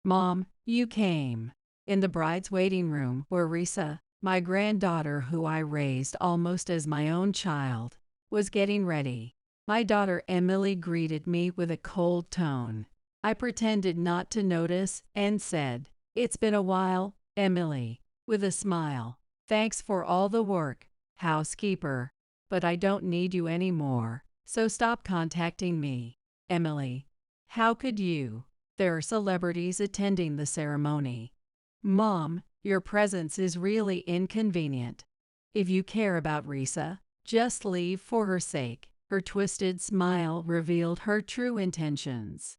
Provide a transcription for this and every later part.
Mom, you came. In the bride's waiting room where Risa, my granddaughter who I raised almost as my own child, was getting ready. My daughter Emily greeted me with a cold tone. I pretended not to notice and said, "It's been a while, Emily," with a smile. "Thanks for all the work, housekeeper, but I don't need you anymore, so stop contacting me." Emily, how could you? There are celebrities attending the ceremony. Mom, your presence is really inconvenient. If you care about Risa, just leave for her sake. Her twisted smile revealed her true intentions.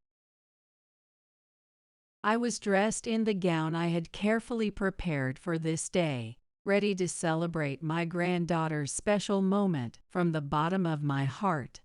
I was dressed in the gown I had carefully prepared for this day, ready to celebrate my granddaughter's special moment from the bottom of my heart.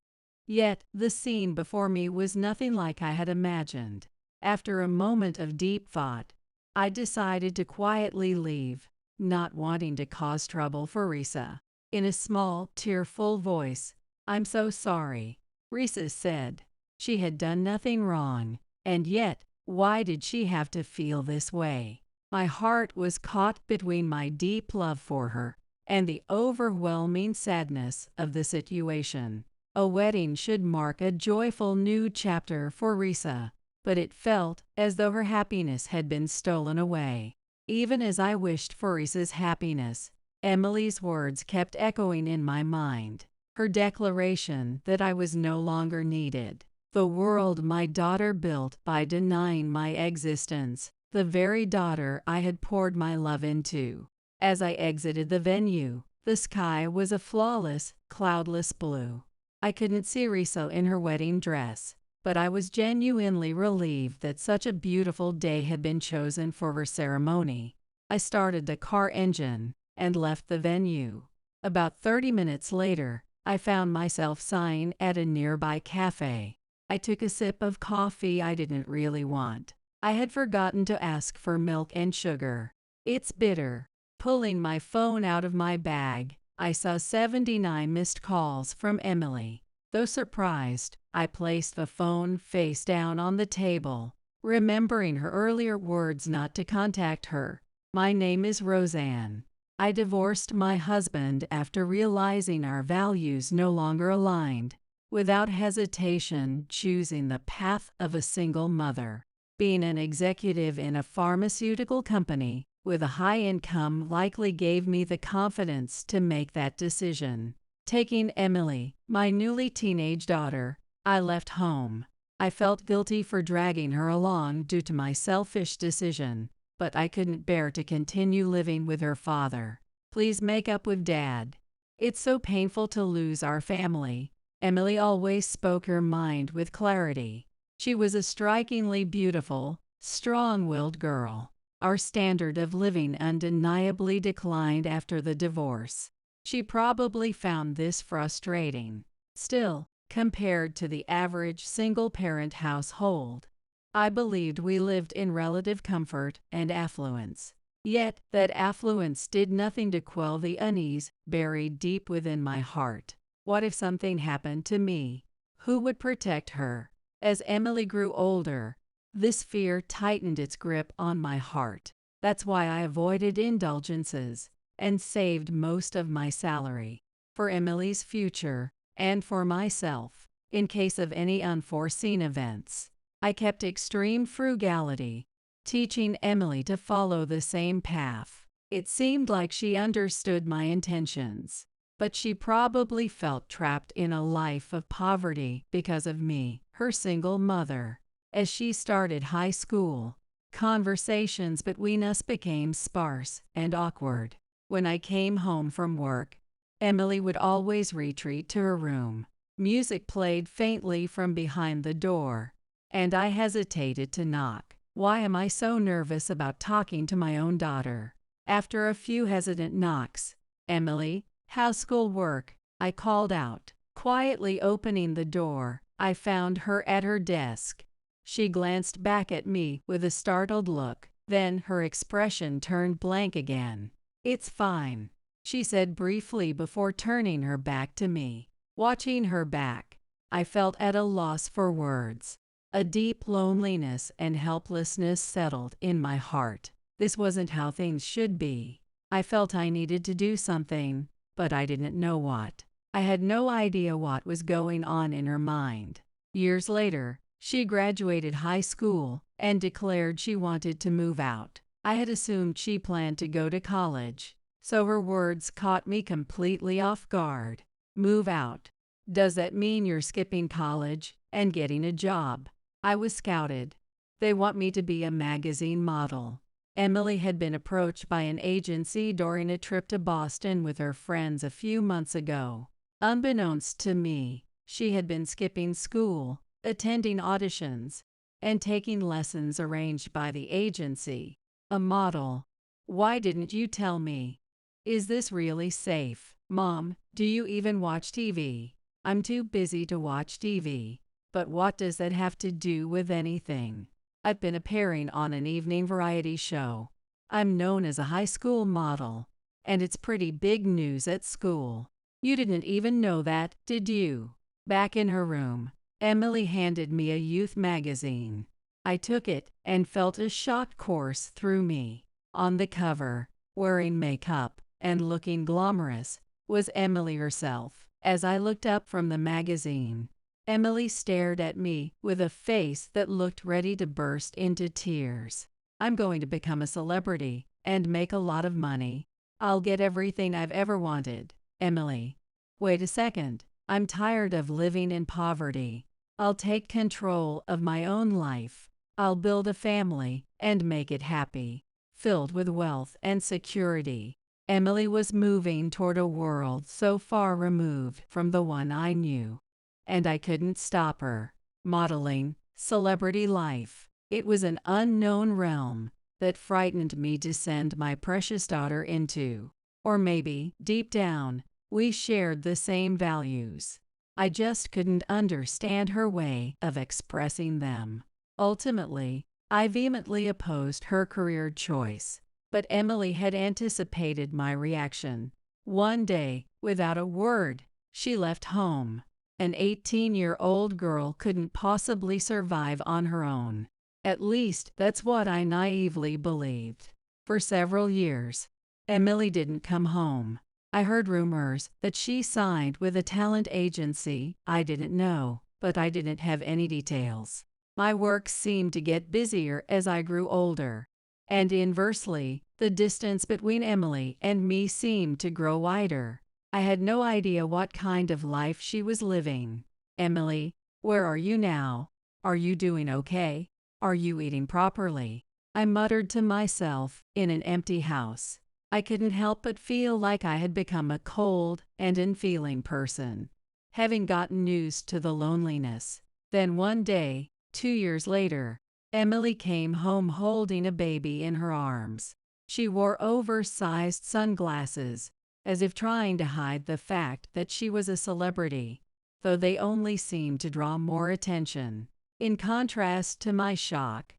Yet, the scene before me was nothing like I had imagined. After a moment of deep thought, I decided to quietly leave, not wanting to cause trouble for Risa. In a small, tearful voice, "I'm so sorry," Risa said. She had done nothing wrong, and yet, why did she have to feel this way? My heart was caught between my deep love for her and the overwhelming sadness of the situation. A wedding should mark a joyful new chapter for Risa, but it felt as though her happiness had been stolen away. Even as I wished for Risa's happiness, Emily's words kept echoing in my mind. Her declaration that I was no longer needed. The world my daughter built by denying my existence, the very daughter I had poured my love into. As I exited the venue, the sky was a flawless, cloudless blue. I couldn't see Risa in her wedding dress, but I was genuinely relieved that such a beautiful day had been chosen for her ceremony. I started the car engine and left the venue. About 30 minutes later, I found myself sighing at a nearby cafe. I took a sip of coffee I didn't really want. I had forgotten to ask for milk and sugar. "It's bitter." Pulling my phone out of my bag, I saw 79 missed calls from Emily. Though surprised, I placed the phone face down on the table, remembering her earlier words not to contact her. "My name is Roseanne. I divorced my husband after realizing our values no longer aligned, without hesitation choosing the path of a single mother. Being an executive in a pharmaceutical company with a high income likely gave me the confidence to make that decision. Taking Emily, my newly teenage daughter, I left home. I felt guilty for dragging her along due to my selfish decision, but I couldn't bear to continue living with her father. "Please make up with Dad. It's so painful to lose our family." Emily always spoke her mind with clarity. She was a strikingly beautiful, strong-willed girl. Our standard of living undeniably declined after the divorce. She probably found this frustrating. Still, compared to the average single-parent household, I believed we lived in relative comfort and affluence. Yet, that affluence did nothing to quell the unease buried deep within my heart. What if something happened to me? Who would protect her? As Emily grew older, this fear tightened its grip on my heart. That's why I avoided indulgences and saved most of my salary for Emily's future and for myself in case of any unforeseen events. I kept extreme frugality, teaching Emily to follow the same path. It seemed like she understood my intentions, but she probably felt trapped in a life of poverty because of me, her single mother. As she started high school, conversations between us became sparse and awkward. When I came home from work, Emily would always retreat to her room. Music played faintly from behind the door, and I hesitated to knock. Why am I so nervous about talking to my own daughter? After a few hesitant knocks, "Emily, how's schoolwork?" I called out. Quietly opening the door, I found her at her desk. She glanced back at me with a startled look, then her expression turned blank again. "It's fine," she said briefly before turning her back to me. Watching her back, I felt at a loss for words. A deep loneliness and helplessness settled in my heart. This wasn't how things should be. I felt I needed to do something, but I didn't know what. I had no idea what was going on in her mind. Years later, she graduated high school and declared she wanted to move out. I had assumed she planned to go to college, so her words caught me completely off guard. Move out? Does that mean you're skipping college and getting a job? I was scouted. They want me to be a magazine model. Emily had been approached by an agency during a trip to Boston with her friends a few months ago. Unbeknownst to me, she had been skipping school, attending auditions, and taking lessons arranged by the agency. A model. Why didn't you tell me? Is this really safe? Mom, do you even watch TV? I'm too busy to watch TV. But what does that have to do with anything? I've been appearing on an evening variety show. I'm known as a high school model, and it's pretty big news at school. You didn't even know that, did you? Back in her room, Emily handed me a youth magazine. I took it and felt a shock course through me. On the cover, wearing makeup and looking glamorous, was Emily herself. As I looked up from the magazine, Emily stared at me with a face that looked ready to burst into tears. I'm going to become a celebrity and make a lot of money. I'll get everything I've ever wanted. Emily. Wait a second. I'm tired of living in poverty. I'll take control of my own life. I'll build a family and make it happy, filled with wealth and security. Emily was moving toward a world so far removed from the one I knew, and I couldn't stop her. Modeling, celebrity life. It was an unknown realm that frightened me to send my precious daughter into. Or maybe, deep down, we shared the same values. I just couldn't understand her way of expressing them. Ultimately, I vehemently opposed her career choice, but Emily had anticipated my reaction. One day, without a word, she left home. An 18-year-old girl couldn't possibly survive on her own. At least, that's what I naively believed. For several years, Emily didn't come home. I heard rumors that she signed with a talent agency I didn't know, but I didn't have any details. My work seemed to get busier as I grew older, and inversely, the distance between Emily and me seemed to grow wider. I had no idea what kind of life she was living. Emily, where are you now? Are you doing okay? Are you eating properly? I muttered to myself in an empty house. I couldn't help but feel like I had become a cold and unfeeling person, having gotten used to the loneliness. Then one day, 2 years later, Emily came home holding a baby in her arms. She wore oversized sunglasses, as if trying to hide the fact that she was a celebrity, though they only seemed to draw more attention. In contrast to my shock,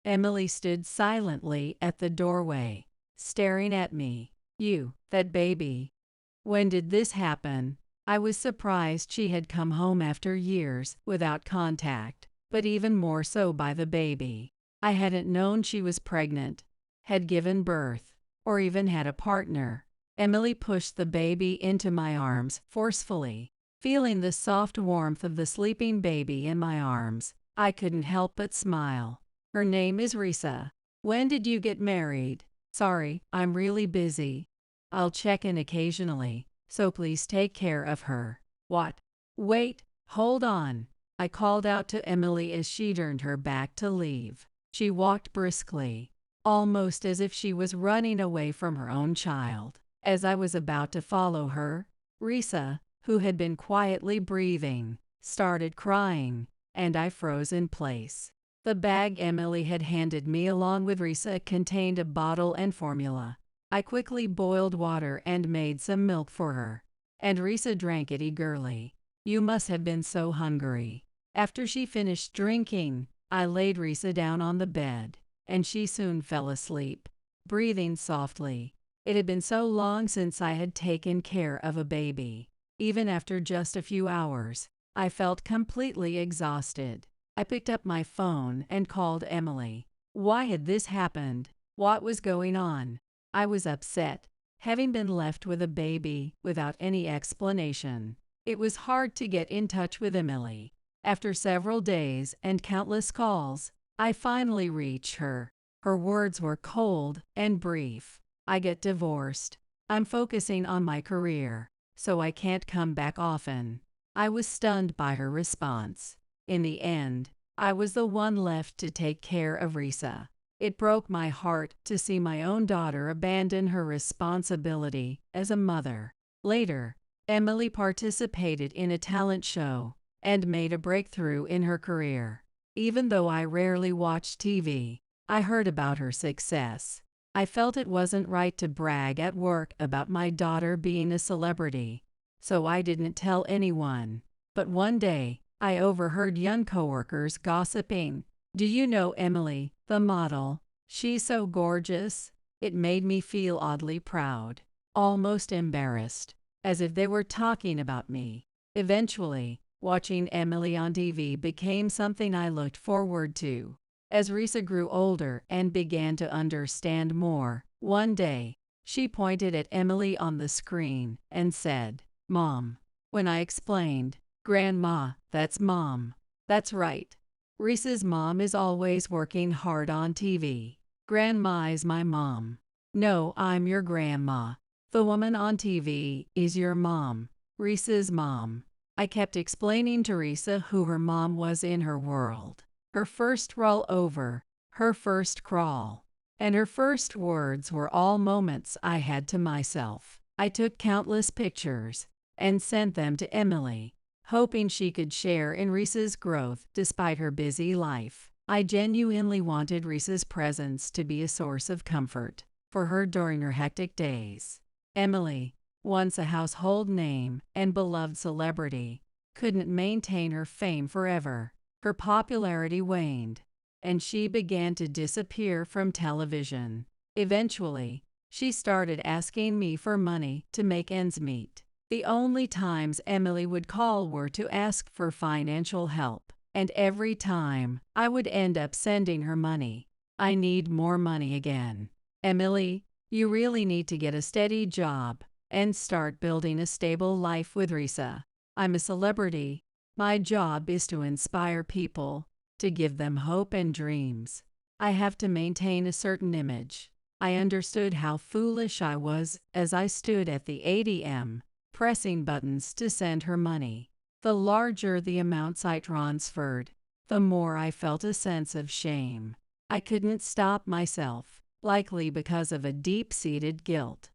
Emily stood silently at the doorway, staring at me. You, that baby. When did this happen? I was surprised she had come home after years without contact, but even more so by the baby. I hadn't known she was pregnant, had given birth, or even had a partner. Emily pushed the baby into my arms forcefully. Feeling the soft warmth of the sleeping baby in my arms, I couldn't help but smile. Her name is Risa. When did you get married? Sorry, I'm really busy. I'll check in occasionally, so please take care of her. What? Wait, hold on. I called out to Emily as she turned her back to leave. She walked briskly, almost as if she was running away from her own child. As I was about to follow her, Risa, who had been quietly breathing, started crying, and I froze in place. The bag Emily had handed me along with Risa contained a bottle and formula. I quickly boiled water and made some milk for her, and Risa drank it eagerly. You must have been so hungry. After she finished drinking, I laid Risa down on the bed, and she soon fell asleep, breathing softly. It had been so long since I had taken care of a baby. Even after just a few hours, I felt completely exhausted. I picked up my phone and called Emily. Why had this happened? What was going on? I was upset, having been left with a baby without any explanation. It was hard to get in touch with Emily. After several days and countless calls, I finally reached her. Her words were cold and brief. I get divorced. I'm focusing on my career, so I can't come back often. I was stunned by her response. In the end, I was the one left to take care of Risa. It broke my heart to see my own daughter abandon her responsibility as a mother. Later, Emily participated in a talent show and made a breakthrough in her career. Even though I rarely watched TV, I heard about her success. I felt it wasn't right to brag at work about my daughter being a celebrity, so I didn't tell anyone. But one day, I overheard young coworkers gossiping. "Do you know Emily, the model? She's so gorgeous." It made me feel oddly proud, almost embarrassed, as if they were talking about me. Eventually, watching Emily on TV became something I looked forward to. As Risa grew older and began to understand more, one day, she pointed at Emily on the screen and said, "Mom." When I explained, "Grandma, that's Mom." "That's right. Risa's mom is always working hard on TV. Grandma is my mom." "No, I'm your grandma. The woman on TV is your mom, Risa's mom." I kept explaining to Risa who her mom was in her world. Her first roll over, her first crawl, and her first words were all moments I had to myself. I took countless pictures and sent them to Emily, hoping she could share in Risa's growth despite her busy life. I genuinely wanted Risa's presence to be a source of comfort for her during her hectic days. Emily, once a household name and beloved celebrity, couldn't maintain her fame forever. Her popularity waned, and she began to disappear from television. Eventually, she started asking me for money to make ends meet. The only times Emily would call were to ask for financial help, and every time, I would end up sending her money. "I need more money again. Emily, you really need to get a steady job and start building a stable life with Risa. I'm a celebrity. My job is to inspire people, to give them hope and dreams. I have to maintain a certain image." I understood how foolish I was as I stood at the ATM, pressing buttons to send her money. The larger the amounts I transferred, the more I felt a sense of shame. I couldn't stop myself, likely because of a deep-seated guilt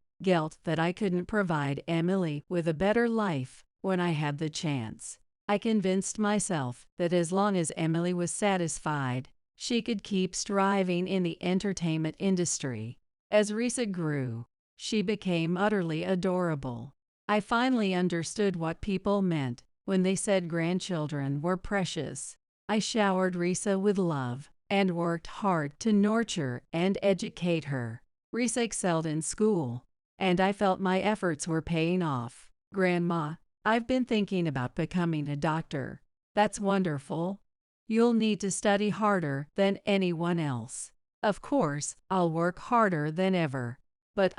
that I couldn't provide Emily with a better life when I had the chance. I convinced myself that as long as Emily was satisfied, she could keep striving in the entertainment industry. As Risa grew, she became utterly adorable. I finally understood what people meant when they said grandchildren were precious. I showered Risa with love and worked hard to nurture and educate her. Risa excelled in school, and I felt my efforts were paying off. "Grandma, I've been thinking about becoming a doctor." "That's wonderful. You'll need to study harder than anyone else." "Of course, I'll work harder than ever. But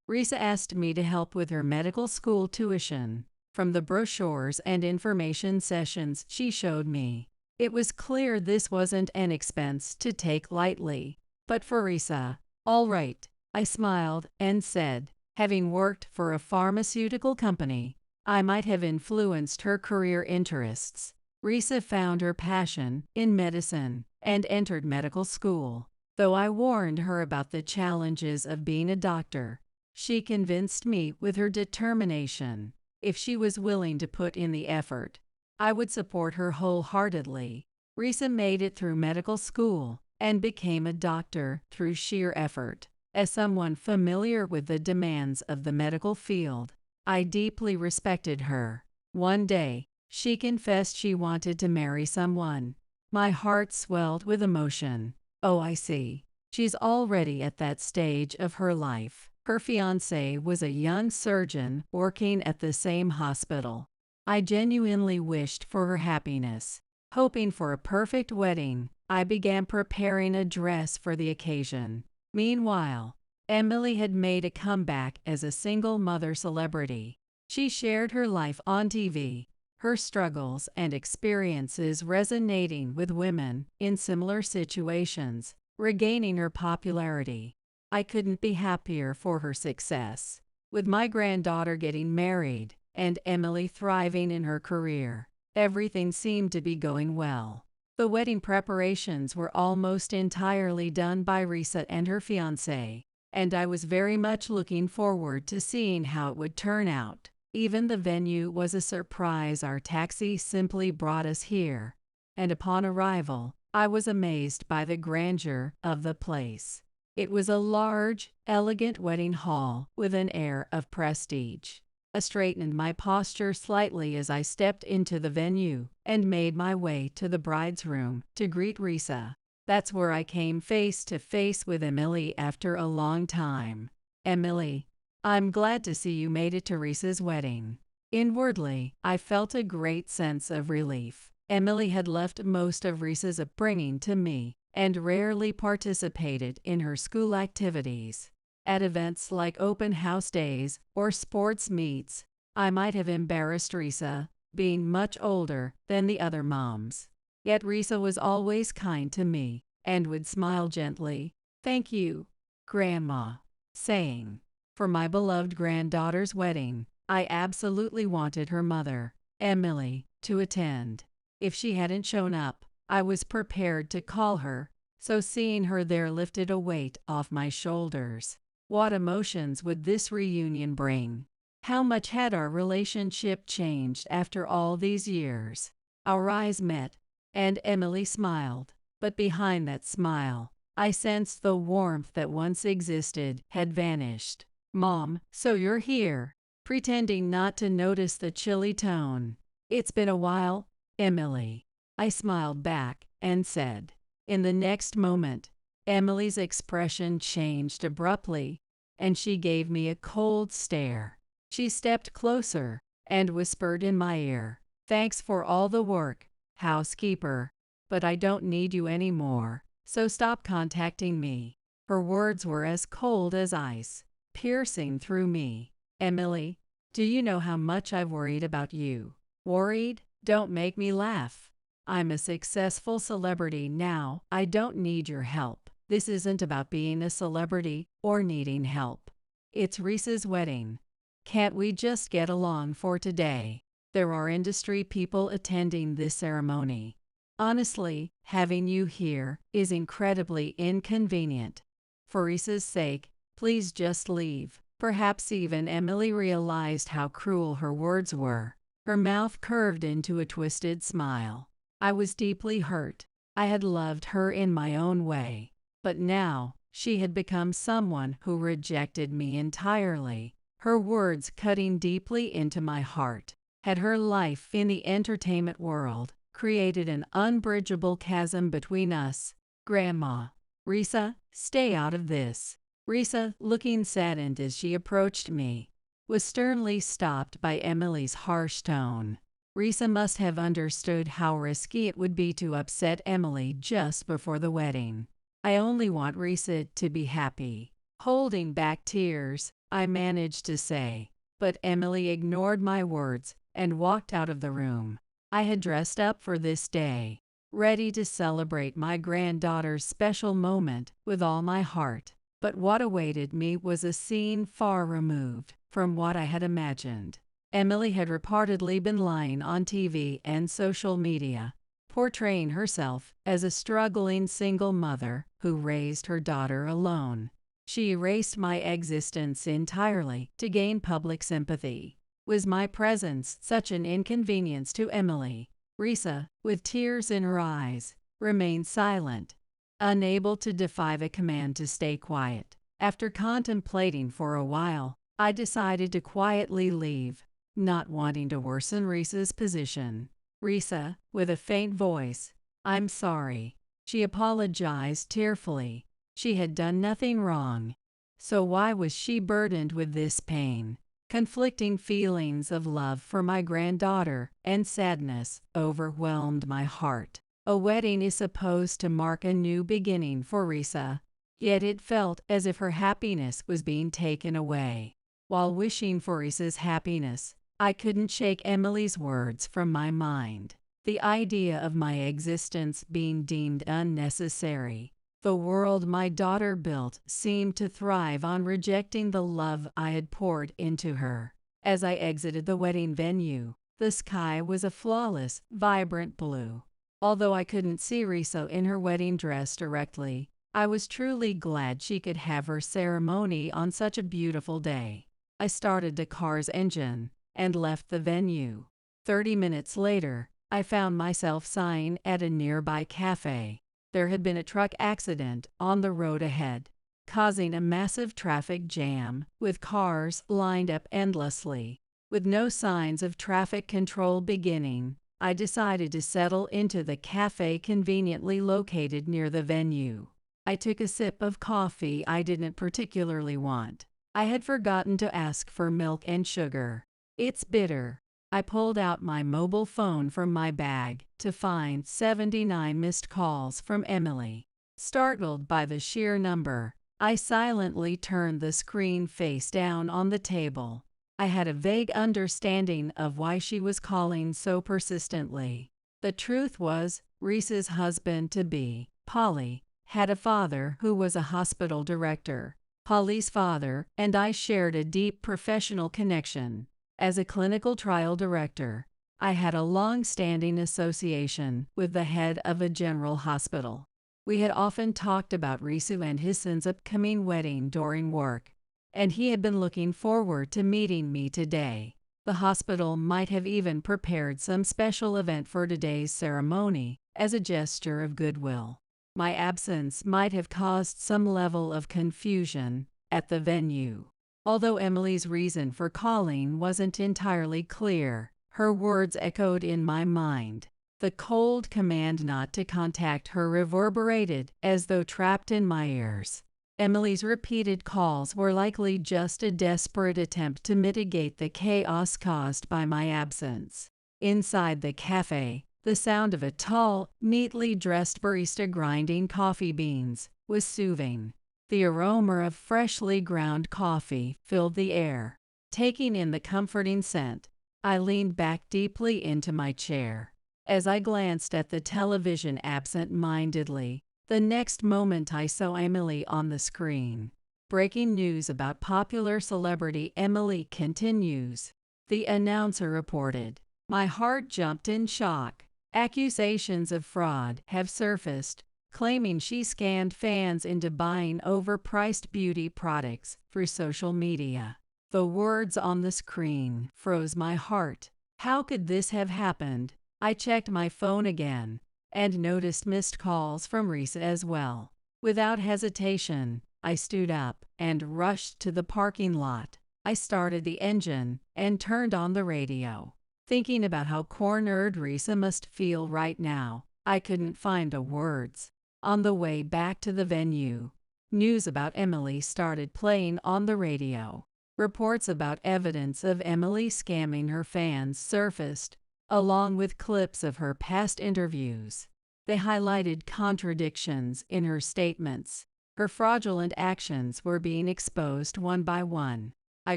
Risa asked me to help with her medical school tuition. From the brochures and information sessions she showed me, it was clear this wasn't an expense to take lightly. But for Risa, all right." I smiled and said, "Having worked for a pharmaceutical company, I might have influenced her career interests." Risa found her passion in medicine and entered medical school. Though I warned her about the challenges of being a doctor, she convinced me with her determination. If she was willing to put in the effort, I would support her wholeheartedly. Risa made it through medical school and became a doctor through sheer effort. As someone familiar with the demands of the medical field, I deeply respected her. One day, she confessed she wanted to marry someone. My heart swelled with emotion. "Oh, I see. She's already at that stage of her life." Her fiancé was a young surgeon working at the same hospital. I genuinely wished for her happiness. Hoping for a perfect wedding, I began preparing a dress for the occasion. Meanwhile, Emily had made a comeback as a single mother celebrity. She shared her life on TV, her struggles and experiences resonating with women in similar situations, regaining her popularity. I couldn't be happier for her success. With my granddaughter getting married and Emily thriving in her career, everything seemed to be going well. The wedding preparations were almost entirely done by Risa and her fiancé, and I was very much looking forward to seeing how it would turn out. Even the venue was a surprise. Our taxi simply brought us here, and upon arrival, I was amazed by the grandeur of the place. It was a large, elegant wedding hall with an air of prestige. I straightened my posture slightly as I stepped into the venue and made my way to the bride's room to greet Risa. That's where I came face to face with Emily after a long time. "Emily, I'm glad to see you made it to Risa's wedding." Inwardly, I felt a great sense of relief. Emily had left most of Risa's upbringing to me and rarely participated in her school activities. At events like open house days or sports meets, I might have embarrassed Risa, being much older than the other moms. Yet Risa was always kind to me and would smile gently. "Thank you, Grandma," saying, for my beloved granddaughter's wedding, I absolutely wanted her mother, Emily, to attend. If she hadn't shown up, I was prepared to call her, so seeing her there lifted a weight off my shoulders. What emotions would this reunion bring? How much had our relationship changed after all these years? Our eyes met, and Emily smiled, but behind that smile, I sensed the warmth that once existed had vanished. "Mom, so you're here?" Pretending not to notice the chilly tone. "It's been a while, Emily." I smiled back and said. In the next moment, Emily's expression changed abruptly, and she gave me a cold stare. She stepped closer and whispered in my ear, "Thanks for all the work, housekeeper, but I don't need you anymore, so stop contacting me." Her words were as cold as ice, piercing through me. "Emily, do you know how much I've worried about you?" "Worried? Don't make me laugh. I'm a successful celebrity now. I don't need your help. This isn't about being a celebrity or needing help. It's Risa's wedding. Can't we just get along for today? There are industry people attending this ceremony. Honestly, having you here is incredibly inconvenient. For Risa's sake, please just leave." Perhaps even Emily realized how cruel her words were. Her mouth curved into a twisted smile. I was deeply hurt. I had loved her in my own way, but now she had become someone who rejected me entirely. Her words cutting deeply into my heart. Had her life in the entertainment world created an unbridgeable chasm between us? "Grandma, Risa, stay out of this." Risa, looking saddened as she approached me, was sternly stopped by Emily's harsh tone. Risa must have understood how risky it would be to upset Emily just before the wedding. "I only want Risa to be happy." Holding back tears, I managed to say, but Emily ignored my words and walked out of the room. I had dressed up for this day, ready to celebrate my granddaughter's special moment with all my heart. But what awaited me was a scene far removed from what I had imagined. Emily had reportedly been lying on TV and social media, portraying herself as a struggling single mother who raised her daughter alone. She erased my existence entirely to gain public sympathy. Was my presence such an inconvenience to Emily? Risa, with tears in her eyes, remained silent, unable to defy the command to stay quiet. After contemplating for a while, I decided to quietly leave, not wanting to worsen Risa's position. "Risa," with a faint voice, "I'm sorry." She apologized tearfully. She had done nothing wrong, so why was she burdened with this pain? Conflicting feelings of love for my granddaughter and sadness overwhelmed my heart. A wedding is supposed to mark a new beginning for Risa, yet it felt as if her happiness was being taken away. While wishing for Risa's happiness, I couldn't shake Emily's words from my mind. The idea of my existence being deemed unnecessary. The world my daughter built seemed to thrive on rejecting the love I had poured into her. As I exited the wedding venue, the sky was a flawless, vibrant blue. Although I couldn't see Risa in her wedding dress directly, I was truly glad she could have her ceremony on such a beautiful day. I started the car's engine and left the venue. 30 minutes later, I found myself sighing at a nearby cafe. There had been a truck accident on the road ahead, causing a massive traffic jam, with cars lined up endlessly. With no signs of traffic control beginning, I decided to settle into the cafe conveniently located near the venue. I took a sip of coffee I didn't particularly want. I had forgotten to ask for milk and sugar. It's bitter. I pulled out my mobile phone from my bag to find 79 missed calls from Emily. Startled by the sheer number, I silently turned the screen face down on the table. I had a vague understanding of why she was calling so persistently. The truth was, Risa's husband-to-be, Polly, had a father who was a hospital director. Polly's father and I shared a deep professional connection. As a clinical trial director, I had a long-standing association with the head of a general hospital. We had often talked about Risu and his son's upcoming wedding during work, and he had been looking forward to meeting me today. The hospital might have even prepared some special event for today's ceremony as a gesture of goodwill. My absence might have caused some level of confusion at the venue. Although Emily's reason for calling wasn't entirely clear, her words echoed in my mind. The cold command not to contact her reverberated as though trapped in my ears. Emily's repeated calls were likely just a desperate attempt to mitigate the chaos caused by my absence. Inside the cafe, the sound of a tall, neatly dressed barista grinding coffee beans was soothing. The aroma of freshly ground coffee filled the air. Taking in the comforting scent, I leaned back deeply into my chair. As I glanced at the television absent-mindedly, the next moment I saw Emily on the screen. Breaking news about popular celebrity Emily continues, the announcer reported. My heart jumped in shock. Accusations of fraud have surfaced, claiming she scammed fans into buying overpriced beauty products through social media. The words on the screen froze my heart. How could this have happened? I checked my phone again and noticed missed calls from Risa as well. Without hesitation, I stood up and rushed to the parking lot. I started the engine and turned on the radio. Thinking about how cornered Risa must feel right now, I couldn't find the words. On the way back to the venue, news about Emily started playing on the radio. Reports about evidence of Emily scamming her fans surfaced, along with clips of her past interviews. They highlighted contradictions in her statements. Her fraudulent actions were being exposed one by one. I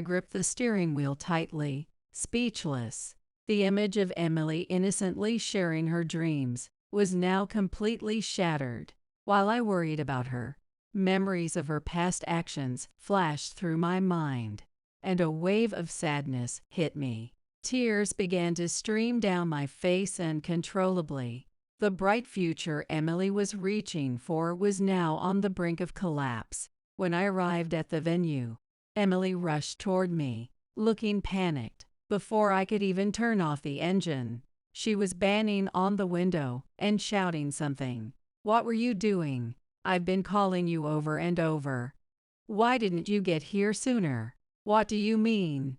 gripped the steering wheel tightly, speechless. The image of Emily innocently sharing her dreams was now completely shattered. While I worried about her, memories of her past actions flashed through my mind, and a wave of sadness hit me. Tears began to stream down my face uncontrollably. The bright future Emily was reaching for was now on the brink of collapse. When I arrived at the venue, Emily rushed toward me, looking panicked. Before I could even turn off the engine, she was banging on the window and shouting something. "What were you doing? I've been calling you over and over. Why didn't you get here sooner? What do you mean?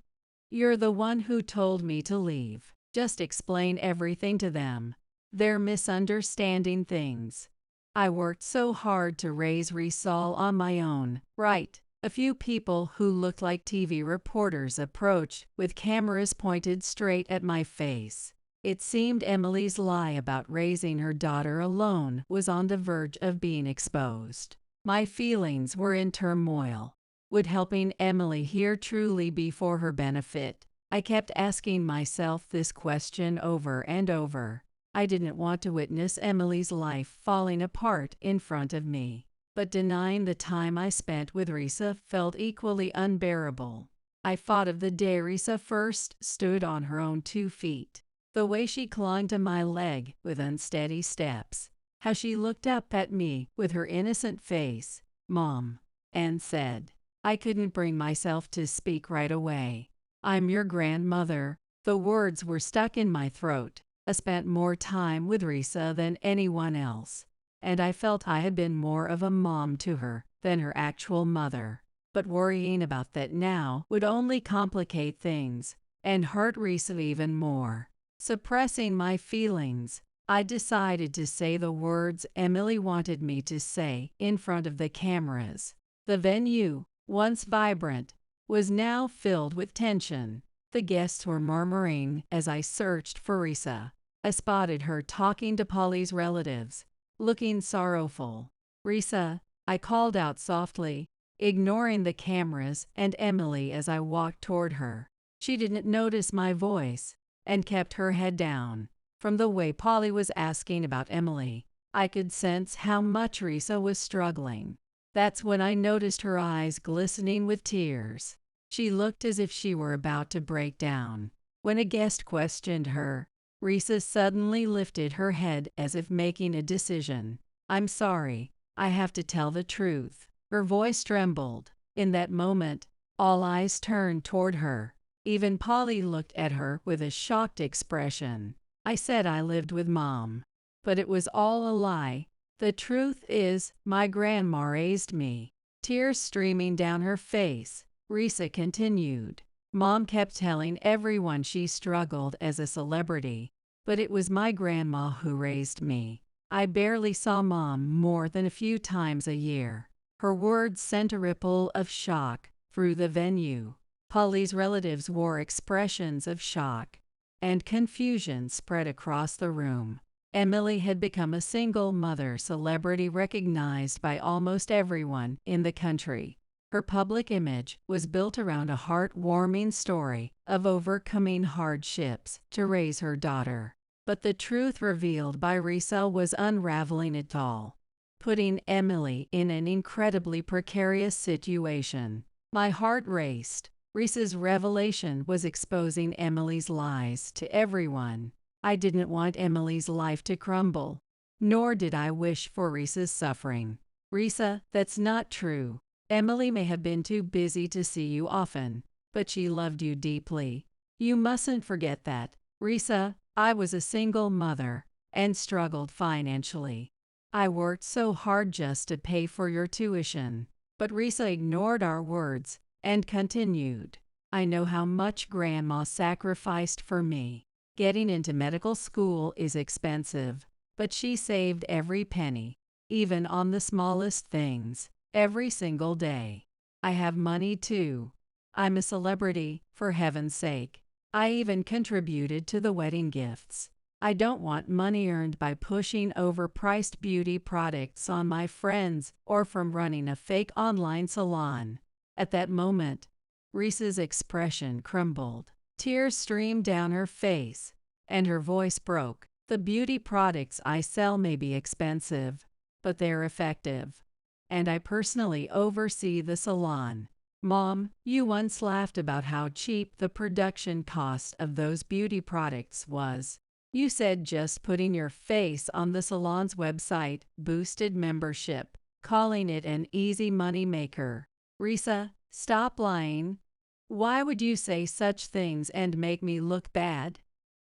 You're the one who told me to leave. Just explain everything to them. They're misunderstanding things. I worked so hard to raise Risal on my own, right? A few people who looked like TV reporters approached, with cameras pointed straight at my face. It seemed Emily's lie about raising her daughter alone was on the verge of being exposed. My feelings were in turmoil. Would helping Emily here truly be for her benefit? I kept asking myself this question over and over. I didn't want to witness Emily's life falling apart in front of me. But denying the time I spent with Risa felt equally unbearable. I thought of the day Risa first stood on her own 2 feet. The way she clung to my leg with unsteady steps. How she looked up at me with her innocent face, "Mom," and said. I couldn't bring myself to speak right away. "I'm your grandmother." The words were stuck in my throat. I spent more time with Risa than anyone else, and I felt I had been more of a mom to her than her actual mother. But worrying about that now would only complicate things and hurt Risa even more. Suppressing my feelings, I decided to say the words Emily wanted me to say in front of the cameras. The venue, once vibrant, was now filled with tension. The guests were murmuring as I searched for Risa. I spotted her talking to Polly's relatives, looking sorrowful. "Risa," I called out softly, ignoring the cameras and Emily as I walked toward her. She didn't notice my voice and kept her head down. From the way Polly was asking about Emily, I could sense how much Risa was struggling. That's when I noticed her eyes glistening with tears. She looked as if she were about to break down. When a guest questioned her, Risa suddenly lifted her head as if making a decision. "I'm sorry, I have to tell the truth." Her voice trembled. In that moment, all eyes turned toward her. Even Polly looked at her with a shocked expression. "I said I lived with Mom, but it was all a lie. The truth is, my grandma raised me." Tears streaming down her face, Risa continued. "Mom kept telling everyone she struggled as a celebrity, but it was my grandma who raised me. I barely saw Mom more than a few times a year." Her words sent a ripple of shock through the venue. Polly's relatives wore expressions of shock, and confusion spread across the room. Emily had become a single mother celebrity recognized by almost everyone in the country. Her public image was built around a heartwarming story of overcoming hardships to raise her daughter. But the truth revealed by Risa was unraveling it all, putting Emily in an incredibly precarious situation. My heart raced. Risa's revelation was exposing Emily's lies to everyone. I didn't want Emily's life to crumble, nor did I wish for Risa's suffering. "Risa, that's not true. Emily may have been too busy to see you often, but she loved you deeply. You mustn't forget that." "Risa, I was a single mother and struggled financially. I worked so hard just to pay for your tuition." But Risa ignored our words and continued. "I know how much Grandma sacrificed for me. Getting into medical school is expensive, but she saved every penny, even on the smallest things, every single day. I have money too. I'm a celebrity, for heaven's sake. I even contributed to the wedding gifts. I don't want money earned by pushing overpriced beauty products on my friends or from running a fake online salon." At that moment, Risa's expression crumbled. Tears streamed down her face, and her voice broke. "The beauty products I sell may be expensive, but they're effective. And I personally oversee the salon. Mom, you once laughed about how cheap the production cost of those beauty products was. You said just putting your face on the salon's website boosted membership, calling it an easy money maker. Risa, stop lying. Why would you say such things and make me look bad?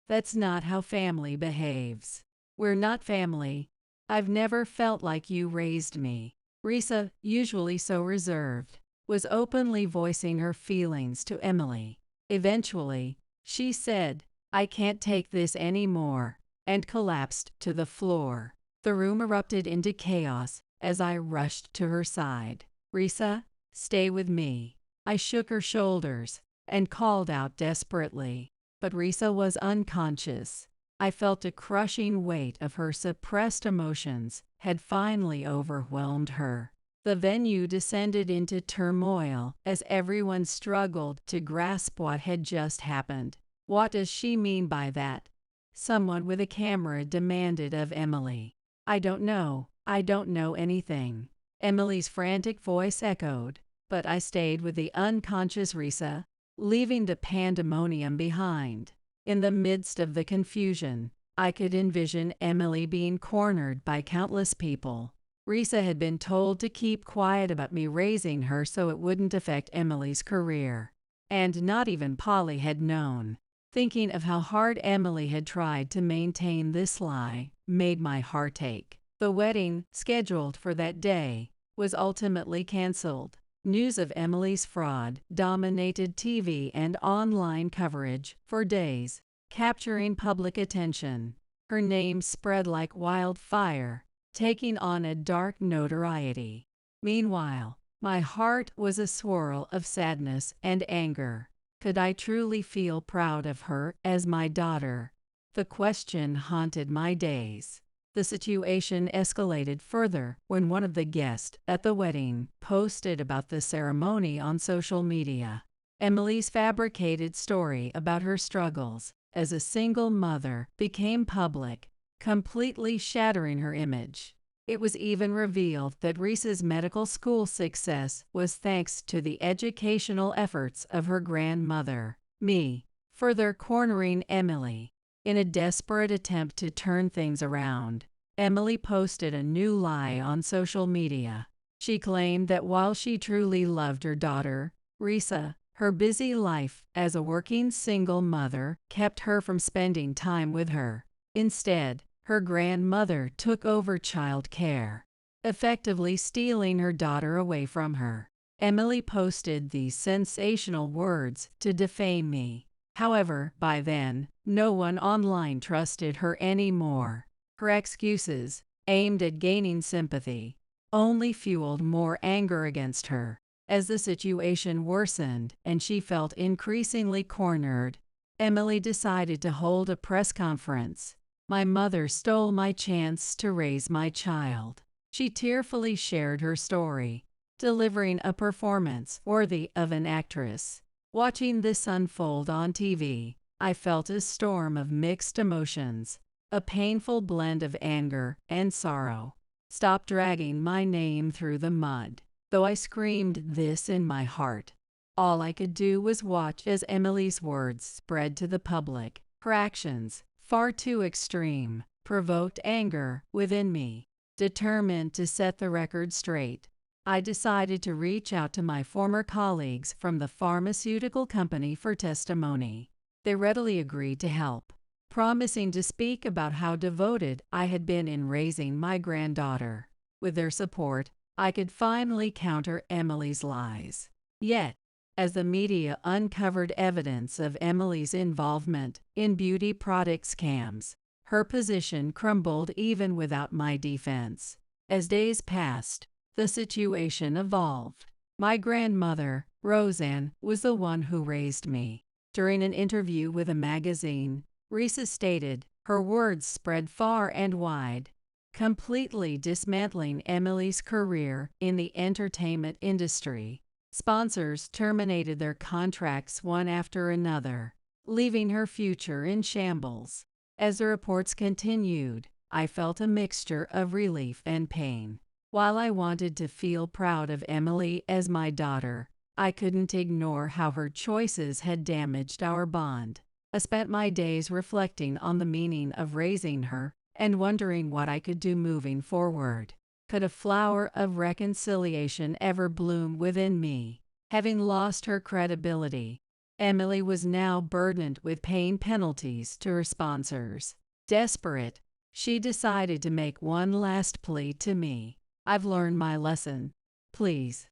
That's not how family behaves. We're not family. I've never felt like you raised me." Risa, usually so reserved, was openly voicing her feelings to Emily. Eventually, she said, "I can't take this anymore," and collapsed to the floor. The room erupted into chaos as I rushed to her side. "Risa, Stay with me." I shook her shoulders and called out desperately, but Risa was unconscious. I felt a crushing weight of her suppressed emotions had finally overwhelmed her. The venue descended into turmoil as everyone struggled to grasp what had just happened. "What does she mean by that?" someone with a camera demanded of Emily. I don't know anything," Emily's frantic voice echoed, but I stayed with the unconscious Risa, leaving the pandemonium behind. In the midst of the confusion, I could envision Emily being cornered by countless people. Risa had been told to keep quiet about me raising her so it wouldn't affect Emily's career. And not even Polly had known. Thinking of how hard Emily had tried to maintain this lie made my heart ache. The wedding, scheduled for that day, was ultimately canceled. News of Emily's fraud dominated TV and online coverage for days, capturing public attention. Her name spread like wildfire, taking on a dark notoriety. Meanwhile, my heart was a swirl of sadness and anger. Could I truly feel proud of her as my daughter? The question haunted my days. The situation escalated further when one of the guests at the wedding posted about the ceremony on social media. Emily's fabricated story about her struggles as a single mother became public, completely shattering her image. It was even revealed that Risa's medical school success was thanks to the educational efforts of her grandmother, me, further cornering Emily. In a desperate attempt to turn things around, Emily posted a new lie on social media. She claimed that while she truly loved her daughter, Risa, her busy life as a working single mother kept her from spending time with her. Instead, her grandmother took over child care, effectively stealing her daughter away from her. Emily posted these sensational words to defame me. However, by then, no one online trusted her anymore. Her excuses, aimed at gaining sympathy, only fueled more anger against her. As the situation worsened and she felt increasingly cornered, Emily decided to hold a press conference. "My mother stole my chance to raise my child." She tearfully shared her story, delivering a performance worthy of an actress. Watching this unfold on TV, I felt a storm of mixed emotions, a painful blend of anger and sorrow. "Stop dragging my name through the mud." Though I screamed this in my heart, all I could do was watch as Emily's words spread to the public. Her actions, far too extreme, provoked anger within me. Determined to set the record straight, I decided to reach out to my former colleagues from the pharmaceutical company for testimony. They readily agreed to help, promising to speak about how devoted I had been in raising my granddaughter. With their support, I could finally counter Emily's lies. Yet, as the media uncovered evidence of Emily's involvement in beauty product scams, her position crumbled even without my defense. As days passed, the situation evolved. My grandmother, Roseanne, was the one who raised me. During an interview with a magazine, Risa stated, her words spread far and wide, completely dismantling Emily's career in the entertainment industry. Sponsors terminated their contracts one after another, leaving her future in shambles. As the reports continued, I felt a mixture of relief and pain. While I wanted to feel proud of Emily as my daughter, I couldn't ignore how her choices had damaged our bond. I spent my days reflecting on the meaning of raising her and wondering what I could do moving forward. Could a flower of reconciliation ever bloom within me? Having lost her credibility, Emily was now burdened with paying penalties to her sponsors. Desperate, she decided to make one last plea to me. "I've learned my lesson. Please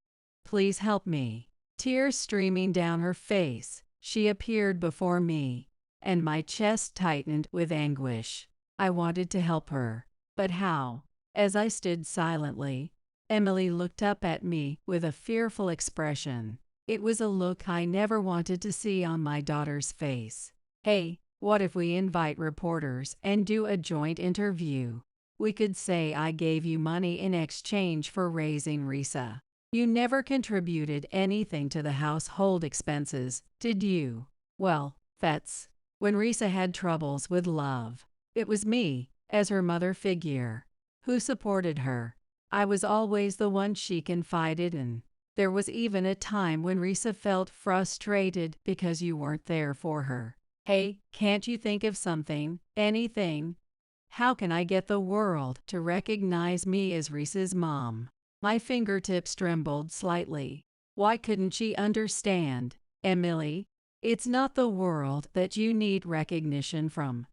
help me." Tears streaming down her face, she appeared before me, and my chest tightened with anguish. I wanted to help her, but how? As I stood silently, Emily looked up at me with a fearful expression. It was a look I never wanted to see on my daughter's face. Hey, what if we invite reporters and do a joint interview? We could say I gave you money in exchange for raising Risa. You never contributed anything to the household expenses, did you? Well, that's when Risa had troubles with love. It was me, as her mother figure, who supported her. I was always the one she confided in. There was even a time when Risa felt frustrated because you weren't there for her. Hey, can't you think of something, anything? How can I get the world to recognize me as Risa's mom? My fingertips trembled slightly. Why couldn't she understand? Emily, it's not the world that you need recognition from.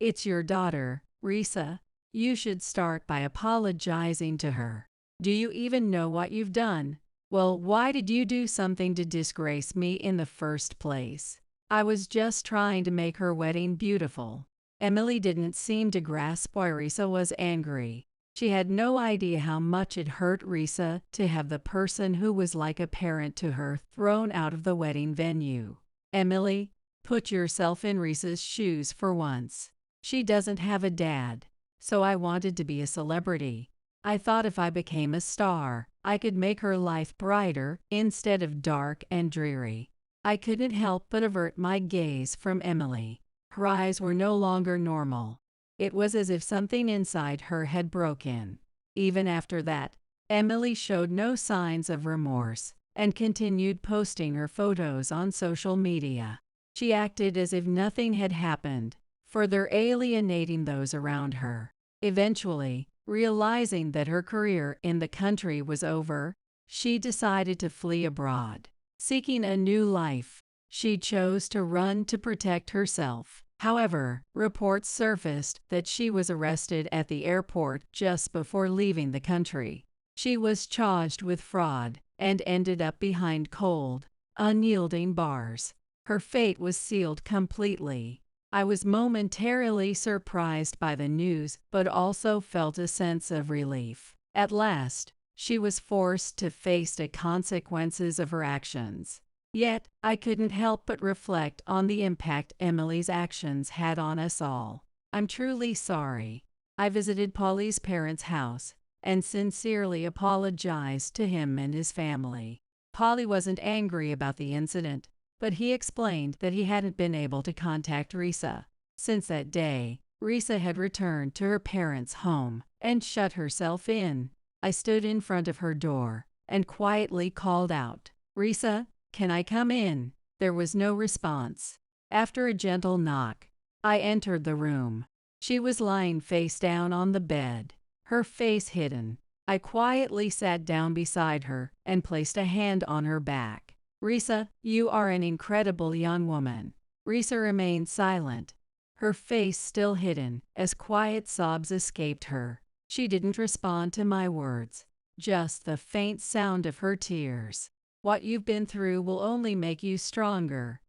It's your daughter, Risa. You should start by apologizing to her. Do you even know what you've done? Well, why did you do something to disgrace me in the first place? I was just trying to make her wedding beautiful. Emily didn't seem to grasp why Risa was angry. She had no idea how much it hurt Risa to have the person who was like a parent to her thrown out of the wedding venue. Emily, put yourself in Risa's shoes for once. She doesn't have a dad, so I wanted to be a celebrity. I thought if I became a star, I could make her life brighter instead of dark and dreary. I couldn't help but avert my gaze from Emily. Her eyes were no longer normal. It was as if something inside her had broken. Even after that, Emily showed no signs of remorse and continued posting her photos on social media. She acted as if nothing had happened, further alienating those around her. Eventually, realizing that her career in the country was over, she decided to flee abroad. Seeking a new life, she chose to run to protect herself. However, reports surfaced that she was arrested at the airport just before leaving the country. She was charged with fraud and ended up behind cold, unyielding bars. Her fate was sealed completely. I was momentarily surprised by the news, but also felt a sense of relief. At last, she was forced to face the consequences of her actions. Yet, I couldn't help but reflect on the impact Emily's actions had on us all. I'm truly sorry. I visited Polly's parents' house and sincerely apologized to him and his family. Polly wasn't angry about the incident, but he explained that he hadn't been able to contact Risa. Since that day, Risa had returned to her parents' home and shut herself in. I stood in front of her door and quietly called out, "Risa, can I come in?" There was no response. After a gentle knock, I entered the room. She was lying face down on the bed, her face hidden. I quietly sat down beside her and placed a hand on her back. "Risa, you are an incredible young woman." Risa remained silent, her face still hidden, as quiet sobs escaped her. She didn't respond to my words, just the faint sound of her tears. What you've been through will only make you stronger.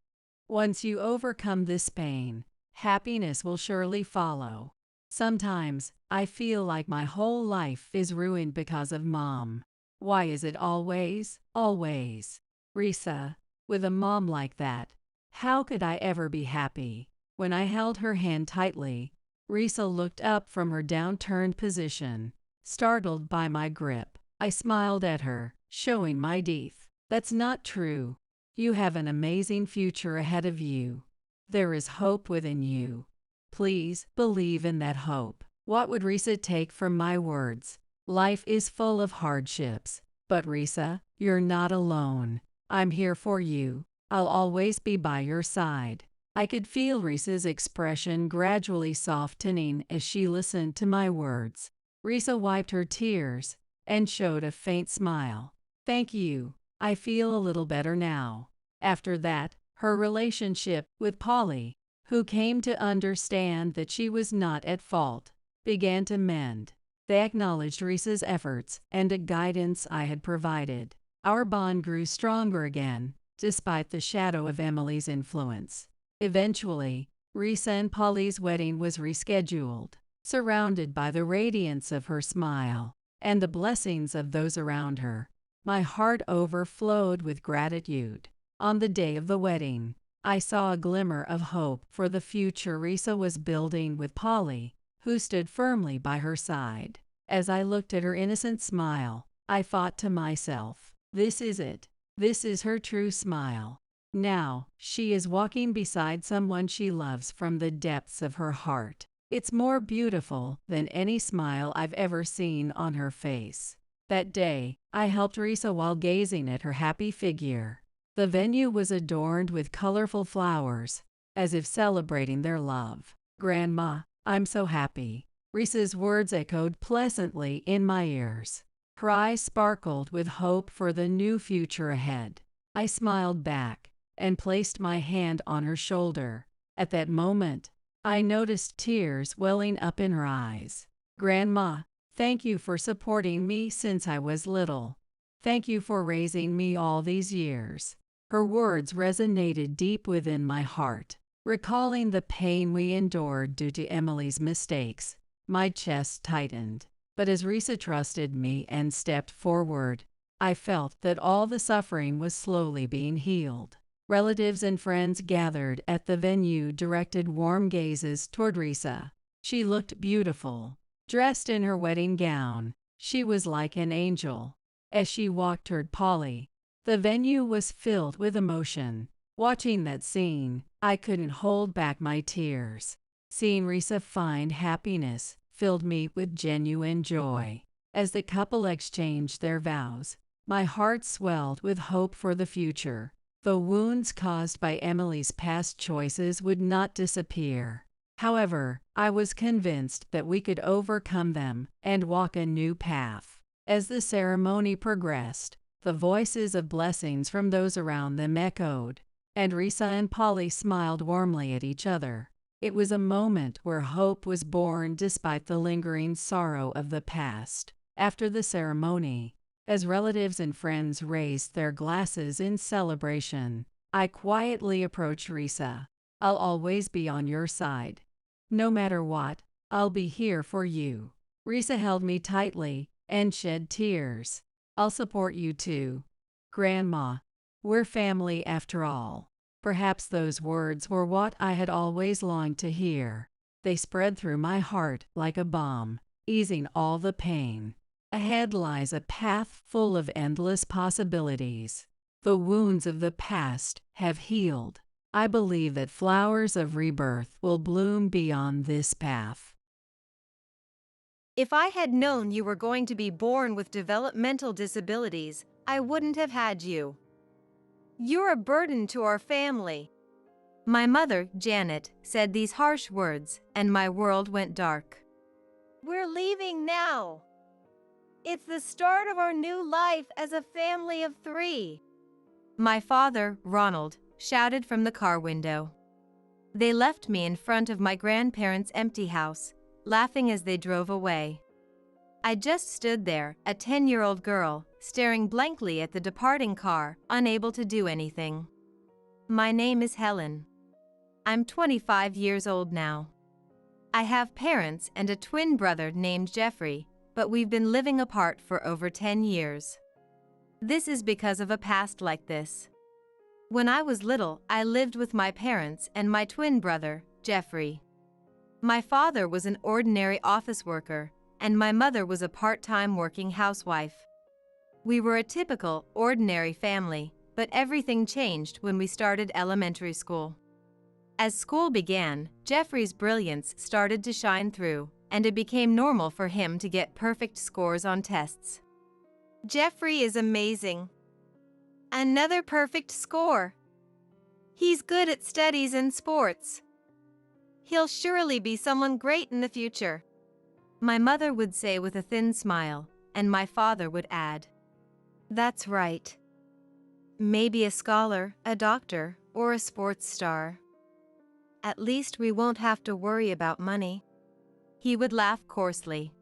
Once you overcome this pain, happiness will surely follow. Sometimes, I feel like my whole life is ruined because of Mom. Why is it always, always Risa? With a mom like that, how could I ever be happy? When I held her hand tightly, Risa looked up from her downturned position, startled by my grip. I smiled at her, showing my teeth. "That's not true. You have an amazing future ahead of you. There is hope within you. Please believe in that hope." What would Risa take from my words? Life is full of hardships, but Risa, you're not alone. I'm here for you. I'll always be by your side. I could feel Risa's expression gradually softening as she listened to my words. Risa wiped her tears and showed a faint smile. "Thank you. I feel a little better now." After that, her relationship with Polly, who came to understand that she was not at fault, began to mend. They acknowledged Risa's efforts and the guidance I had provided. Our bond grew stronger again, despite the shadow of Emily's influence. Eventually, Risa and Polly's wedding was rescheduled. Surrounded by the radiance of her smile, and the blessings of those around her. My heart overflowed with gratitude. On the day of the wedding, I saw a glimmer of hope for the future Risa was building with Polly, who stood firmly by her side. As I looked at her innocent smile, I thought to myself, this is it. This is her true smile. Now, she is walking beside someone she loves from the depths of her heart. It's more beautiful than any smile I've ever seen on her face. That day, I helped Risa while gazing at her happy figure. The venue was adorned with colorful flowers, as if celebrating their love. "Grandma, I'm so happy." Risa's words echoed pleasantly in my ears. Her eyes sparkled with hope for the new future ahead. I smiled back and placed my hand on her shoulder. At that moment, I noticed tears welling up in her eyes. "Grandma, thank you for supporting me since I was little. Thank you for raising me all these years." Her words resonated deep within my heart. Recalling the pain we endured due to Emily's mistakes, my chest tightened. But as Risa trusted me and stepped forward, I felt that all the suffering was slowly being healed. Relatives and friends gathered at the venue directed warm gazes toward Risa. She looked beautiful. Dressed in her wedding gown, she was like an angel. As she walked toward Polly, the venue was filled with emotion. Watching that scene, I couldn't hold back my tears. Seeing Risa find happiness filled me with genuine joy. As the couple exchanged their vows, my heart swelled with hope for the future. The wounds caused by Emily's past choices would not disappear. However, I was convinced that we could overcome them and walk a new path. As the ceremony progressed, the voices of blessings from those around them echoed, and Risa and Polly smiled warmly at each other. It was a moment where hope was born despite the lingering sorrow of the past. After the ceremony, as relatives and friends raised their glasses in celebration, I quietly approached Risa. "I'll always be on your side. No matter what, I'll be here for you." Risa held me tightly and shed tears. "I'll support you too, Grandma. We're family after all." Perhaps those words were what I had always longed to hear. They spread through my heart like a balm, easing all the pain. Ahead lies a path full of endless possibilities. The wounds of the past have healed. I believe that flowers of rebirth will bloom beyond this path. If I had known you were going to be born with developmental disabilities, I wouldn't have had you. You're a burden to our family. My mother, Janet, said these harsh words, and my world went dark. We're leaving now. It's the start of our new life as a family of 3. My father, Ronald, shouted from the car window. They left me in front of my grandparents' empty house, laughing as they drove away. I just stood there, a 10-year-old girl, staring blankly at the departing car, unable to do anything. My name is Helen. I'm 25 years old now. I have parents and a twin brother named Jeffrey, but we've been living apart for over 10 years. This is because of a past like this. When I was little, I lived with my parents and my twin brother, Jeffrey. My father was an ordinary office worker, and my mother was a part-time working housewife. We were a typical, ordinary family, but everything changed when we started elementary school. As school began, Jeffrey's brilliance started to shine through, and it became normal for him to get perfect scores on tests. Jeffrey is amazing. Another perfect score. He's good at studies and sports. He'll surely be someone great in the future. My mother would say with a thin smile, and my father would add, "That's right. Maybe a scholar, a doctor, or a sports star. At least we won't have to worry about money." He would laugh coarsely.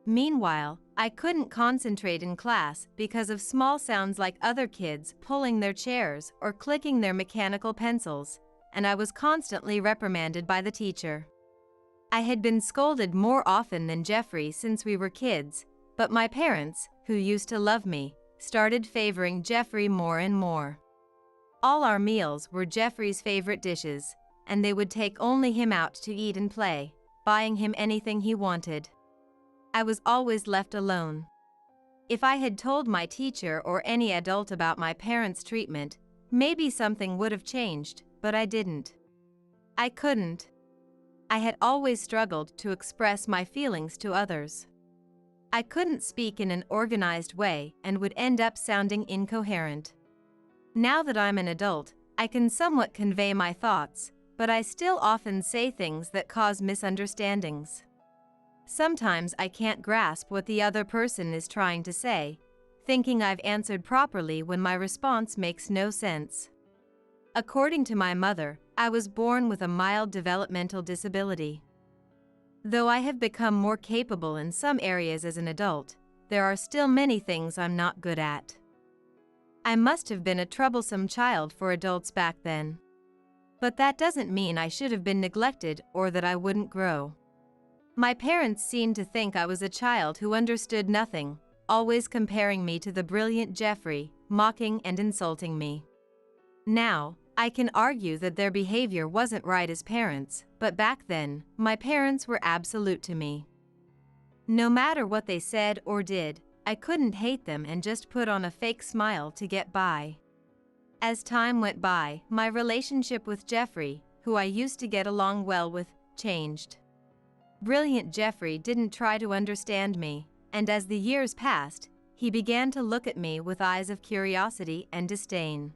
Meanwhile, I couldn't concentrate in class because of small sounds like other kids pulling their chairs or clicking their mechanical pencils, and I was constantly reprimanded by the teacher. I had been scolded more often than Jeffrey since we were kids, But my parents, who used to love me, started favoring Jeffrey more and more. All our meals were Jeffrey's favorite dishes, and they would take only him out to eat and play, buying him anything he wanted. I was always left alone. If I had told my teacher or any adult about my parents' treatment, maybe something would have changed, but I didn't. I couldn't. I had always struggled to express my feelings to others. I couldn't speak in an organized way and would end up sounding incoherent. Now that I'm an adult, I can somewhat convey my thoughts, but I still often say things that cause misunderstandings. Sometimes I can't grasp what the other person is trying to say, thinking I've answered properly when my response makes no sense. According to my mother, I was born with a mild developmental disability. Though I have become more capable in some areas as an adult, there are still many things I'm not good at. I must have been a troublesome child for adults back then. But that doesn't mean I should have been neglected or that I wouldn't grow. My parents seemed to think I was a child who understood nothing, always comparing me to the brilliant Jeffrey, mocking and insulting me. Now, I can argue that their behavior wasn't right as parents, but back then, my parents were absolute to me. No matter what they said or did, I couldn't hate them and just put on a fake smile to get by. As time went by, my relationship with Jeffrey, who I used to get along well with, changed. Brilliant Jeffrey didn't try to understand me, and as the years passed, he began to look at me with eyes of curiosity and disdain.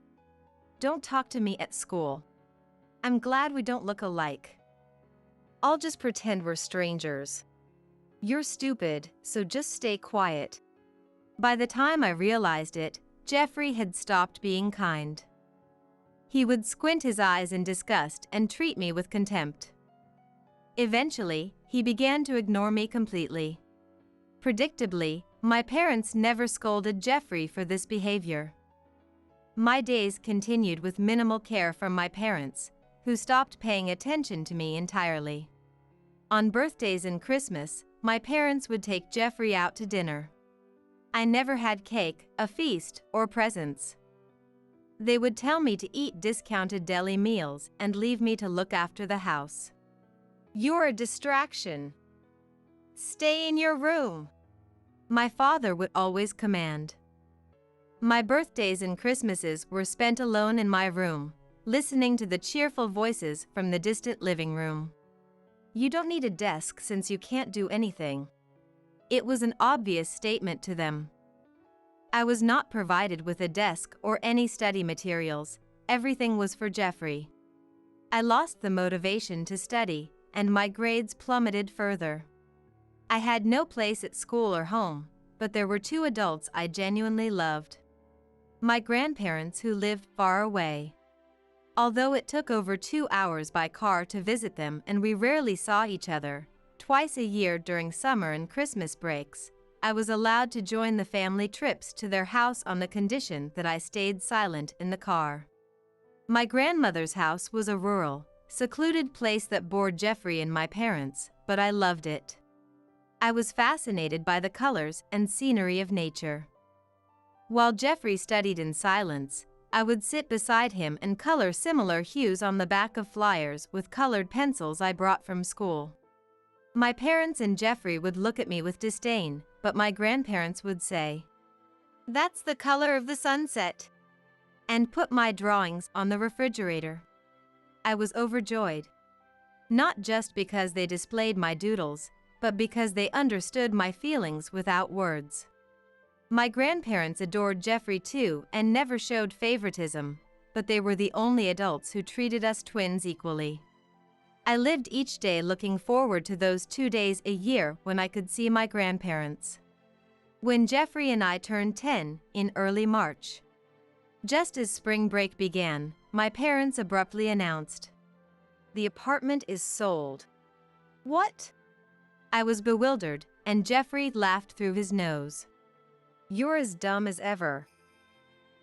"Don't talk to me at school. I'm glad we don't look alike. I'll just pretend we're strangers. You're stupid, so just stay quiet." By the time I realized it, Jeffrey had stopped being kind. He would squint his eyes in disgust and treat me with contempt. Eventually, he began to ignore me completely. Predictably, my parents never scolded Jeffrey for this behavior. My days continued with minimal care from my parents, who stopped paying attention to me entirely. On birthdays and Christmas, my parents would take Jeffrey out to dinner. I never had cake, a feast, or presents. They would tell me to eat discounted deli meals and leave me to look after the house. "You're a distraction. Stay in your room," my father would always command. My birthdays and Christmases were spent alone in my room, listening to the cheerful voices from the distant living room. "You don't need a desk since you can't do anything." It was an obvious statement to them. I was not provided with a desk or any study materials. Everything was for Jeffrey. I lost the motivation to study, and my grades plummeted further. I had no place at school or home, but there were two adults I genuinely loved. My grandparents who lived far away. Although it took over 2 hours by car to visit them and we rarely saw each other, twice a year during summer and Christmas breaks, I was allowed to join the family trips to their house on the condition that I stayed silent in the car. My grandmother's house was a rural, secluded place that bored Jeffrey and my parents, but I loved it. I was fascinated by the colors and scenery of nature. While Jeffrey studied in silence, I would sit beside him and color similar hues on the back of flyers with colored pencils I brought from school. My parents and Jeffrey would look at me with disdain, but my grandparents would say, "That's the color of the sunset," and put my drawings on the refrigerator. I was overjoyed. Not just because they displayed my doodles, but because they understood my feelings without words. My grandparents adored Jeffrey too and never showed favoritism, but they were the only adults who treated us twins equally. I lived each day looking forward to those 2 days a year when I could see my grandparents. When Jeffrey and I turned 10 in early March. Just as spring break began, my parents abruptly announced, "The apartment is sold." "What?" I was bewildered, and Jeffrey laughed through his nose. "You're as dumb as ever.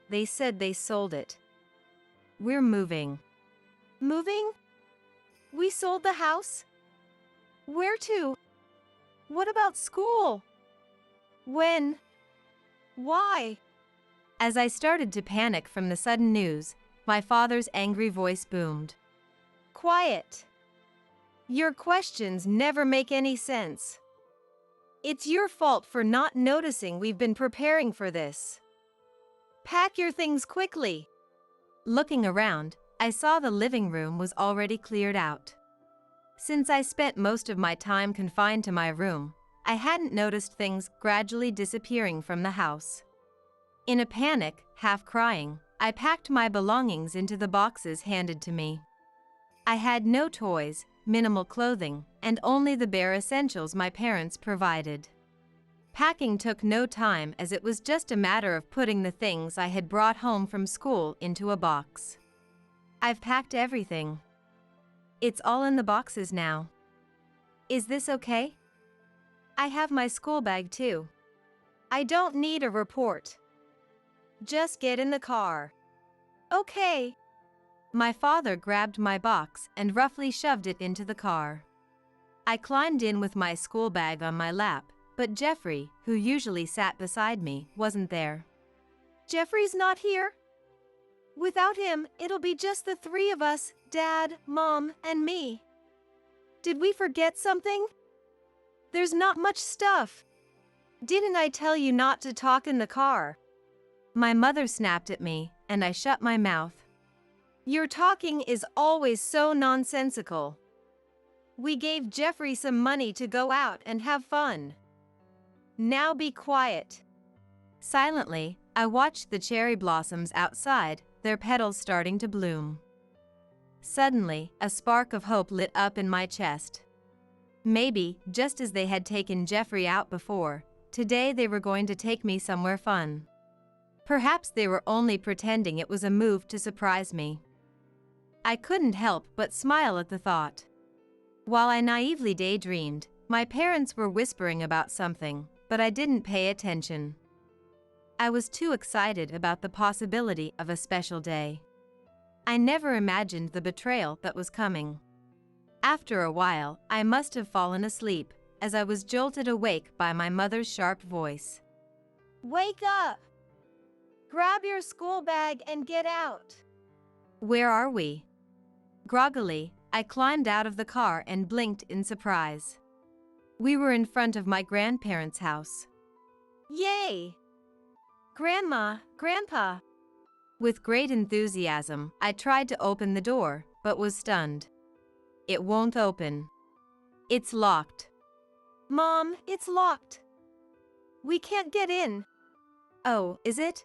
They said they sold it. We're moving." "Moving? We sold the house? Where to? What about school?" When? Why? As I started to panic from the sudden news, my father's angry voice boomed. Quiet. Your questions never make any sense. It's your fault for not noticing we've been preparing for this. Pack your things quickly. Looking around, I saw the living room was already cleared out. Since I spent most of my time confined to my room, I hadn't noticed things gradually disappearing from the house. In a panic, half crying, I packed my belongings into the boxes handed to me. I had no toys, minimal clothing, and only the bare essentials my parents provided. Packing took no time as it was just a matter of putting the things I had brought home from school into a box. I've packed everything. It's all in the boxes now. Is this okay? I have my school bag too. I don't need a report. Just get in the car. Okay. My father grabbed my box and roughly shoved it into the car. I climbed in with my school bag on my lap, but Jeffrey, who usually sat beside me, wasn't there. Jeffrey's not here? Without him, it'll be just the three of us, Dad, Mom, and me. Did we forget something? There's not much stuff. Didn't I tell you not to talk in the car? My mother snapped at me, and I shut my mouth. Your talking is always so nonsensical. We gave Jeffrey some money to go out and have fun. Now be quiet. Silently, I watched the cherry blossoms outside, their petals starting to bloom. Suddenly, a spark of hope lit up in my chest. Maybe, just as they had taken Jeffrey out before, today they were going to take me somewhere fun. Perhaps they were only pretending it was a move to surprise me. I couldn't help but smile at the thought. While I naively daydreamed, my parents were whispering about something, but I didn't pay attention. I was too excited about the possibility of a special day. I never imagined the betrayal that was coming. After a while, I must have fallen asleep, as I was jolted awake by my mother's sharp voice. Wake up! Grab your school bag and get out. Where are we? Groggily, I climbed out of the car and blinked in surprise. We were in front of my grandparents' house. Yay! Grandma, Grandpa. With great enthusiasm, I tried to open the door, but was stunned. It won't open. It's locked. Mom, it's locked. We can't get in. Oh, is it?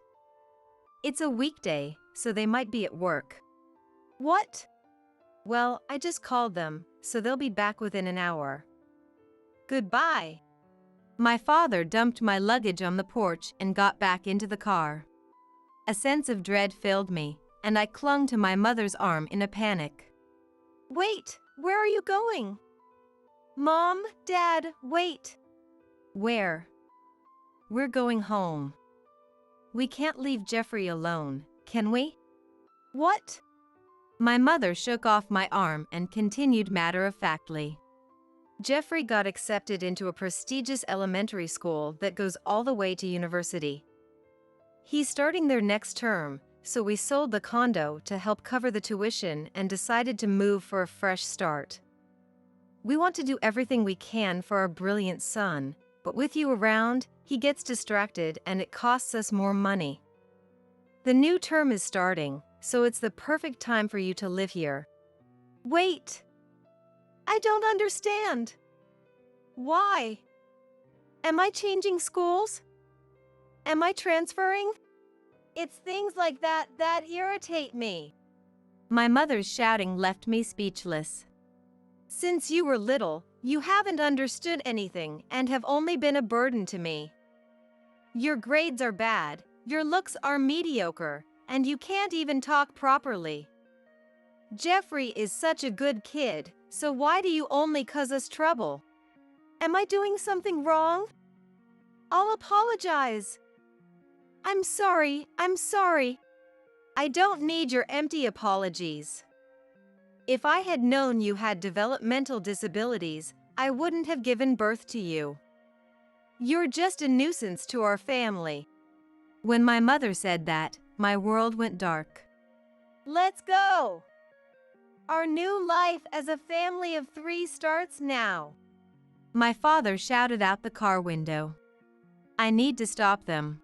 It's a weekday, so they might be at work. What? Well, I just called them, so they'll be back within an hour. Goodbye. My father dumped my luggage on the porch and got back into the car. A sense of dread filled me, and I clung to my mother's arm in a panic. Wait, where are you going? Mom, Dad, wait. Where? We're going home. We can't leave Jeffrey alone, can we? What? My mother shook off my arm and continued matter-of-factly. Jeffrey got accepted into a prestigious elementary school that goes all the way to university. He's starting there next term, so we sold the condo to help cover the tuition and decided to move for a fresh start. We want to do everything we can for our brilliant son, but with you around, he gets distracted and it costs us more money. The new term is starting, so it's the perfect time for you to live here. Wait! I don't understand. Why? Am I changing schools? Am I transferring? It's things like that that irritate me. My mother's shouting left me speechless. Since you were little, you haven't understood anything and have only been a burden to me. Your grades are bad, your looks are mediocre, and you can't even talk properly. Jeffrey is such a good kid, so why do you only cause us trouble? Am I doing something wrong? I'll apologize. I'm sorry. I don't need your empty apologies. If I had known you had developmental disabilities, I wouldn't have given birth to you. You're just a nuisance to our family. When my mother said that, my world went dark. Let's go! Our new life as a family of 3 starts now. My father shouted out the car window. I need to stop them.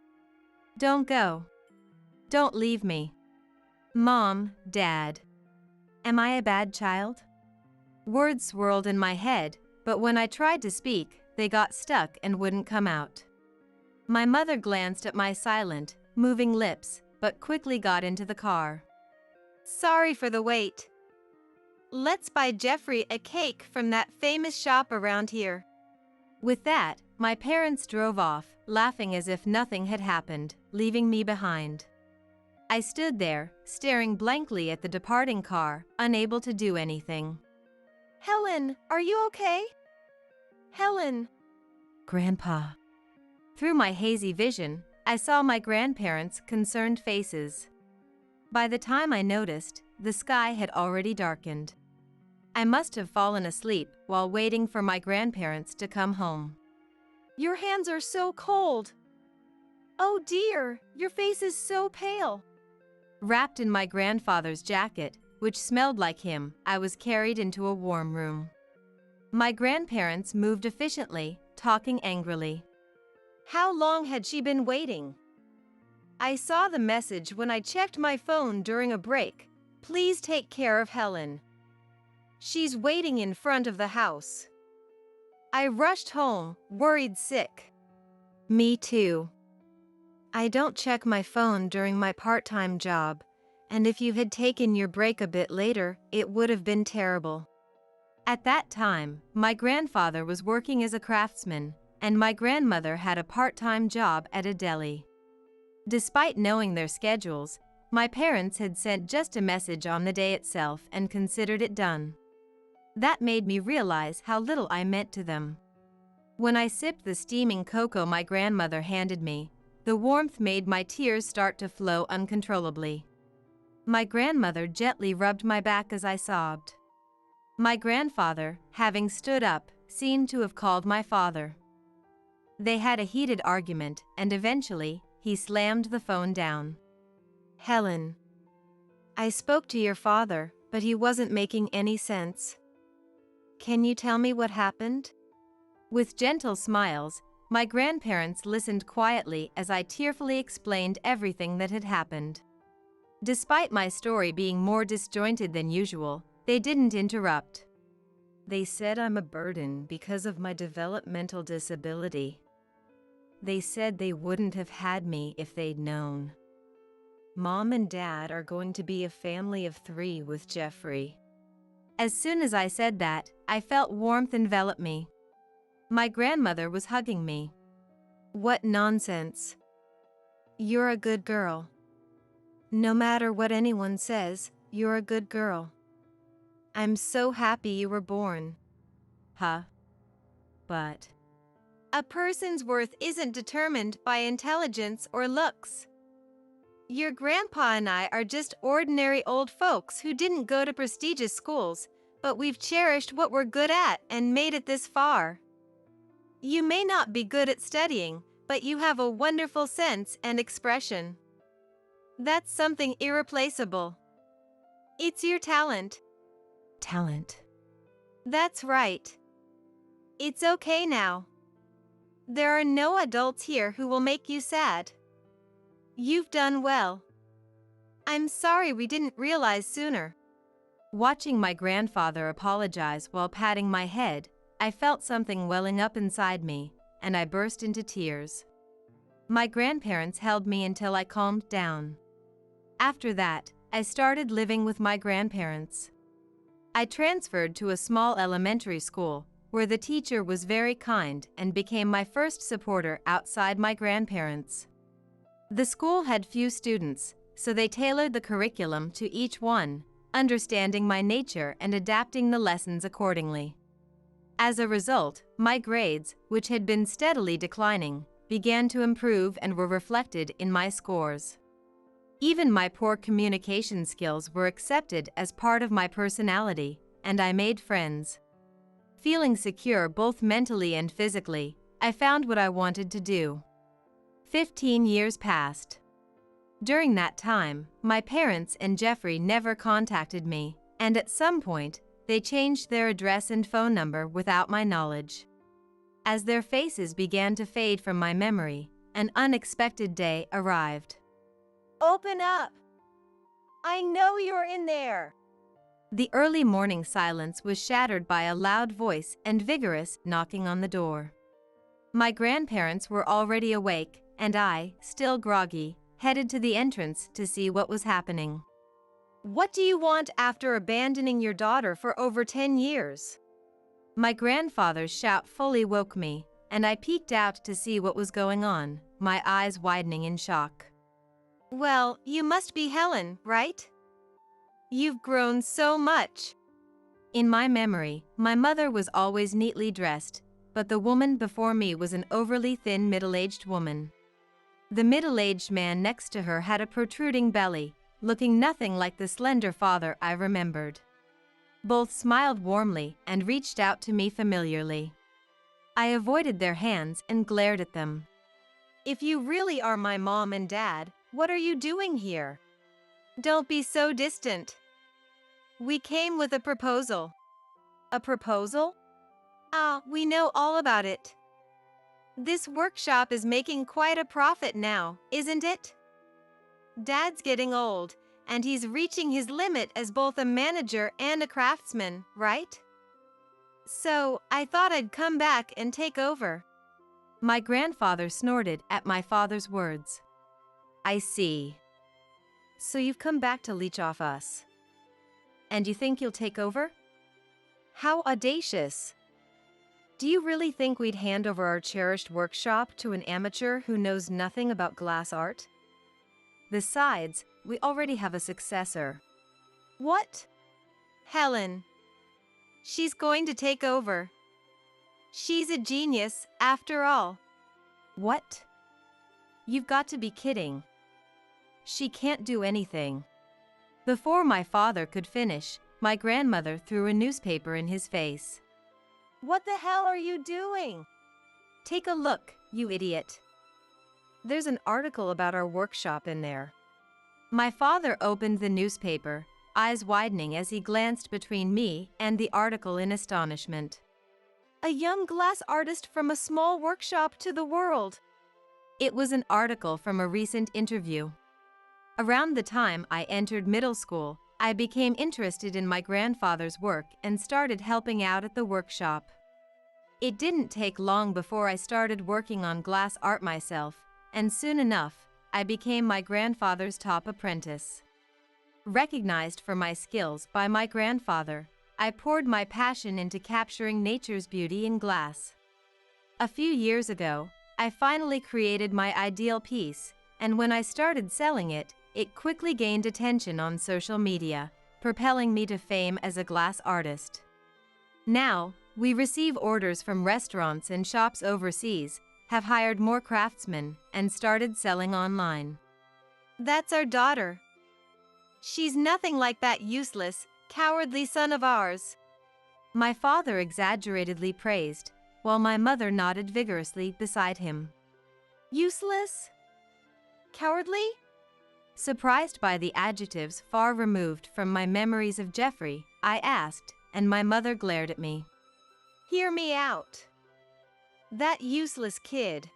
Don't go. Don't leave me. Mom, Dad. Am I a bad child? Words swirled in my head, but when I tried to speak, they got stuck and wouldn't come out. My mother glanced at my silent, moving lips, but quickly got into the car. Sorry for the wait. Let's buy Jeffrey a cake from that famous shop around here. With that, my parents drove off, laughing as if nothing had happened, leaving me behind. I stood there, staring blankly at the departing car, unable to do anything. Helen, are you okay? Helen. Grandpa. Through my hazy vision, I saw my grandparents' concerned faces. By the time I noticed, the sky had already darkened. I must have fallen asleep while waiting for my grandparents to come home. Your hands are so cold. Oh dear, your face is so pale. Wrapped in my grandfather's jacket, which smelled like him, I was carried into a warm room. My grandparents moved efficiently, talking angrily. How long had she been waiting? I saw the message when I checked my phone during a break. Please take care of Helen. She's waiting in front of the house. I rushed home, worried sick. Me too. I don't check my phone during my part-time job, and if you had taken your break a bit later, it would have been terrible. At that time, my grandfather was working as a craftsman, and my grandmother had a part-time job at a deli. Despite knowing their schedules, my parents had sent just a message on the day itself and considered it done. That made me realize how little I meant to them. When I sipped the steaming cocoa my grandmother handed me, the warmth made my tears start to flow uncontrollably. My grandmother gently rubbed my back as I sobbed. My grandfather, having stood up, seemed to have called my father. They had a heated argument, and eventually, he slammed the phone down. Helen. I spoke to your father, but he wasn't making any sense. Can you tell me what happened? With gentle smiles, my grandparents listened quietly as I tearfully explained everything that had happened. Despite my story being more disjointed than usual, they didn't interrupt. They said I'm a burden because of my developmental disability. They said they wouldn't have had me if they'd known. Mom and Dad are going to be a family of 3 with Jeffrey. As soon as I said that, I felt warmth envelop me. My grandmother was hugging me. What nonsense. You're a good girl. No matter what anyone says, you're a good girl. I'm so happy you were born. Huh? But a person's worth isn't determined by intelligence or looks. Your grandpa and I are just ordinary old folks who didn't go to prestigious schools, but we've cherished what we're good at and made it this far. You may not be good at studying, but you have a wonderful sense and expression. That's something irreplaceable. It's your talent. Talent. That's right. It's okay now. There are no adults here who will make you sad. You've done well. I'm sorry we didn't realize sooner. Watching my grandfather apologize while patting my head, I felt something welling up inside me, and I burst into tears. My grandparents held me until I calmed down. After that, I started living with my grandparents. I transferred to a small elementary school, where the teacher was very kind and became my first supporter outside my grandparents. The school had few students, so they tailored the curriculum to each one, understanding my nature and adapting the lessons accordingly. As a result, my grades, which had been steadily declining, began to improve and were reflected in my scores. Even my poor communication skills were accepted as part of my personality, and I made friends. Feeling secure both mentally and physically, I found what I wanted to do. 15 years passed. During that time, my parents and Jeffrey never contacted me, and at some point, they changed their address and phone number without my knowledge. As their faces began to fade from my memory, an unexpected day arrived. Open up! I know you're in there! The early morning silence was shattered by a loud voice and vigorous knocking on the door. My grandparents were already awake, and I, still groggy, headed to the entrance to see what was happening. What do you want after abandoning your daughter for over 10 years? My grandfather's shout fully woke me, and I peeked out to see what was going on, my eyes widening in shock. Well, you must be Helen, right? You've grown so much. In my memory, my mother was always neatly dressed, but the woman before me was an overly thin middle-aged woman. The middle-aged man next to her had a protruding belly, looking nothing like the slender father I remembered. Both smiled warmly and reached out to me familiarly. I avoided their hands and glared at them. If you really are my mom and dad, what are you doing here? Don't be so distant. We came with a proposal. A proposal? We know all about it. This workshop is making quite a profit now, isn't it? Dad's getting old, and he's reaching his limit as both a manager and a craftsman, right? So, I thought I'd come back and take over. My grandfather snorted at my father's words. I see. So you've come back to leech off us. And you think you'll take over? How audacious! Do you really think we'd hand over our cherished workshop to an amateur who knows nothing about glass art? Besides, we already have a successor. What? Helen. She's going to take over. She's a genius, after all. What? You've got to be kidding. She can't do anything. Before my father could finish, my grandmother threw a newspaper in his face. What the hell are you doing? Take a look, you idiot. There's an article about our workshop in there. My father opened the newspaper, eyes widening as he glanced between me and the article in astonishment. A young glass artist from a small workshop to the world. It was an article from a recent interview. Around the time I entered middle school, I became interested in my grandfather's work and started helping out at the workshop. It didn't take long before I started working on glass art myself, and soon enough, I became my grandfather's top apprentice. Recognized for my skills by my grandfather, I poured my passion into capturing nature's beauty in glass. A few years ago, I finally created my ideal piece, and when I started selling it, it quickly gained attention on social media, propelling me to fame as a glass artist. Now, we receive orders from restaurants and shops overseas, have hired more craftsmen, and started selling online. That's our daughter. She's nothing like that useless, cowardly son of ours. My father exaggeratedly praised, while my mother nodded vigorously beside him. Useless? Cowardly? Surprised by the adjectives far removed from my memories of Jeffrey, I asked, and my mother glared at me. Hear me out. That useless kid.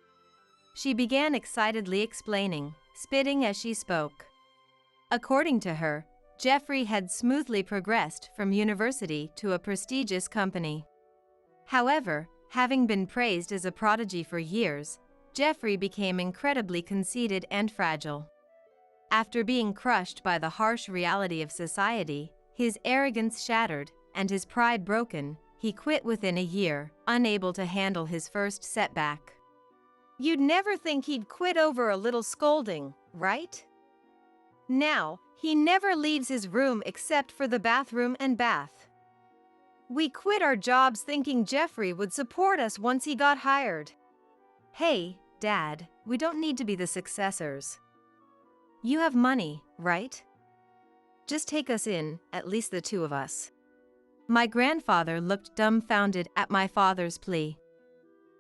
She began excitedly explaining, spitting as she spoke. According to her, Jeffrey had smoothly progressed from university to a prestigious company. However, having been praised as a prodigy for years, Jeffrey became incredibly conceited and fragile. After being crushed by the harsh reality of society, his arrogance shattered, and his pride broken, he quit within a year, unable to handle his first setback. You'd never think he'd quit over a little scolding, right? Now, he never leaves his room except for the bathroom and bath. We quit our jobs thinking Jeffrey would support us once he got hired. Hey, Dad, we don't need to be the successors. You have money, right? Just take us in, at least the two of us. My grandfather looked dumbfounded at my father's plea.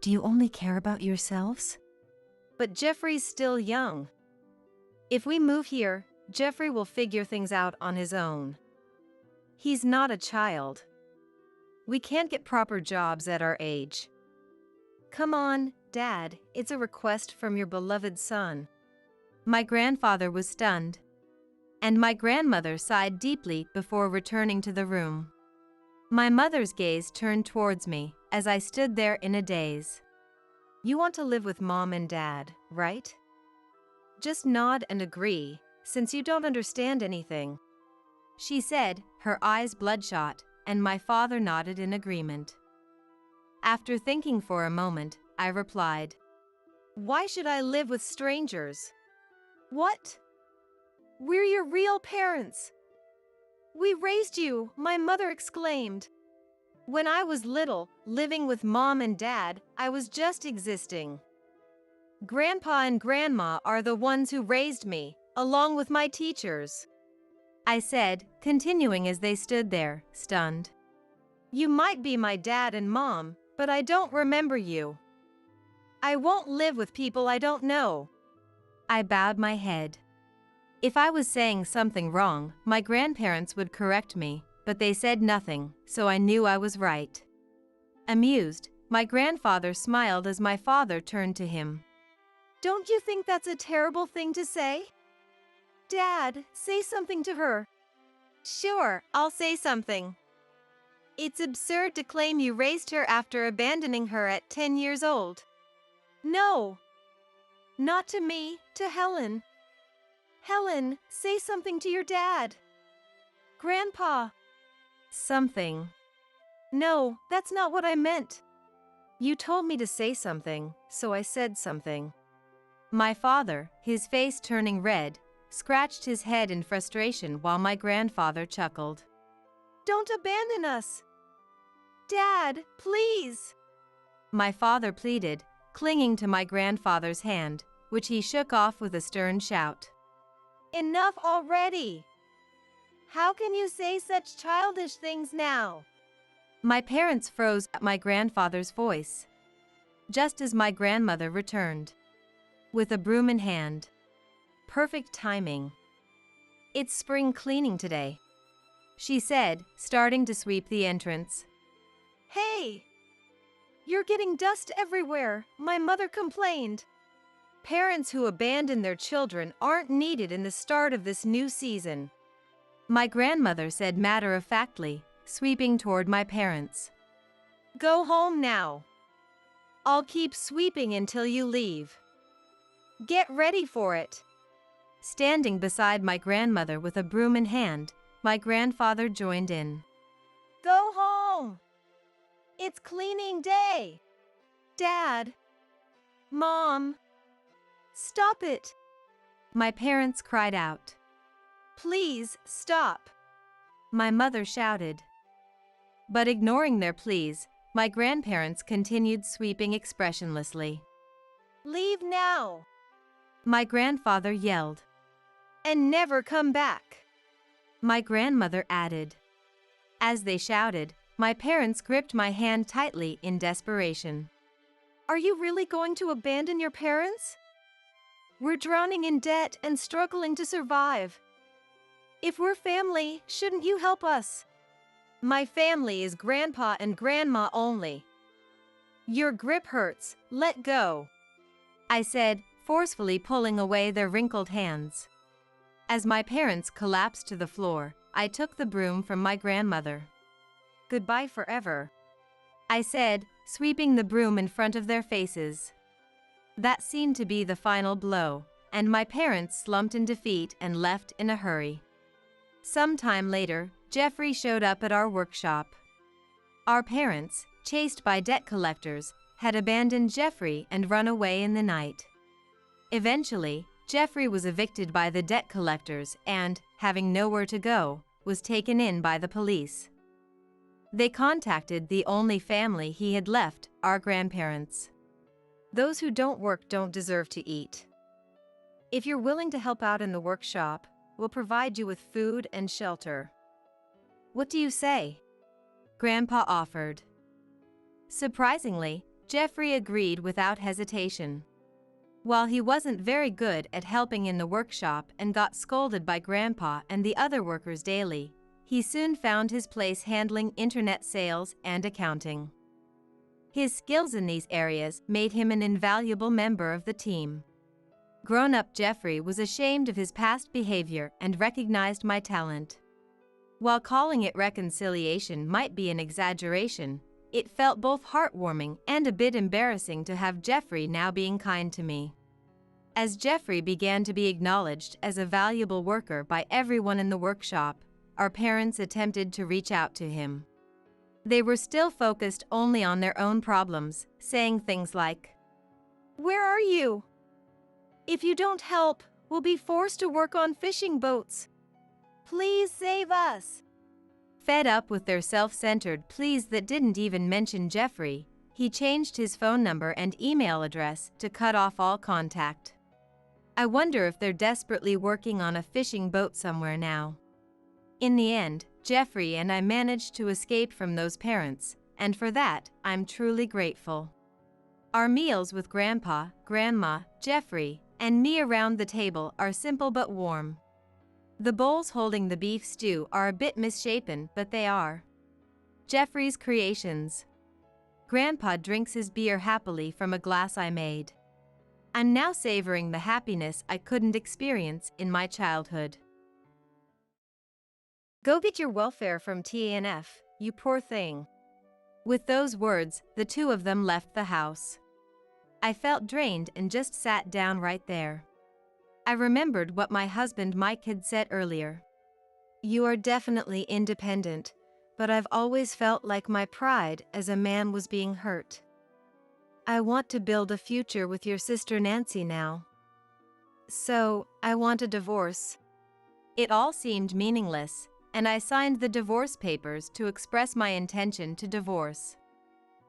Do you only care about yourselves? But Jeffrey's still young. If we move here, Jeffrey will figure things out on his own. He's not a child. We can't get proper jobs at our age. Come on, Dad, it's a request from your beloved son. My grandfather was stunned, and my grandmother sighed deeply before returning to the room. My mother's gaze turned towards me as I stood there in a daze. You want to live with Mom and Dad, right? Just nod and agree, since you don't understand anything. She said, her eyes bloodshot, and my father nodded in agreement. After thinking for a moment, I replied, Why should I live with strangers? What? We're your real parents. We raised you, my mother exclaimed. When I was little, living with Mom and Dad, I was just existing. Grandpa and Grandma are the ones who raised me, along with my teachers. I said, continuing as they stood there, stunned. You might be my dad and mom, but I don't remember you. I won't live with people I don't know. I bowed my head. If I was saying something wrong, my grandparents would correct me, but they said nothing, so I knew I was right. Amused, my grandfather smiled as my father turned to him. Don't you think that's a terrible thing to say? Dad, say something to her. Sure, I'll say something. It's absurd to claim you raised her after abandoning her at 10 years old. No. Not to me, to Helen. Helen, say something to your dad. Grandpa. Something. No, that's not what I meant. You told me to say something, so I said something. My father, his face turning red, scratched his head in frustration while my grandfather chuckled. Don't abandon us! Dad, please! My father pleaded, clinging to my grandfather's hand, which he shook off with a stern shout. Enough already! How can you say such childish things now? My parents froze at my grandfather's voice, just as my grandmother returned, with a broom in hand. Perfect timing. It's spring cleaning today, she said, starting to sweep the entrance. Hey! You're getting dust everywhere, my mother complained. Parents who abandon their children aren't needed in the start of this new season, my grandmother said matter-of-factly, sweeping toward my parents. Go home now. I'll keep sweeping until you leave. Get ready for it. Standing beside my grandmother with a broom in hand, my grandfather joined in. Go home! It's cleaning day! Dad! Mom! Stop it! My parents cried out. Please, stop! My mother shouted. But ignoring their pleas, my grandparents continued sweeping expressionlessly. Leave now! My grandfather yelled. And never come back! My grandmother added. As they shouted, my parents gripped my hand tightly in desperation. Are you really going to abandon your parents? We're drowning in debt and struggling to survive. If we're family, shouldn't you help us? My family is Grandpa and Grandma only. Your grip hurts, let go, I said, forcefully pulling away their wrinkled hands. As my parents collapsed to the floor, I took the broom from my grandmother. Goodbye forever, I said, sweeping the broom in front of their faces. That seemed to be the final blow, and my parents slumped in defeat and left in a hurry. Some time later, Jeffrey showed up at our workshop. Our parents, chased by debt collectors, had abandoned Jeffrey and run away in the night. Eventually, Jeffrey was evicted by the debt collectors and, having nowhere to go, was taken in by the police. They contacted the only family he had left, our grandparents. Those who don't work don't deserve to eat. If you're willing to help out in the workshop, we'll provide you with food and shelter. What do you say? Grandpa offered. Surprisingly, Jeffrey agreed without hesitation. While he wasn't very good at helping in the workshop and got scolded by Grandpa and the other workers daily, he soon found his place handling internet sales and accounting. His skills in these areas made him an invaluable member of the team. Grown-up Jeffrey was ashamed of his past behavior and recognized my talent. While calling it reconciliation might be an exaggeration, it felt both heartwarming and a bit embarrassing to have Jeffrey now being kind to me. As Jeffrey began to be acknowledged as a valuable worker by everyone in the workshop, our parents attempted to reach out to him. They were still focused only on their own problems, saying things like, "Where are you? If you don't help, we'll be forced to work on fishing boats. Please save us." Fed up with their self-centered pleas that didn't even mention Jeffrey, he changed his phone number and email address to cut off all contact. I wonder if they're desperately working on a fishing boat somewhere now. In the end, Jeffrey and I managed to escape from those parents, and for that, I'm truly grateful. Our meals with Grandpa, Grandma, Jeffrey, and me around the table are simple but warm. The bowls holding the beef stew are a bit misshapen, but they are Jeffrey's creations. Grandpa drinks his beer happily from a glass I made. I'm now savoring the happiness I couldn't experience in my childhood. Go get your welfare from TANF, you poor thing. With those words, the two of them left the house. I felt drained and just sat down right there. I remembered what my husband Mike had said earlier. "You are definitely independent, but I've always felt like my pride as a man was being hurt. I want to build a future with your sister Nancy now. So, I want a divorce." It all seemed meaningless, and I signed the divorce papers to express my intention to divorce.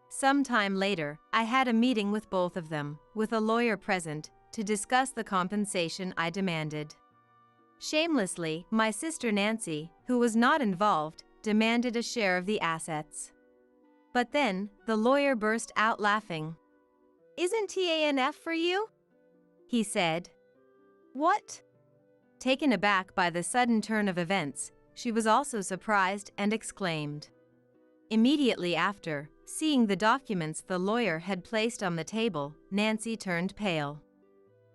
Sometime later, I had a meeting with both of them, with a lawyer present, to discuss the compensation I demanded. Shamelessly, my sister Nancy, who was not involved, demanded a share of the assets. But then, the lawyer burst out laughing. "Isn't TANF for you?" he said. "What?" Taken aback by the sudden turn of events, she was also surprised and exclaimed. Immediately after, seeing the documents the lawyer had placed on the table, Nancy turned pale.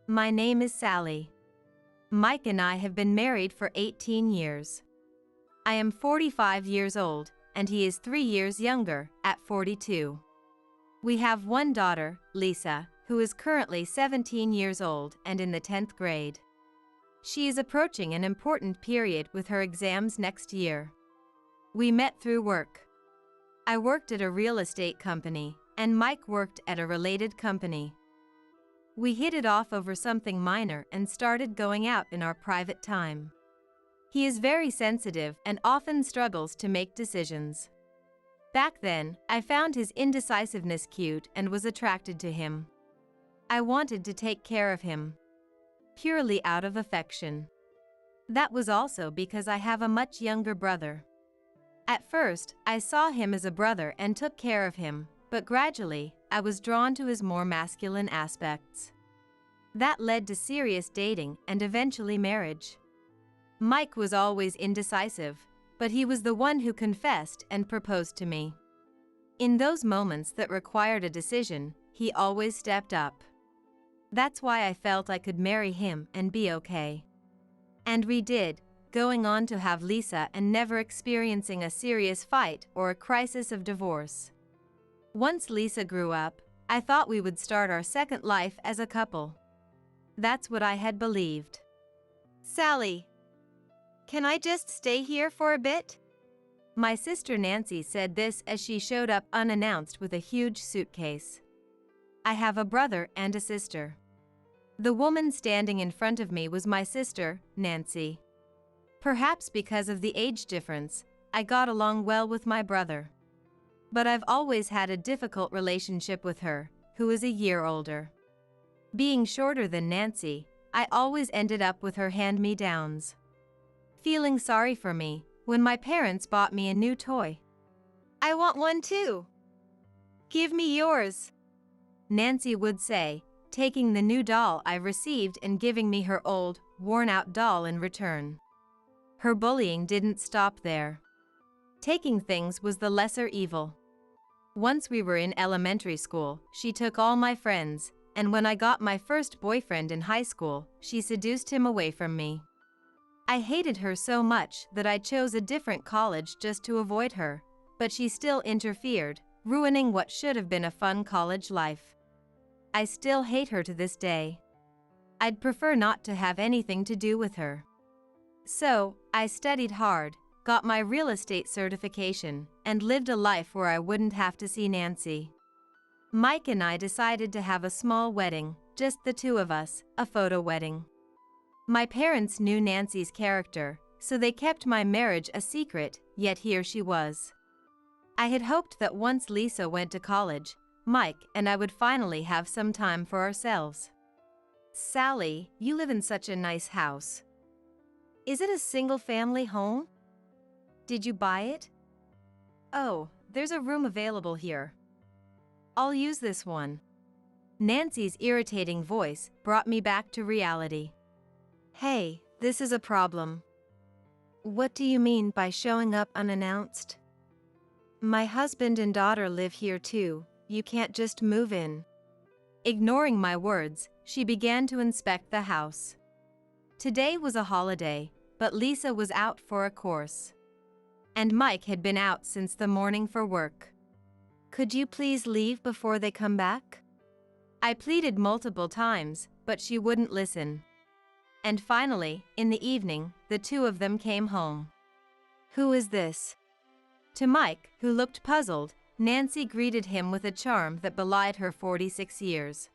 "My name is Sally. Mike and I have been married for 18 years. I am 45 years old, and he is 3 years younger, at 42. We have one daughter, Lisa, who is currently 17 years old and in the 10th grade. She is approaching an important period with her exams next year. We met through work. I worked at a real estate company, and Mike worked at a related company. We hit it off over something minor and started going out in our private time. He is very sensitive and often struggles to make decisions. Back then, I found his indecisiveness cute and was attracted to him. I wanted to take care of him. Purely out of affection. That was also because I have a much younger brother. At first, I saw him as a brother and took care of him, but gradually, I was drawn to his more masculine aspects. That led to serious dating and eventually marriage. Mike was always indecisive, but he was the one who confessed and proposed to me. In those moments that required a decision, he always stepped up. That's why I felt I could marry him and be okay. And we did, going on to have Lisa and never experiencing a serious fight or a crisis of divorce. Once Lisa grew up, I thought we would start our second life as a couple. That's what I had believed. "Sally, can I just stay here for a bit?" My sister Nancy said this as she showed up unannounced with a huge suitcase. I have a brother and a sister. The woman standing in front of me was my sister, Nancy. Perhaps because of the age difference, I got along well with my brother. But I've always had a difficult relationship with her, who is a year older. Being shorter than Nancy, I always ended up with her hand-me-downs. Feeling sorry for me, when my parents bought me a new toy. "I want one too. Give me yours." Nancy would say, taking the new doll I received and giving me her old, worn-out doll in return. Her bullying didn't stop there. Taking things was the lesser evil. Once we were in elementary school, she took all my friends, and when I got my first boyfriend in high school, she seduced him away from me. I hated her so much that I chose a different college just to avoid her, but she still interfered, ruining what should have been a fun college life. I still hate her to this day. I'd prefer not to have anything to do with her. So, I studied hard, got my real estate certification, and lived a life where I wouldn't have to see Nancy. Mike and I decided to have a small wedding, just the two of us, a photo wedding. My parents knew Nancy's character, so they kept my marriage a secret, yet here she was. I had hoped that once Lisa went to college, Mike and I would finally have some time for ourselves. Sally, you live in such a nice house. Is it a single-family home? Did you buy it? Oh, there's a room available here. I'll use this one. Nancy's irritating voice brought me back to reality. Hey, this is a problem. What do you mean by showing up unannounced? My husband and daughter live here too. You can't just move in. Ignoring my words, she began to inspect the house. Today was a holiday, but Lisa was out for a course. And Mike had been out since the morning for work. Could you please leave before they come back? I pleaded multiple times, but she wouldn't listen. And finally, in the evening, the two of them came home. Who is this? To Mike, who looked puzzled, Nancy greeted him with a charm that belied her 46 years.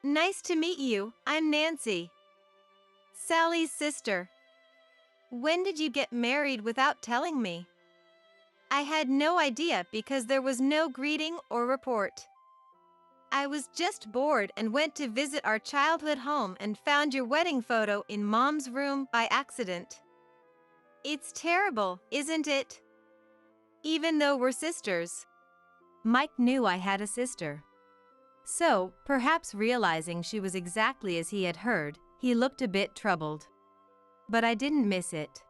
Nice to meet you, I'm Nancy. Sally's sister. When did you get married without telling me? I had no idea because there was no greeting or report. I was just bored and went to visit our childhood home and found your wedding photo in Mom's room by accident. It's terrible, isn't it? Even though we're sisters. Mike knew I had a sister. So, perhaps realizing she was exactly as he had heard, he looked a bit troubled. But I didn't miss it.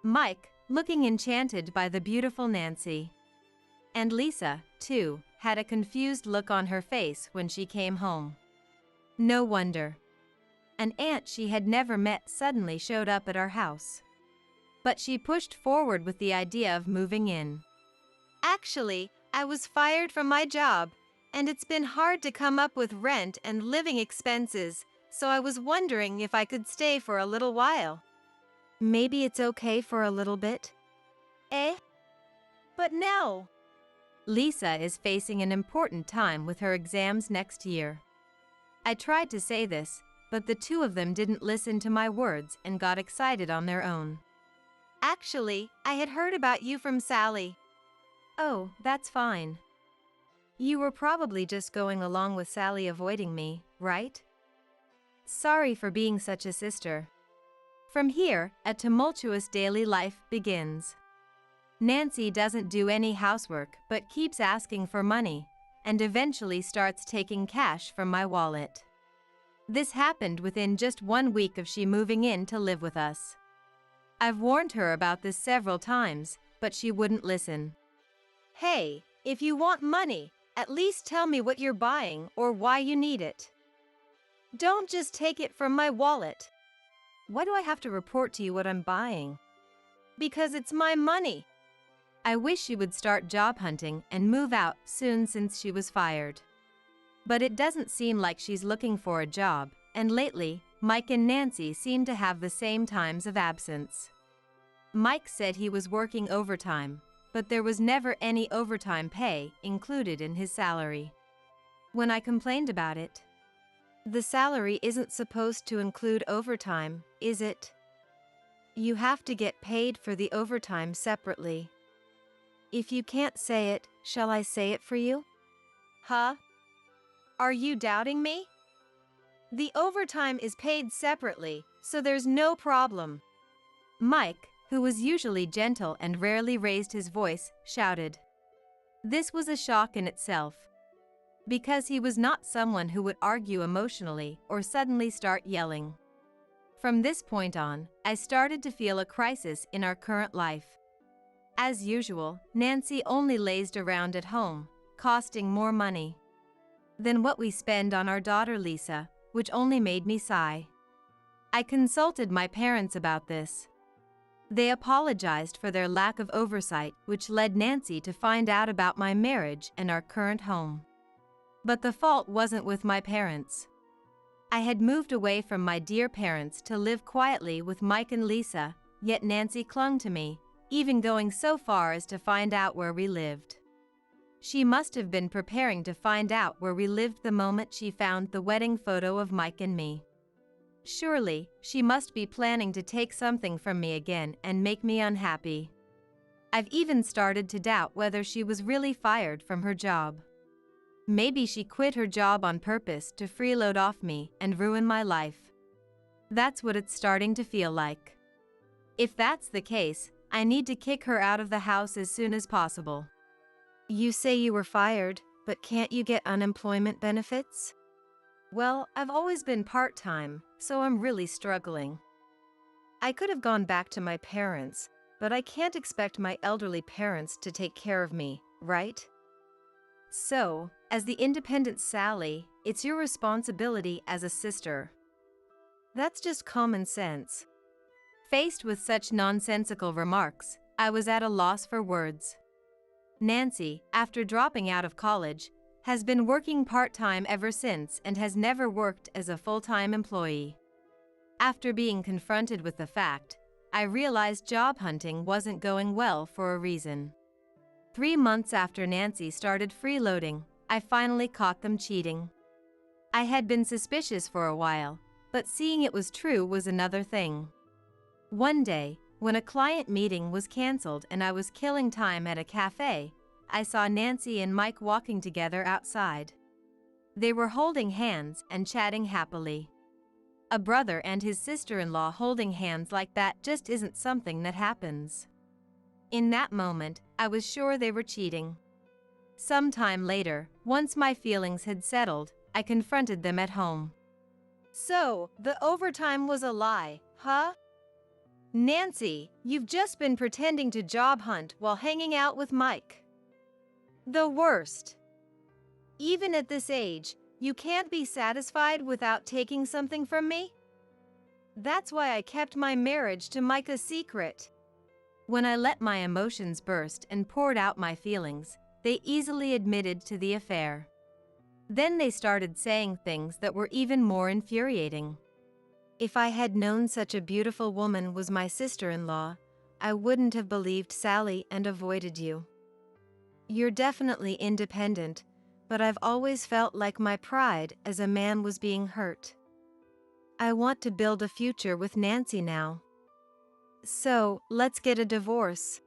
Mike, looking enchanted by the beautiful Nancy. And Lisa, too, had a confused look on her face when she came home. No wonder. An aunt she had never met suddenly showed up at our house. But she pushed forward with the idea of moving in. Actually, I was fired from my job, and it's been hard to come up with rent and living expenses, so I was wondering if I could stay for a little while. Maybe it's okay for a little bit? Eh? But no! Lisa is facing an important time with her exams next year. I tried to say this, but the two of them didn't listen to my words and got excited on their own. Actually, I had heard about you from Sally. Oh, that's fine. You were probably just going along with Sally avoiding me, right? Sorry for being such a sister. From here, a tumultuous daily life begins. Nancy doesn't do any housework but keeps asking for money, and eventually starts taking cash from my wallet. This happened within just 1 week of she moving in to live with us. I've warned her about this several times, but she wouldn't listen. Hey, if you want money, at least tell me what you're buying or why you need it. Don't just take it from my wallet. Why do I have to report to you what I'm buying? Because it's my money. I wish she would start job hunting and move out soon since she was fired. But it doesn't seem like she's looking for a job, and lately, Mike and Nancy seem to have the same times of absence. Mike said he was working overtime, but there was never any overtime pay included in his salary. When I complained about it, the salary isn't supposed to include overtime, is it? You have to get paid for the overtime separately. If you can't say it, shall I say it for you? Huh? Are you doubting me? The overtime is paid separately, so there's no problem. Mike, who was usually gentle and rarely raised his voice, shouted. This was a shock in itself. because he was not someone who would argue emotionally or suddenly start yelling. From this point on, I started to feel a crisis in our current life. As usual, Nancy only lazed around at home, costing more money than what we spend on our daughter Lisa, which only made me sigh. I consulted my parents about this. They apologized for their lack of oversight, which led Nancy to find out about my marriage and our current home. But the fault wasn't with my parents. I had moved away from my dear parents to live quietly with Mike and Lisa, yet Nancy clung to me, even going so far as to find out where we lived. She must have been preparing to find out where we lived the moment she found the wedding photo of Mike and me. Surely, she must be planning to take something from me again and make me unhappy. I've even started to doubt whether she was really fired from her job. Maybe she quit her job on purpose to freeload off me and ruin my life. That's what it's starting to feel like. If that's the case, I need to kick her out of the house as soon as possible. You say you were fired, but can't you get unemployment benefits? Well, I've always been part-time, so I'm really struggling. I could have gone back to my parents, but I can't expect my elderly parents to take care of me, right? So, as the independent Sally, it's your responsibility as a sister. That's just common sense. Faced with such nonsensical remarks, I was at a loss for words. Nancy, after dropping out of college, has been working part-time ever since and has never worked as a full-time employee. After being confronted with the fact, I realized job hunting wasn't going well for a reason. 3 months after Nancy started freeloading, I finally caught them cheating. I had been suspicious for a while, but seeing it was true was another thing. One day, when a client meeting was canceled and I was killing time at a cafe, I saw Nancy and Mike walking together outside. They were holding hands and chatting happily. A brother and his sister-in-law holding hands like that just isn't something that happens. In that moment, I was sure they were cheating. Sometime later, once my feelings had settled, I confronted them at home. So, the overtime was a lie, huh? Nancy, you've just been pretending to job hunt while hanging out with Mike. The worst. Even at this age, you can't be satisfied without taking something from me? That's why I kept my marriage to Mike a secret. When I let my emotions burst and poured out my feelings, they easily admitted to the affair. Then they started saying things that were even more infuriating. If I had known such a beautiful woman was my sister-in-law, I wouldn't have believed Sally and avoided you. You're definitely independent, but I've always felt like my pride as a man was being hurt. I want to build a future with Nancy now. So, let's get a divorce.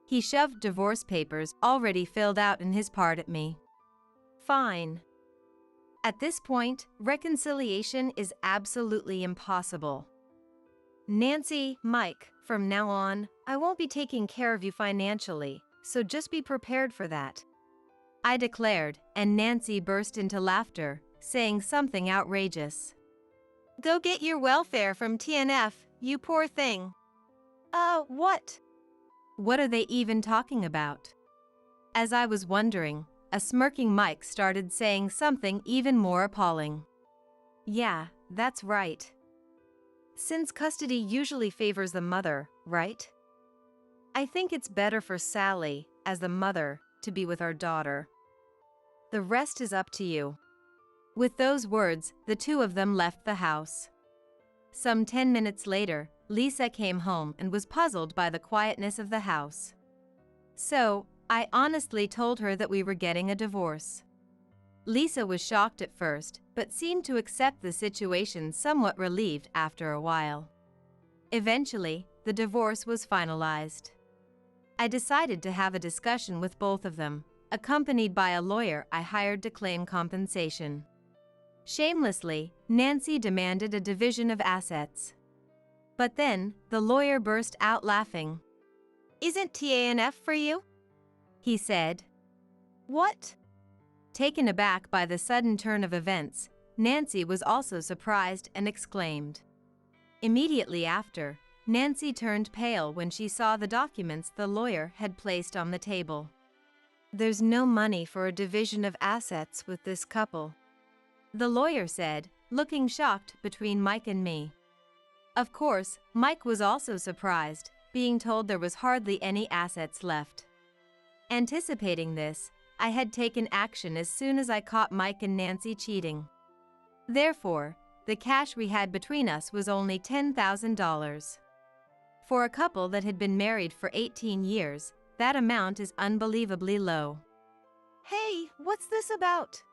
He shoved divorce papers already filled out in his part at me. Fine. At this point, reconciliation is absolutely impossible. Nancy, Mike, from now on, I won't be taking care of you financially, so just be prepared for that. I declared, and Nancy burst into laughter, saying something outrageous. Go get your welfare from TNF, you poor thing. What? What are they even talking about? As I was wondering, a smirking Mike started saying something even more appalling. Yeah, that's right. Since custody usually favors the mother, right? I think it's better for Sally, as the mother, to be with our daughter. The rest is up to you. With those words, the two of them left the house. Some 10 minutes later, Lisa came home and was puzzled by the quietness of the house. So, I honestly told her that we were getting a divorce. Lisa was shocked at first, but seemed to accept the situation somewhat relieved after a while. Eventually, the divorce was finalized. I decided to have a discussion with both of them, accompanied by a lawyer I hired to claim compensation. Shamelessly, Nancy demanded a division of assets. But then, the lawyer burst out laughing. Isn't TANF for you? He said. What? Taken aback by the sudden turn of events, Nancy was also surprised and exclaimed. Immediately after, Nancy turned pale when she saw the documents the lawyer had placed on the table. "There's no money for a division of assets with this couple," the lawyer said, looking shocked between Mike and me. Of course, Mike was also surprised, being told there was hardly any assets left. Anticipating this, I had taken action as soon as I caught Mike and Nancy cheating. Therefore, the cash we had between us was only $10,000. For a couple that had been married for 18 years, that amount is unbelievably low. "Hey, what's this about?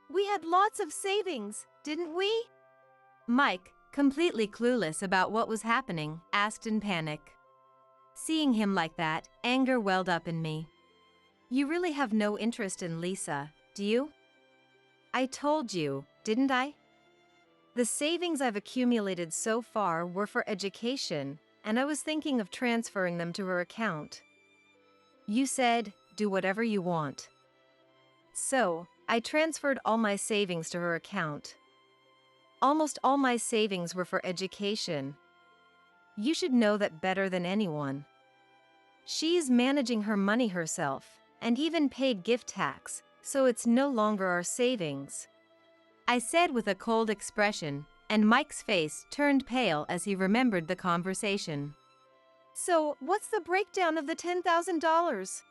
We had lots of savings, didn't we?" Mike, completely clueless about what was happening, asked in panic. Seeing him like that, anger welled up in me. "You really have no interest in Lisa, do you?" "I told you, didn't I? The savings I've accumulated so far were for education, and I was thinking of transferring them to her account. You said, do whatever you want. So, I transferred all my savings to her account. Almost all my savings were for education. You should know that better than anyone. She's managing her money herself, and even paid gift tax, so it's no longer our savings," I said with a cold expression, and Mike's face turned pale as he remembered the conversation. "So, what's the breakdown of the $10,000?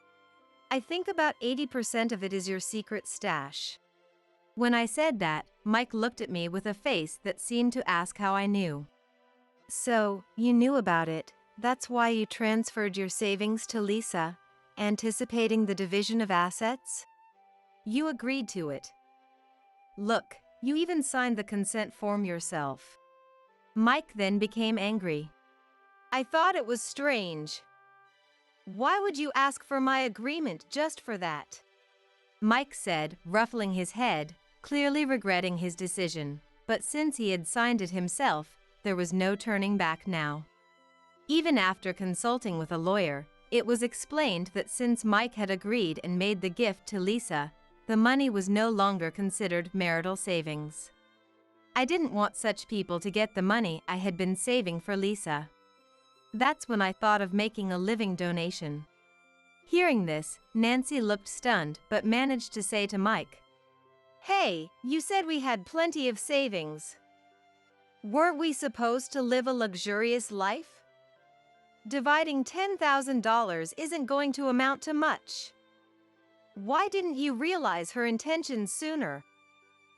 I think about 80% of it is your secret stash." When I said that, Mike looked at me with a face that seemed to ask how I knew. "So, you knew about it, that's why you transferred your savings to Lisa, anticipating the division of assets?" "You agreed to it. Look, you even signed the consent form yourself." Mike then became angry. "I thought it was strange. Why would you ask for my agreement just for that?" Mike said, ruffling his head, clearly regretting his decision, but since he had signed it himself, there was no turning back now. Even after consulting with a lawyer, it was explained that since Mike had agreed and made the gift to Lisa, the money was no longer considered marital savings. I didn't want such people to get the money I had been saving for Lisa. That's when I thought of making a living donation. Hearing this, Nancy looked stunned but managed to say to Mike, "Hey, you said we had plenty of savings. Weren't we supposed to live a luxurious life? Dividing $10,000 isn't going to amount to much. Why didn't you realize her intentions sooner?"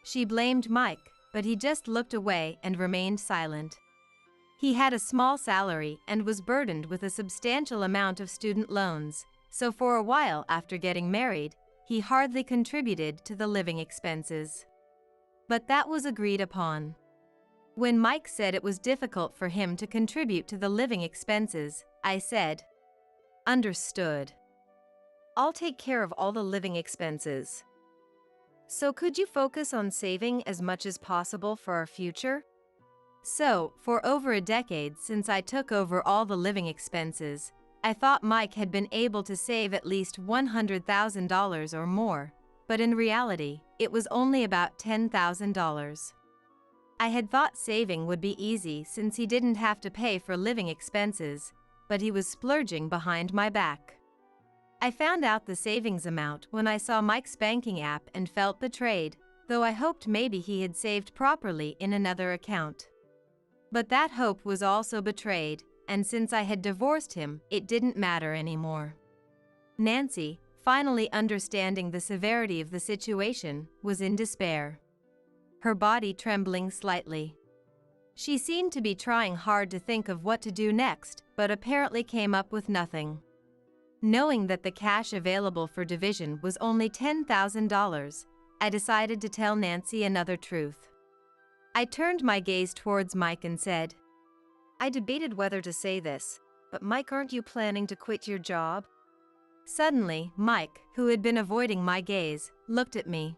She blamed Mike, but he just looked away and remained silent. He had a small salary and was burdened with a substantial amount of student loans, so for a while after getting married, he hardly contributed to the living expenses. But that was agreed upon. When Mike said it was difficult for him to contribute to the living expenses, I said, "Understood. I'll take care of all the living expenses. So could you focus on saving as much as possible for our future?" So, for over a decade since I took over all the living expenses, I thought Mike had been able to save at least $100,000 or more, but in reality, it was only about $10,000. I had thought saving would be easy since he didn't have to pay for living expenses, but he was splurging behind my back. I found out the savings amount when I saw Mike's banking app and felt betrayed, though I hoped maybe he had saved properly in another account. But that hope was also betrayed, and since I had divorced him, it didn't matter anymore. Nancy, finally understanding the severity of the situation, was in despair, her body trembling slightly. She seemed to be trying hard to think of what to do next, but apparently came up with nothing. Knowing that the cash available for division was only $10,000, I decided to tell Nancy another truth. I turned my gaze towards Mike and said, "I debated whether to say this, but Mike, aren't you planning to quit your job?" Suddenly, Mike, who had been avoiding my gaze, looked at me.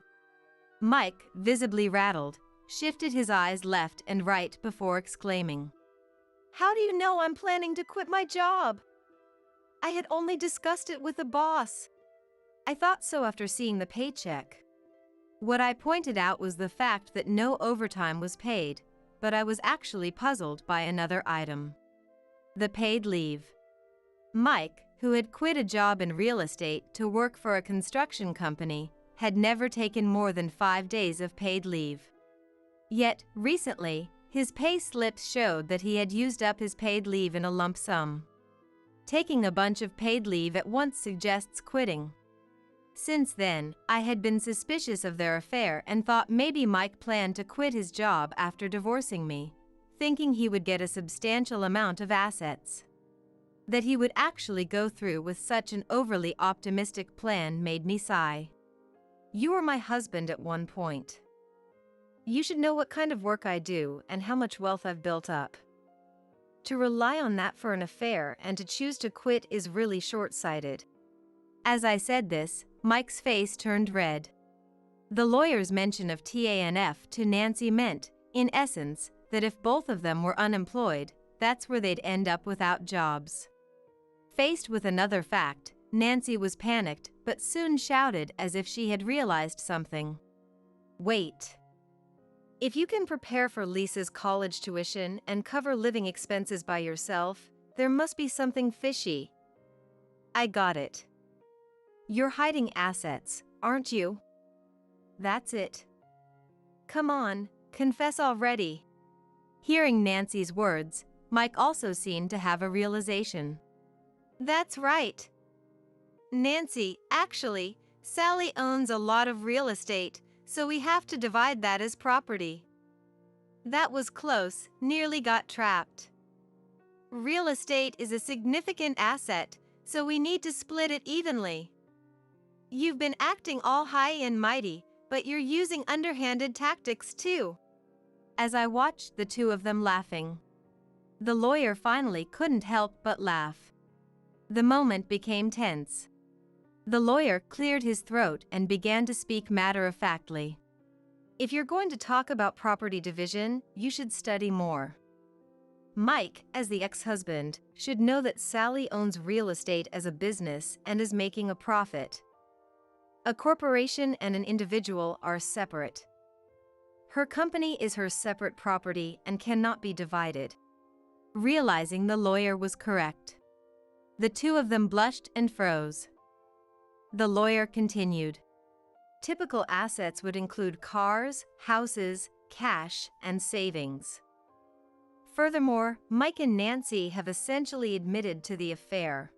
Mike, visibly rattled, shifted his eyes left and right before exclaiming, "How do you know I'm planning to quit my job? I had only discussed it with the boss." I thought so after seeing the paycheck. What I pointed out was the fact that no overtime was paid, but I was actually puzzled by another item. The paid leave. Mike, who had quit a job in real estate to work for a construction company, had never taken more than 5 days of paid leave. Yet, recently, his pay slips showed that he had used up his paid leave in a lump sum. Taking a bunch of paid leave at once suggests quitting. Since then, I had been suspicious of their affair and thought maybe Mike planned to quit his job after divorcing me, thinking he would get a substantial amount of assets. That he would actually go through with such an overly optimistic plan made me sigh. You were my husband at one point. You should know what kind of work I do and how much wealth I've built up. To rely on that for an affair and to choose to quit is really short-sighted. As I said this, Mike's face turned red. The lawyer's mention of TANF to Nancy meant, in essence, that if both of them were unemployed, that's where they'd end up without jobs. Faced with another fact, Nancy was panicked but soon shouted as if she had realized something. Wait. If you can prepare for Lisa's college tuition and cover living expenses by yourself, there must be something fishy. I got it. You're hiding assets, aren't you? That's it. Come on, confess already. Hearing Nancy's words, Mike also seemed to have a realization. That's right. Nancy, actually, Sally owns a lot of real estate, so we have to divide that as property. That was close, nearly got trapped. Real estate is a significant asset, so we need to split it evenly. You've been acting all high and mighty, but you're using underhanded tactics too. As I watched the two of them laughing, the lawyer finally couldn't help but laugh. The moment became tense. The lawyer cleared his throat and began to speak matter-of-factly. If you're going to talk about property division, you should study more. Mike, as the ex-husband, should know that Sally owns real estate as a business and is making a profit. A corporation and an individual are separate. Her company is her separate property and cannot be divided. Realizing the lawyer was correct, the two of them blushed and froze. The lawyer continued. Typical assets would include cars, houses, cash, and savings. Furthermore, Mike and Nancy have essentially admitted to the affair.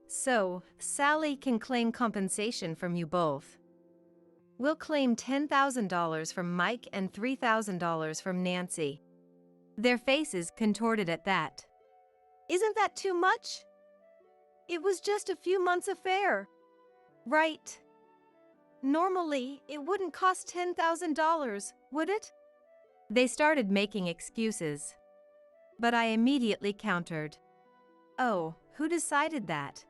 So, Sally can claim compensation from you both. We'll claim $10,000 from Mike and $3,000 from Nancy. Their faces contorted at that. Isn't that too much? It was just a few months' affair. Right. Normally, it wouldn't cost $10,000, would it? They started making excuses. But I immediately countered. Oh, who decided that?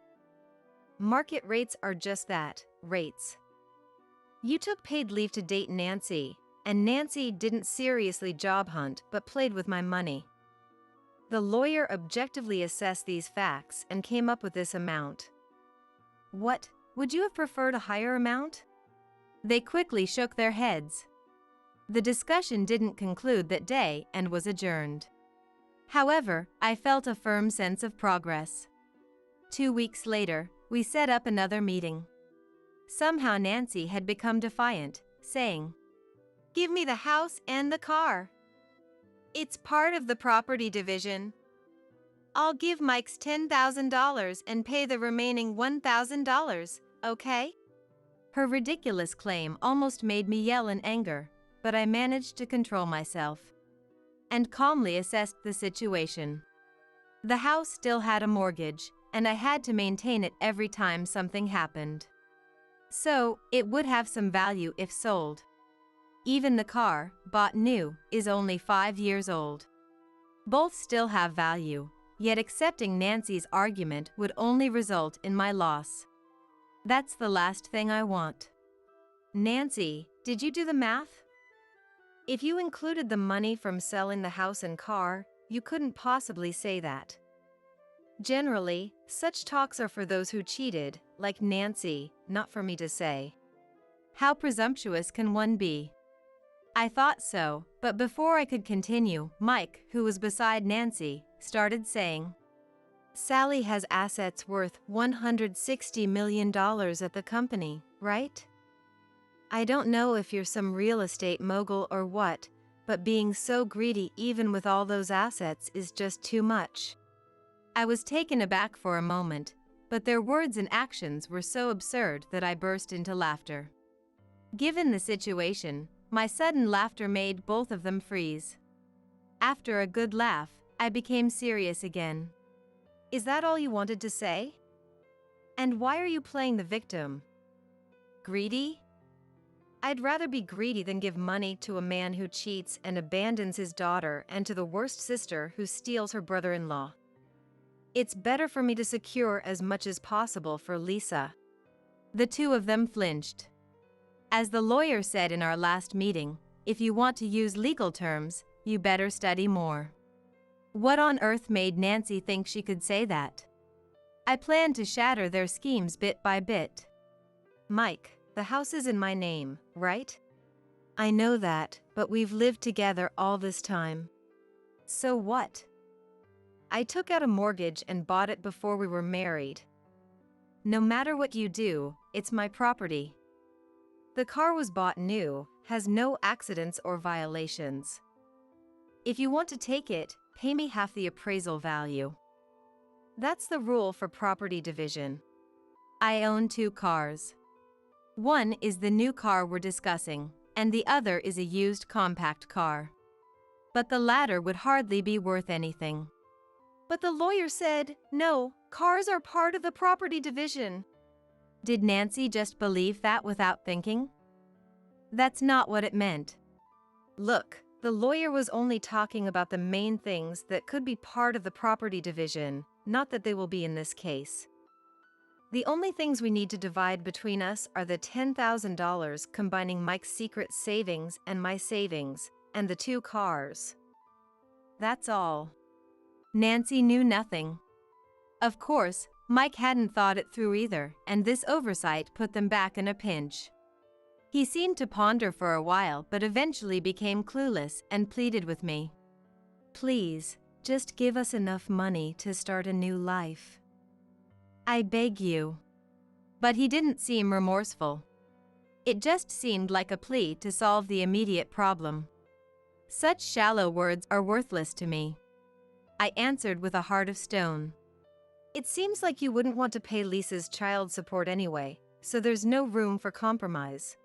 Market rates are just that, rates. You took paid leave to date Nancy, and Nancy didn't seriously job hunt but played with my money. The lawyer objectively assessed these facts and came up with this amount. What, would you have preferred a higher amount? They quickly shook their heads. The discussion didn't conclude that day and was adjourned. However, I felt a firm sense of progress. 2 weeks later, we set up another meeting. Somehow Nancy had become defiant, saying, "Give me the house and the car. It's part of the property division. I'll give Mike's $10,000 and pay the remaining $1,000, okay?" Her ridiculous claim almost made me yell in anger, but I managed to control myself and calmly assessed the situation. The house still had a mortgage, and I had to maintain it every time something happened. So, it would have some value if sold. Even the car, bought new, is only 5 years old. Both still have value, yet accepting Nancy's argument would only result in my loss. That's the last thing I want. Nancy, did you do the math? If you included the money from selling the house and car, you couldn't possibly say that. Generally, such talks are for those who cheated, like Nancy, not for me to say. How presumptuous can one be? I thought so, but before I could continue, Mike, who was beside Nancy, started saying, Sally has assets worth $160 million at the company, right? I don't know if you're some real estate mogul or what, but being so greedy even with all those assets is just too much. I was taken aback for a moment, but their words and actions were so absurd that I burst into laughter. Given the situation, my sudden laughter made both of them freeze. After a good laugh, I became serious again. Is that all you wanted to say? And why are you playing the victim? Greedy? I'd rather be greedy than give money to a man who cheats and abandons his daughter and to the worst sister who steals her brother-in-law. It's better for me to secure as much as possible for Lisa. The two of them flinched. As the lawyer said in our last meeting, if you want to use legal terms, you better study more. What on earth made Nancy think she could say that? I planned to shatter their schemes bit by bit. Mike, the house is in my name, right? I know that, but we've lived together all this time. So what? I took out a mortgage and bought it before we were married. No matter what you do, it's my property. The car was bought new, has no accidents or violations. If you want to take it, pay me half the appraisal value. That's the rule for property division. I own 2 cars. One is the new car we're discussing, and the other is a used compact car. But the latter would hardly be worth anything. But the lawyer said, no, cars are part of the property division. Did Nancy just believe that without thinking? That's not what it meant. Look, the lawyer was only talking about the main things that could be part of the property division, not that they will be in this case. The only things we need to divide between us are the $10,000 combining Mike's secret savings and my savings, and the 2 cars. That's all. Nancy knew nothing. Of course, Mike hadn't thought it through either, and this oversight put them back in a pinch. He seemed to ponder for a while but eventually became clueless and pleaded with me. Please, just give us enough money to start a new life. I beg you. But he didn't seem remorseful. It just seemed like a plea to solve the immediate problem. Such shallow words are worthless to me. I answered with a heart of stone. It seems like you wouldn't want to pay Lisa's child support anyway, so there's no room for compromise.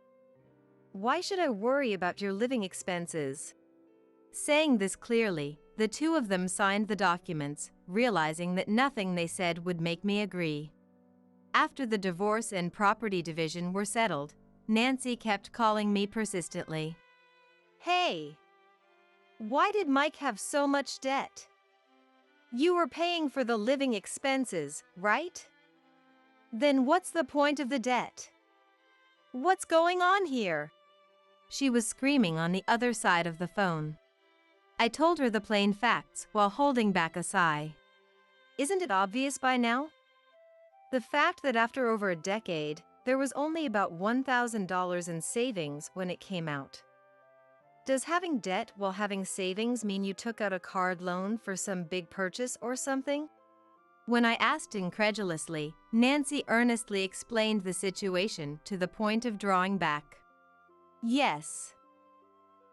Why should I worry about your living expenses? Saying this clearly, the two of them signed the documents, realizing that nothing they said would make me agree. After the divorce and property division were settled, Nancy kept calling me persistently. Hey! Why did Mike have so much debt? You were paying for the living expenses, right? Then what's the point of the debt? What's going on here? She was screaming on the other side of the phone. I told her the plain facts while holding back a sigh. Isn't it obvious by now? The fact that after over a decade, there was only about $1,000 in savings when it came out. Does having debt while having savings mean you took out a card loan for some big purchase or something? When I asked incredulously, Nancy earnestly explained the situation to the point of drawing back. Yes.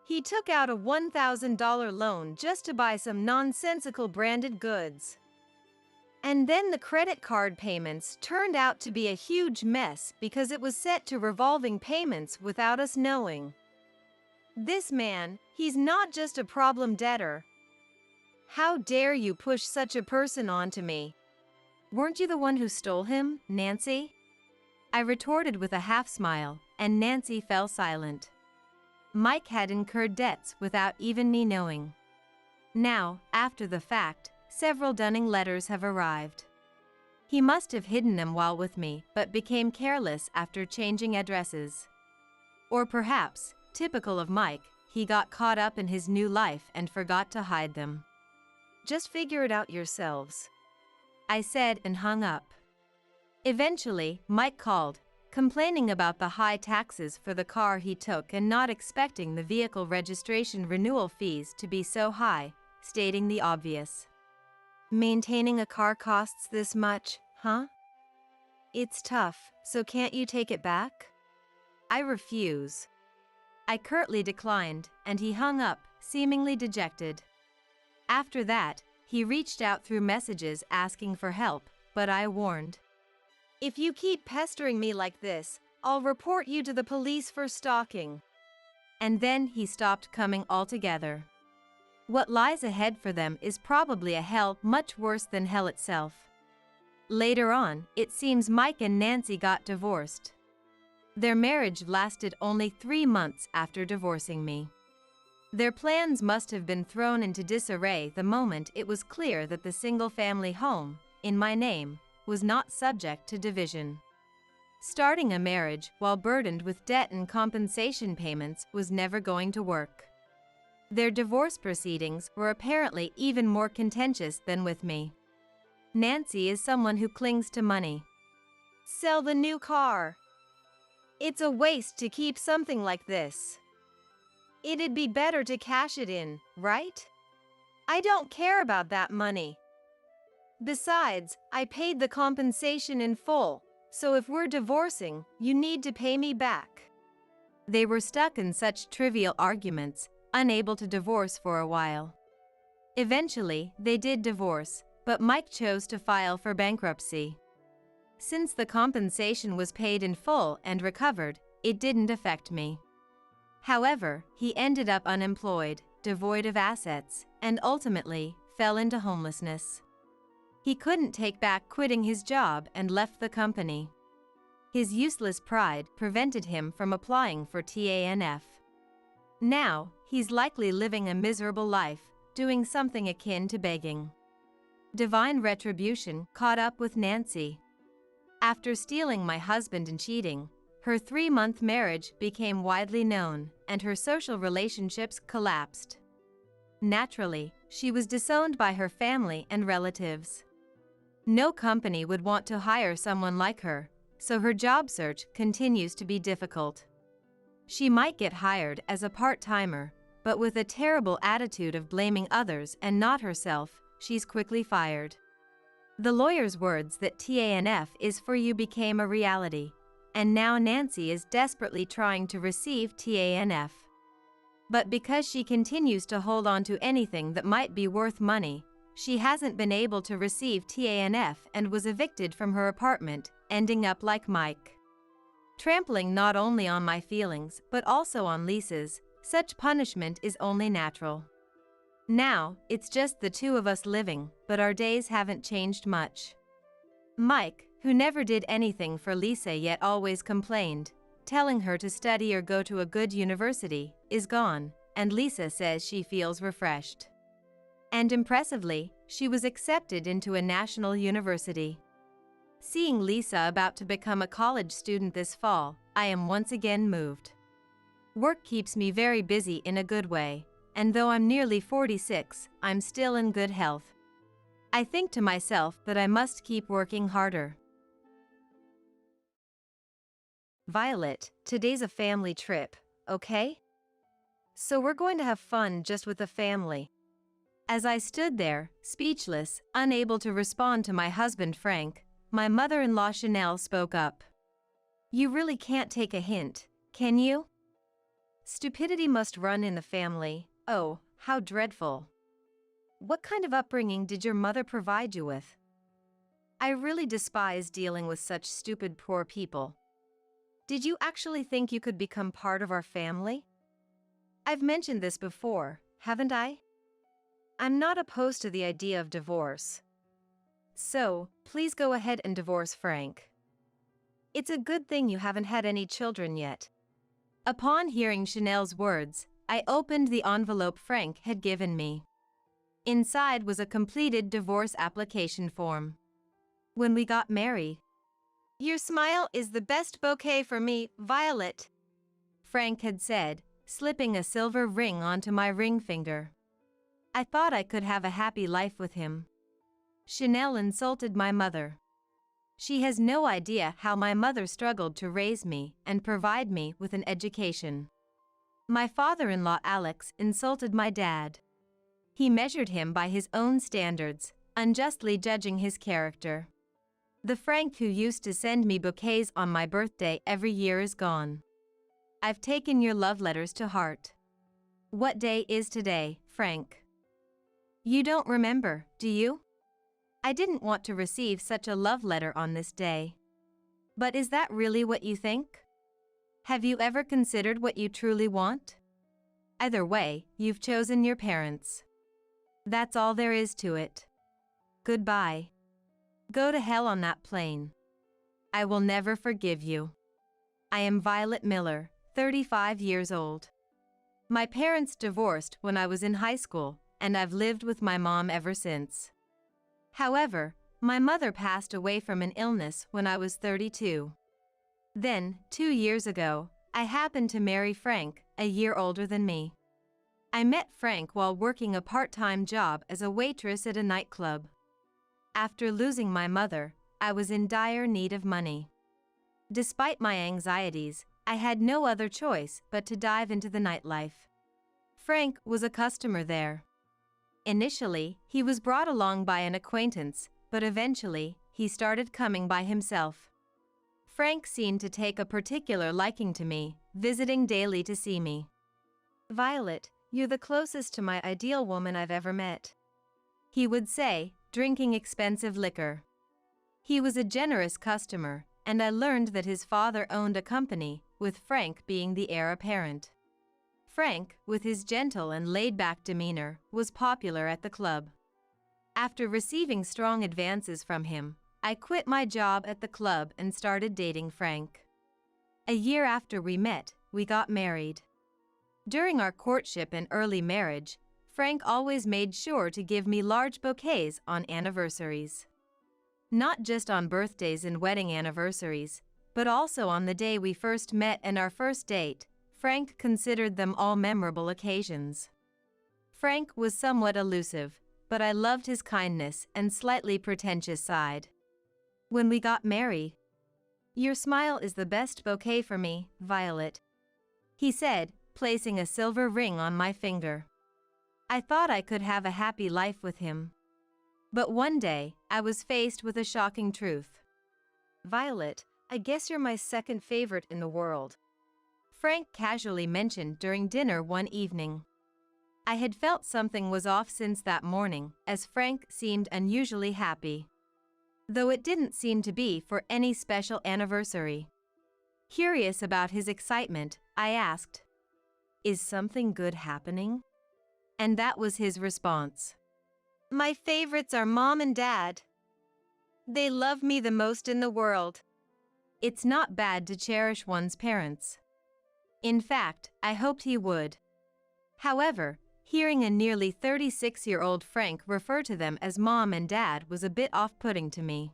He took out a $1,000 loan just to buy some nonsensical branded goods. And then the credit card payments turned out to be a huge mess because it was set to revolving payments without us knowing. This man, he's not just a problem debtor. How dare you push such a person onto me? Weren't you the one who stole him, Nancy? I retorted with a half-smile, and Nancy fell silent. Mike had incurred debts without even me knowing. Now, after the fact, several dunning letters have arrived. He must have hidden them while with me, but became careless after changing addresses. Or perhaps, typical of Mike, he got caught up in his new life and forgot to hide them. Just figure it out yourselves. I said and hung up. Eventually, Mike called, complaining about the high taxes for the car he took and not expecting the vehicle registration renewal fees to be so high, stating the obvious. Maintaining a car costs this much, huh? It's tough, so can't you take it back? I refuse. I curtly declined, and he hung up, seemingly dejected. After that, he reached out through messages asking for help, but I warned. If you keep pestering me like this, I'll report you to the police for stalking. And then he stopped coming altogether. What lies ahead for them is probably a hell much worse than hell itself. Later on, it seems Mike and Nancy got divorced. Their marriage lasted only 3 months after divorcing me. Their plans must have been thrown into disarray the moment it was clear that the single-family home, in my name, was not subject to division. Starting a marriage while burdened with debt and compensation payments was never going to work. Their divorce proceedings were apparently even more contentious than with me. Nancy is someone who clings to money. Sell the new car. It's a waste to keep something like this. It'd be better to cash it in, right? I don't care about that money. Besides, I paid the compensation in full, so if we're divorcing, you need to pay me back. They were stuck in such trivial arguments, unable to divorce for a while. Eventually, they did divorce, but Mike chose to file for bankruptcy. Since the compensation was paid in full and recovered, it didn't affect me. However, he ended up unemployed, devoid of assets, and ultimately fell into homelessness. He couldn't take back quitting his job and left the company. His useless pride prevented him from applying for TANF. Now, he's likely living a miserable life, doing something akin to begging. Divine retribution caught up with Nancy. After stealing my husband and cheating, her 3-month marriage became widely known, and her social relationships collapsed. Naturally, she was disowned by her family and relatives. No company would want to hire someone like her, so her job search continues to be difficult. She might get hired as a part-timer, but with a terrible attitude of blaming others and not herself, she's quickly fired. The lawyer's words that TANF is for you became a reality, and now Nancy is desperately trying to receive TANF. But because she continues to hold on to anything that might be worth money, she hasn't been able to receive TANF and was evicted from her apartment, ending up like Mike. Trampling not only on my feelings but also on Lisa's, such punishment is only natural. Now, it's just the two of us living, but our days haven't changed much. Mike, who never did anything for Lisa yet always complained, telling her to study or go to a good university, is gone, and Lisa says she feels refreshed. And impressively, she was accepted into a national university. Seeing Lisa about to become a college student this fall, I am once again moved. Work keeps me very busy in a good way, and though I'm nearly 46, I'm still in good health. I think to myself that I must keep working harder. Violet, today's a family trip, okay? So we're going to have fun just with the family. As I stood there, speechless, unable to respond to my husband Frank, my mother-in-law Chanel spoke up. You really can't take a hint, can you? Stupidity must run in the family. Oh, how dreadful. What kind of upbringing did your mother provide you with? I really despise dealing with such stupid poor people. Did you actually think you could become part of our family? I've mentioned this before, haven't I? I'm not opposed to the idea of divorce. So, please go ahead and divorce Frank. It's a good thing you haven't had any children yet. Upon hearing Chanel's words, I opened the envelope Frank had given me. Inside was a completed divorce application form. When we got married, "Your smile is the best bouquet for me, Violet," Frank had said, slipping a silver ring onto my ring finger. I thought I could have a happy life with him. Chanel insulted my mother. She has no idea how my mother struggled to raise me and provide me with an education. My father-in-law Alex insulted my dad. He measured him by his own standards, unjustly judging his character. The Frank who used to send me bouquets on my birthday every year is gone. I've taken your love letters to heart. What day is today, Frank? You don't remember, do you? I didn't want to receive such a love letter on this day. But is that really what you think? Have you ever considered what you truly want? Either way, you've chosen your parents. That's all there is to it. Goodbye. Go to hell on that plane. I will never forgive you. I am Violet Miller, 35 years old. My parents divorced when I was in high school, and I've lived with my mom ever since. However, my mother passed away from an illness when I was 32. Then, 2 years ago, I happened to marry Frank, a year older than me. I met Frank while working a part-time job as a waitress at a nightclub. After losing my mother, I was in dire need of money. Despite my anxieties, I had no other choice but to dive into the nightlife. Frank was a customer there. Initially, he was brought along by an acquaintance, but eventually, he started coming by himself. Frank seemed to take a particular liking to me, visiting daily to see me. Violet, you're the closest to my ideal woman I've ever met, he would say, drinking expensive liquor. He was a generous customer, and I learned that his father owned a company, with Frank being the heir apparent. Frank, with his gentle and laid-back demeanor, was popular at the club. After receiving strong advances from him, I quit my job at the club and started dating Frank. A year after we met, we got married. During our courtship and early marriage, Frank always made sure to give me large bouquets on anniversaries. Not just on birthdays and wedding anniversaries, but also on the day we first met and our first date. Frank considered them all memorable occasions. Frank was somewhat elusive, but I loved his kindness and slightly pretentious side. When we got married, "Your smile is the best bouquet for me, Violet," he said, placing a silver ring on my finger. I thought I could have a happy life with him. But one day, I was faced with a shocking truth. Violet, I guess you're my second favorite in the world, Frank casually mentioned during dinner one evening. I had felt something was off since that morning, as Frank seemed unusually happy. Though it didn't seem to be for any special anniversary. Curious about his excitement, I asked, "Is something good happening?" And that was his response. "My favorites are Mom and Dad. They love me the most in the world." It's not bad to cherish one's parents. In fact, I hoped he would. However, hearing a nearly 36-year-old Frank refer to them as Mom and Dad was a bit off-putting to me.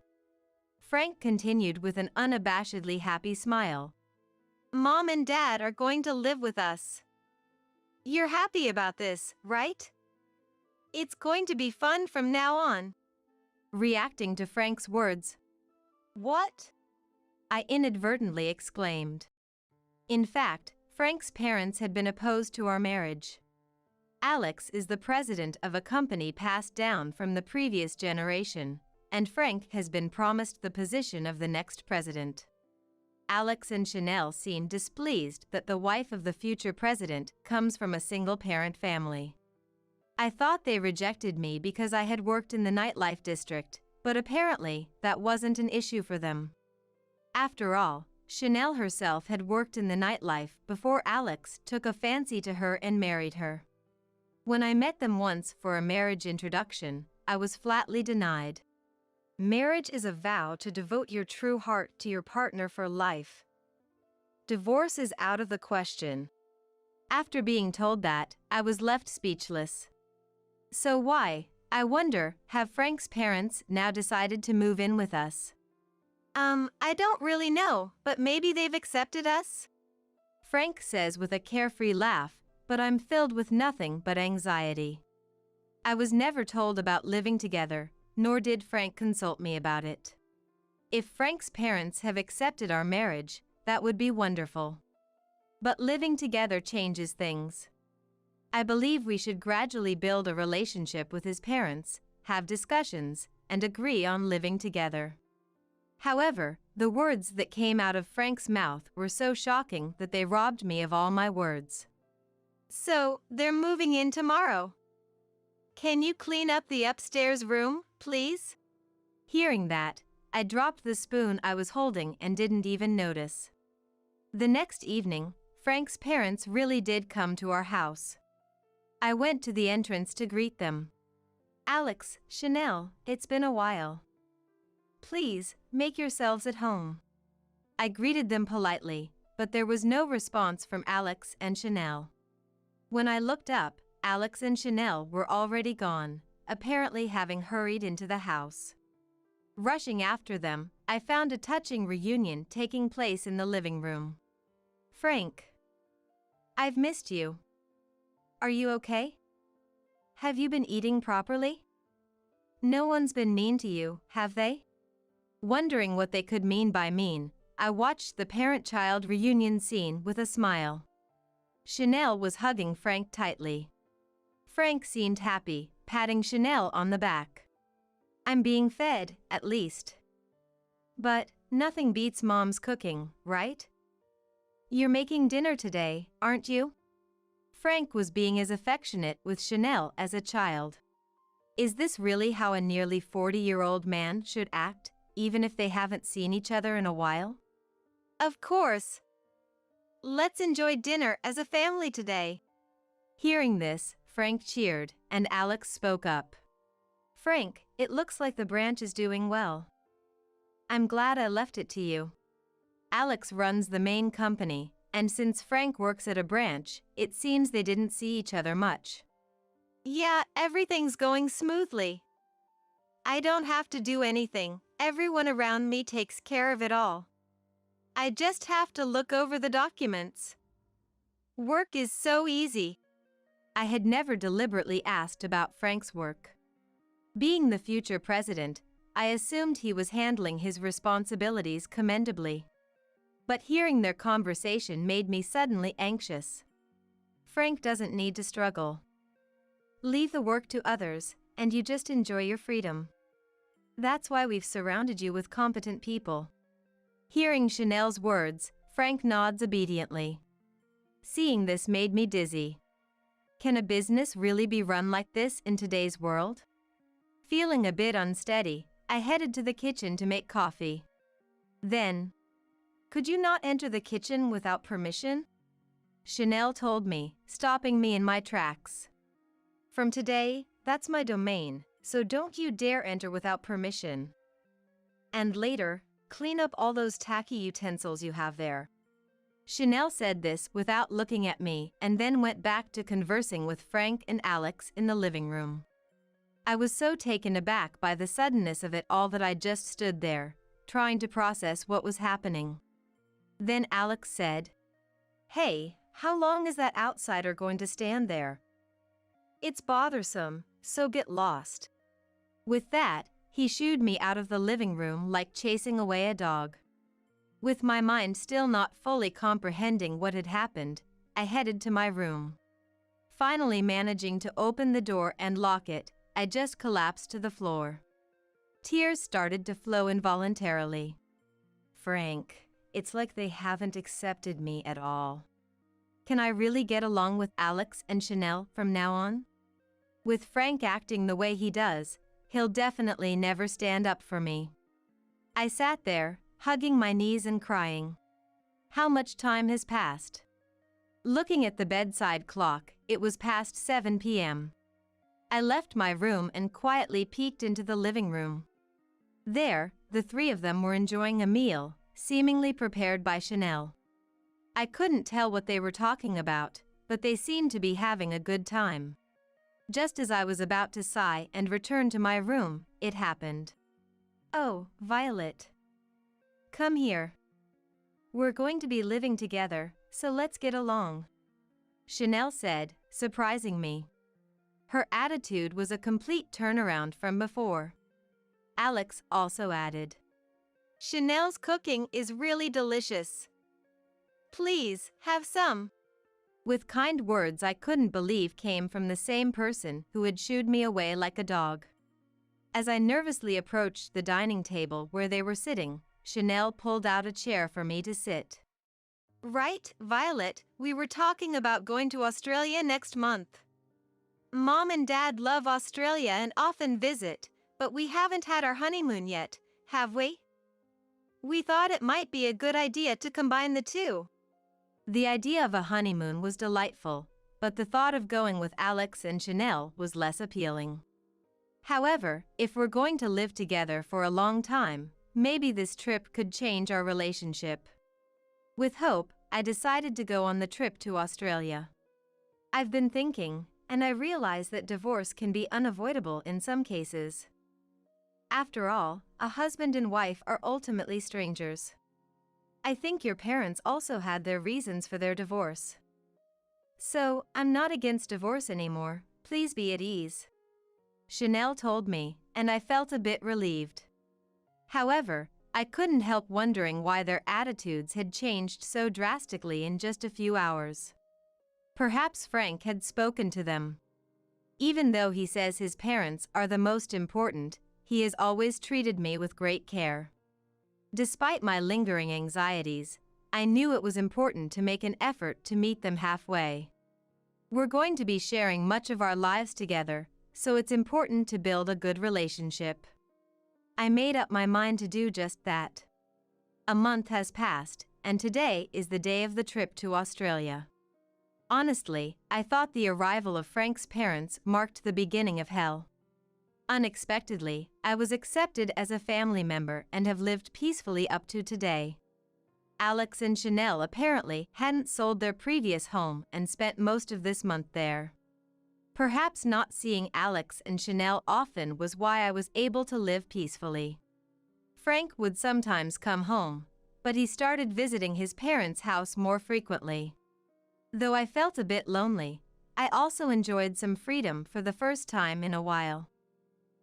Frank continued with an unabashedly happy smile. "Mom and Dad are going to live with us. You're happy about this, right? It's going to be fun from now on." Reacting to Frank's words, "What?" I inadvertently exclaimed. In fact, Frank's parents had been opposed to our marriage. Alex is the president of a company passed down from the previous generation, and Frank has been promised the position of the next president. Alex and Chanel seemed displeased that the wife of the future president comes from a single-parent family. I thought they rejected me because I had worked in the nightlife district, but apparently that wasn't an issue for them. After all, Chanel herself had worked in the nightlife before Alex took a fancy to her and married her. When I met them once for a marriage introduction, I was flatly denied. Marriage is a vow to devote your true heart to your partner for life. Divorce is out of the question. After being told that, I was left speechless. So why, I wonder, have Frank's parents now decided to move in with us? I don't really know, but maybe they've accepted us?" Frank says with a carefree laugh, but I'm filled with nothing but anxiety. I was never told about living together, nor did Frank consult me about it. If Frank's parents have accepted our marriage, that would be wonderful. But living together changes things. I believe we should gradually build a relationship with his parents, have discussions, and agree on living together. However, the words that came out of Frank's mouth were so shocking that they robbed me of all my words. So, they're moving in tomorrow. Can you clean up the upstairs room, please? Hearing that, I dropped the spoon I was holding and didn't even notice. The next evening, Frank's parents really did come to our house. I went to the entrance to greet them. "Alex, Chanel, it's been a while. Please, make yourselves at home." I greeted them politely, but there was no response from Alex and Chanel. When I looked up, Alex and Chanel were already gone, apparently having hurried into the house. Rushing after them, I found a touching reunion taking place in the living room. "Frank, I've missed you. Are you okay? Have you been eating properly? No one's been mean to you, have they?" Wondering what they could mean by mean, I watched the parent-child reunion scene with a smile. Chanel was hugging Frank tightly. Frank seemed happy, patting Chanel on the back. "I'm being fed, at least. But nothing beats Mom's cooking, right? You're making dinner today, aren't you?" Frank was being as affectionate with Chanel as a child. Is this really how a nearly 40-year-old man should act, even if they haven't seen each other in a while? Of course. Let's enjoy dinner as a family today. Hearing this, Frank cheered, and Alex spoke up. "Frank, it looks like the branch is doing well. I'm glad I left it to you." Alex runs the main company, and since Frank works at a branch, it seems they didn't see each other much. Yeah, everything's going smoothly. I don't have to do anything, everyone around me takes care of it all. I just have to look over the documents. Work is so easy. I had never deliberately asked about Frank's work. Being the future president, I assumed he was handling his responsibilities commendably. But hearing their conversation made me suddenly anxious. Frank doesn't need to struggle. Leave the work to others, and you just enjoy your freedom. That's why we've surrounded you with competent people. Hearing Chanel's words, Frank nods obediently. Seeing this made me dizzy. Can a business really be run like this in today's world? Feeling a bit unsteady, I headed to the kitchen to make coffee. Then, "Could you not enter the kitchen without permission?" Chanel told me, stopping me in my tracks. "From today, that's my domain, so don't you dare enter without permission. And later, clean up all those tacky utensils you have there." Chanel said this without looking at me and then went back to conversing with Frank and Alex in the living room. I was so taken aback by the suddenness of it all that I just stood there, trying to process what was happening. Then Alex said, "Hey, how long is that outsider going to stand there? It's bothersome, so get lost." With that, he shooed me out of the living room like chasing away a dog. With my mind still not fully comprehending what had happened, I headed to my room. Finally managing to open the door and lock it, I just collapsed to the floor. Tears started to flow involuntarily. Frank, it's like they haven't accepted me at all. Can I really get along with Alex and Chanel from now on? With Frank acting the way he does, he'll definitely never stand up for me. I sat there, hugging my knees and crying. How much time has passed? Looking at the bedside clock, it was past 7 p.m. I left my room and quietly peeked into the living room. There, the three of them were enjoying a meal, seemingly prepared by Chanel. I couldn't tell what they were talking about, but they seemed to be having a good time. Just as I was about to sigh and return to my room, it happened. "Oh, Violet. Come here. We're going to be living together, so let's get along," Chanel said, surprising me. Her attitude was a complete turnaround from before. Alex also added. Chanel's cooking is really delicious. Please, have some. With kind words I couldn't believe came from the same person who had shooed me away like a dog. As I nervously approached the dining table where they were sitting, Chanel pulled out a chair for me to sit. Right, Violet, we were talking about going to Australia next month. Mom and Dad love Australia and often visit, but we haven't had our honeymoon yet, have we? We thought it might be a good idea to combine the two. The idea of a honeymoon was delightful, but the thought of going with Alex and Chanel was less appealing. However, if we're going to live together for a long time, maybe this trip could change our relationship. With hope, I decided to go on the trip to Australia. I've been thinking, and I realize that divorce can be unavoidable in some cases. After all, a husband and wife are ultimately strangers. I think your parents also had their reasons for their divorce. So, I'm not against divorce anymore, please be at ease. Chanel told me, and I felt a bit relieved. However, I couldn't help wondering why their attitudes had changed so drastically in just a few hours. Perhaps Frank had spoken to them. Even though he says his parents are the most important, he has always treated me with great care. Despite my lingering anxieties, I knew it was important to make an effort to meet them halfway. We're going to be sharing much of our lives together, so it's important to build a good relationship. I made up my mind to do just that. A month has passed, and today is the day of the trip to Australia. Honestly, I thought the arrival of Frank's parents marked the beginning of hell. Unexpectedly, I was accepted as a family member and have lived peacefully up to today. Alex and Chanel apparently hadn't sold their previous home and spent most of this month there. Perhaps not seeing Alex and Chanel often was why I was able to live peacefully. Frank would sometimes come home, but he started visiting his parents' house more frequently. Though I felt a bit lonely, I also enjoyed some freedom for the first time in a while.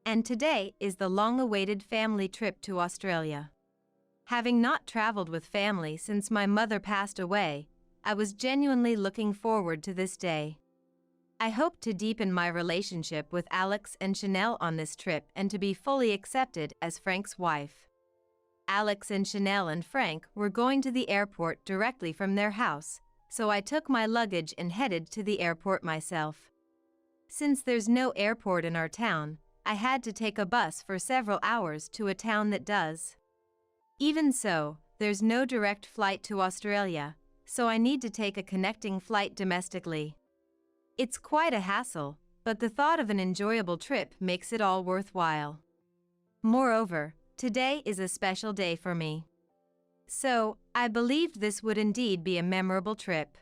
And today is the long-awaited family trip to Australia. Having not traveled with family since my mother passed away, I was genuinely looking forward to this day. I hope to deepen my relationship with Alex and Chanel on this trip and to be fully accepted as Frank's wife. Alex and Chanel and Frank were going to the airport directly from their house, so I took my luggage and headed to the airport myself. Since there's no airport in our town, I had to take a bus for several hours to a town that does. Even so, there's no direct flight to Australia, so I need to take a connecting flight domestically. It's quite a hassle, but the thought of an enjoyable trip makes it all worthwhile. Moreover, today is a special day for me. So, I believed this would indeed be a memorable trip.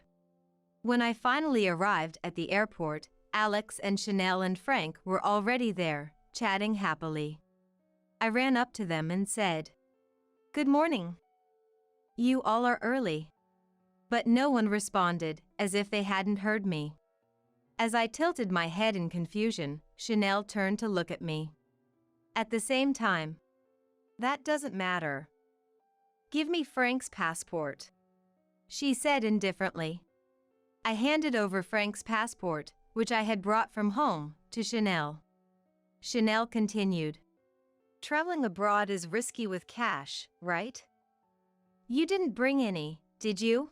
When I finally arrived at the airport, Alex and Chanel and Frank were already there, chatting happily. I ran up to them and said, "Good morning. You all are early." But no one responded, as if they hadn't heard me. As I tilted my head in confusion, Chanel turned to look at me. At the same time, "That doesn't matter. Give me Frank's passport," she said indifferently. I handed over Frank's passport, which I had brought from home, to Chanel. Chanel continued, "Traveling abroad is risky with cash, right? You didn't bring any, did you?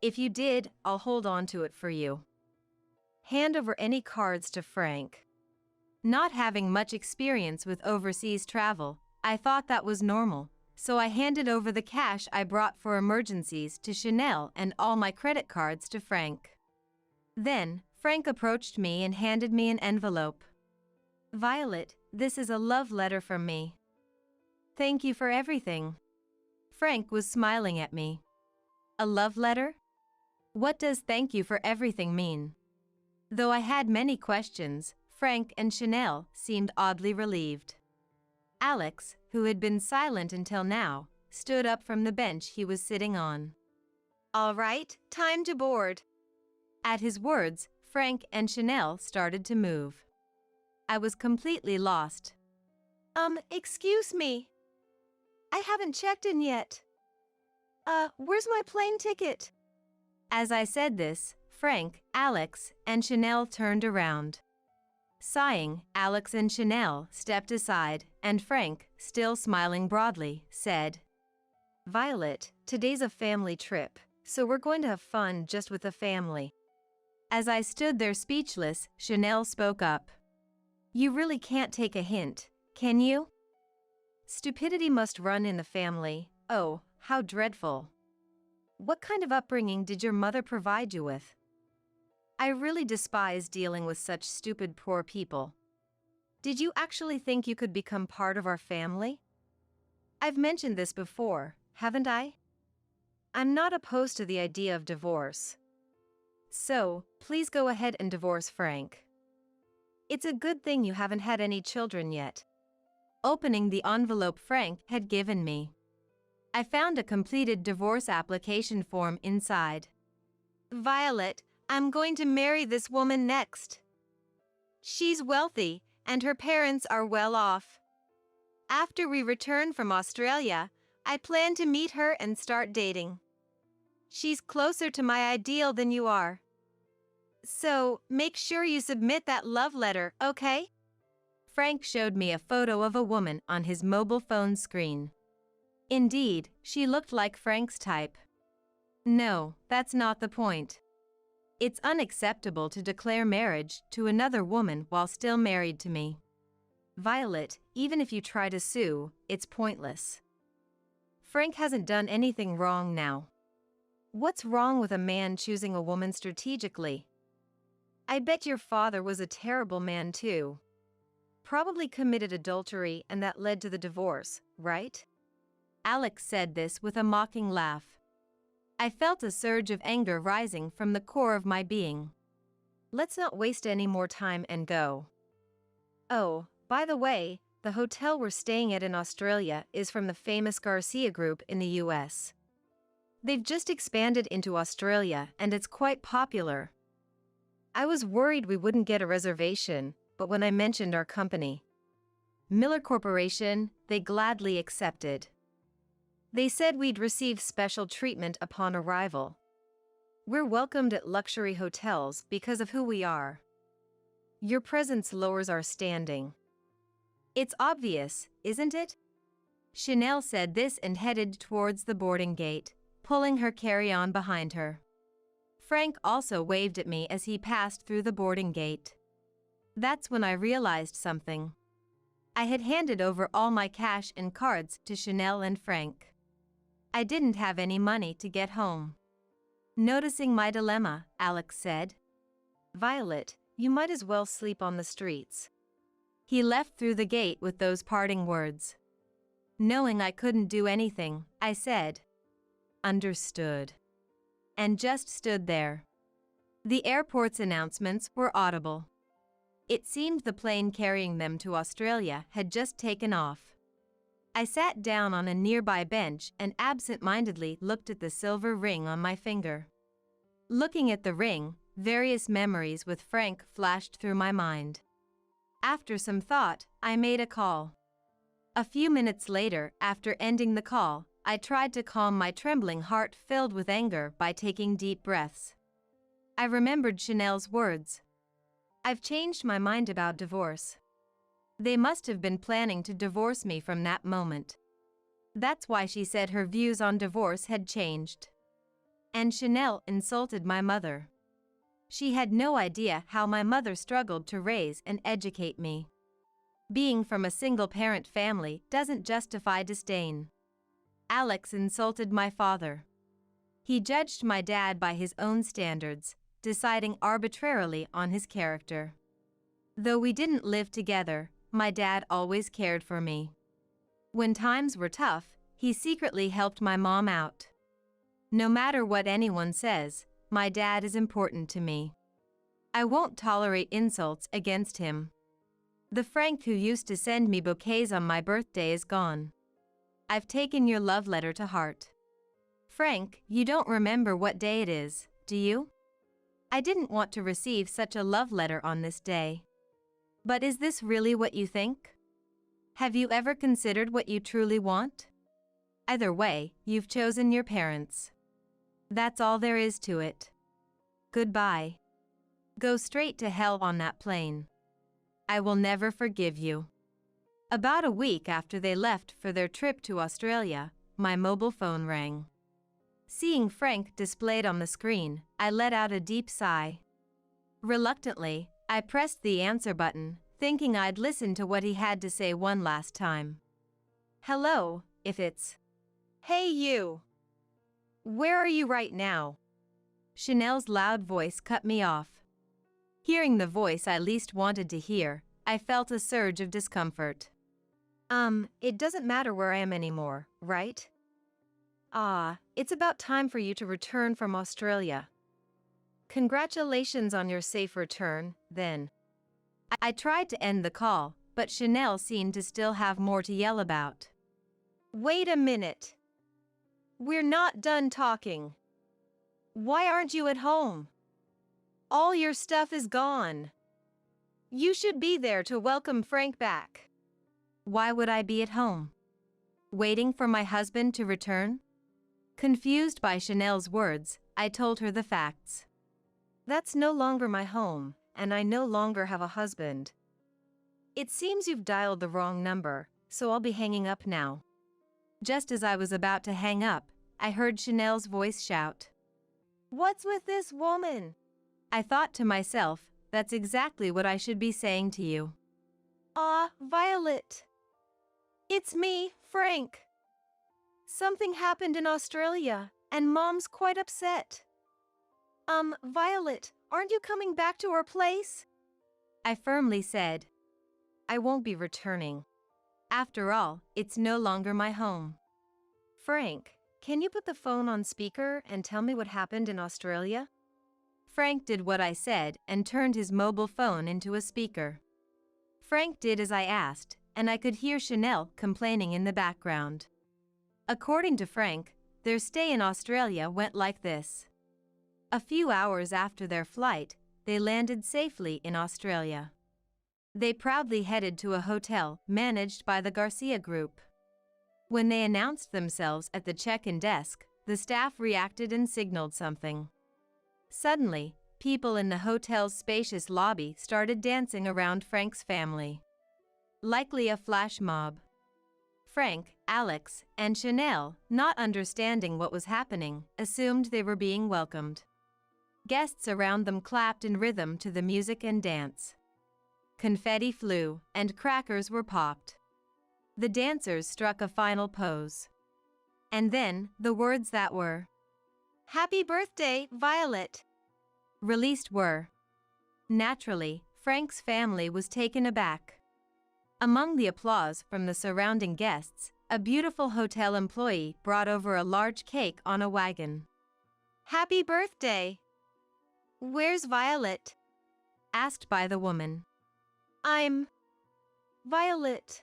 If you did, I'll hold on to it for you. Hand over any cards to Frank." Not having much experience with overseas travel, I thought that was normal, so I handed over the cash I brought for emergencies to Chanel and all my credit cards to Frank. Then, Frank approached me and handed me an envelope. "Violet, this is a love letter from me. Thank you for everything." Frank was smiling at me. A love letter? What does "thank you for everything" mean? Though I had many questions, Frank and Chanel seemed oddly relieved. Alex, who had been silent until now, stood up from the bench he was sitting on. "All right, time to board." At his words, Frank and Chanel started to move. I was completely lost. Excuse me. I haven't checked in yet. Where's my plane ticket? As I said this, Frank, Alex, and Chanel turned around. Sighing, Alex and Chanel stepped aside, and Frank, still smiling broadly, said, Violet, today's a family trip, so we're going to have fun just with the family. As I stood there speechless, Chanel spoke up. You really can't take a hint, can you? Stupidity must run in the family. Oh, how dreadful. What kind of upbringing did your mother provide you with? I really despise dealing with such stupid poor people. Did you actually think you could become part of our family? I've mentioned this before, haven't I? I'm not opposed to the idea of divorce. So, please go ahead and divorce Frank. It's a good thing you haven't had any children yet. Opening the envelope Frank had given me, I found a completed divorce application form inside. Violet, I'm going to marry this woman next. She's wealthy, and her parents are well off. After we return from Australia, I plan to meet her and start dating. She's closer to my ideal than you are. So, make sure you submit that love letter, okay? Frank showed me a photo of a woman on his mobile phone screen. Indeed, she looked like Frank's type. No, that's not the point. It's unacceptable to declare marriage to another woman while still married to me. Violet, even if you try to sue, it's pointless. Frank hasn't done anything wrong now. What's wrong with a man choosing a woman strategically? I bet your father was a terrible man too. Probably committed adultery and that led to the divorce, right? Alex said this with a mocking laugh. I felt a surge of anger rising from the core of my being. Let's not waste any more time and go. Oh, by the way, the hotel we're staying at in Australia is from the famous Garcia Group in the US. They've just expanded into Australia and it's quite popular. I was worried we wouldn't get a reservation, but when I mentioned our company, Miller Corporation, they gladly accepted. They said we'd receive special treatment upon arrival. We're welcomed at luxury hotels because of who we are. Your presence lowers our standing. It's obvious, isn't it? Chanel said this and headed towards the boarding gate, pulling her carry-on behind her. Frank also waved at me as he passed through the boarding gate. That's when I realized something. I had handed over all my cash and cards to Chanel and Frank. I didn't have any money to get home. Noticing my dilemma, Alex said, Violet, you might as well sleep on the streets. He left through the gate with those parting words. Knowing I couldn't do anything, I said, Understood. And just stood there. The airport's announcements were audible. It seemed the plane carrying them to Australia had just taken off. I sat down on a nearby bench and absent-mindedly looked at the silver ring on my finger. Looking at the ring, various memories with Frank flashed through my mind. After some thought, I made a call. A few minutes later, after ending the call, I tried to calm my trembling heart filled with anger by taking deep breaths. I remembered Chanel's words. I've changed my mind about divorce. They must have been planning to divorce me from that moment. That's why she said her views on divorce had changed. And Chanel insulted my mother. She had no idea how my mother struggled to raise and educate me. Being from a single-parent family doesn't justify disdain. Alex insulted my father. He judged my dad by his own standards, deciding arbitrarily on his character. Though we didn't live together, my dad always cared for me. When times were tough, he secretly helped my mom out. No matter what anyone says, my dad is important to me. I won't tolerate insults against him. The Frank who used to send me bouquets on my birthday is gone. I've taken your love letter to heart. Frank, you don't remember what day it is, do you? I didn't want to receive such a love letter on this day. But is this really what you think? Have you ever considered what you truly want? Either way, you've chosen your parents. That's all there is to it. Goodbye. Go straight to hell on that plane. I will never forgive you. About a week after they left for their trip to Australia, my mobile phone rang. Seeing Frank displayed on the screen, I let out a deep sigh. Reluctantly, I pressed the answer button, thinking I'd listen to what he had to say one last time. Hello, if it's... Hey you! Where are you right now? Chanel's loud voice cut me off. Hearing the voice I least wanted to hear, I felt a surge of discomfort. It doesn't matter where I am anymore, right? It's about time for you to return from Australia. Congratulations on your safe return, then. I tried to end the call, but Chanel seemed to still have more to yell about. Wait a minute. We're not done talking. Why aren't you at home? All your stuff is gone. You should be there to welcome Frank back. Why would I be at home? Waiting for my husband to return? Confused by Chanel's words, I told her the facts. That's no longer my home, and I no longer have a husband. It seems you've dialed the wrong number, so I'll be hanging up now. Just as I was about to hang up, I heard Chanel's voice shout. What's with this woman? I thought to myself, that's exactly what I should be saying to you. Violet. It's me, Frank. Something happened in Australia, and Mom's quite upset. Violet, aren't you coming back to our place? I firmly said. I won't be returning. After all, it's no longer my home. Frank, can you put the phone on speaker and tell me what happened in Australia? Frank did what I said and turned his mobile phone into a speaker. Frank did as I asked, and I could hear Chanel complaining in the background. According to Frank, their stay in Australia went like this. A few hours after their flight, they landed safely in Australia. They proudly headed to a hotel managed by the Garcia Group. When they announced themselves at the check-in desk, the staff reacted and signaled something. Suddenly, people in the hotel's spacious lobby started dancing around Frank's family. Likely a flash mob. Frank, Alex, and Chanel, not understanding what was happening, assumed they were being welcomed. Guests around them clapped in rhythm to the music and dance. Confetti flew, and crackers were popped. The dancers struck a final pose. And then, the words that were, "Happy birthday, Violet," released were. Naturally, Frank's family was taken aback. Among the applause from the surrounding guests, a beautiful hotel employee brought over a large cake on a wagon. "Happy birthday." "Where's Violet?" asked by the woman. "I'm Violet,"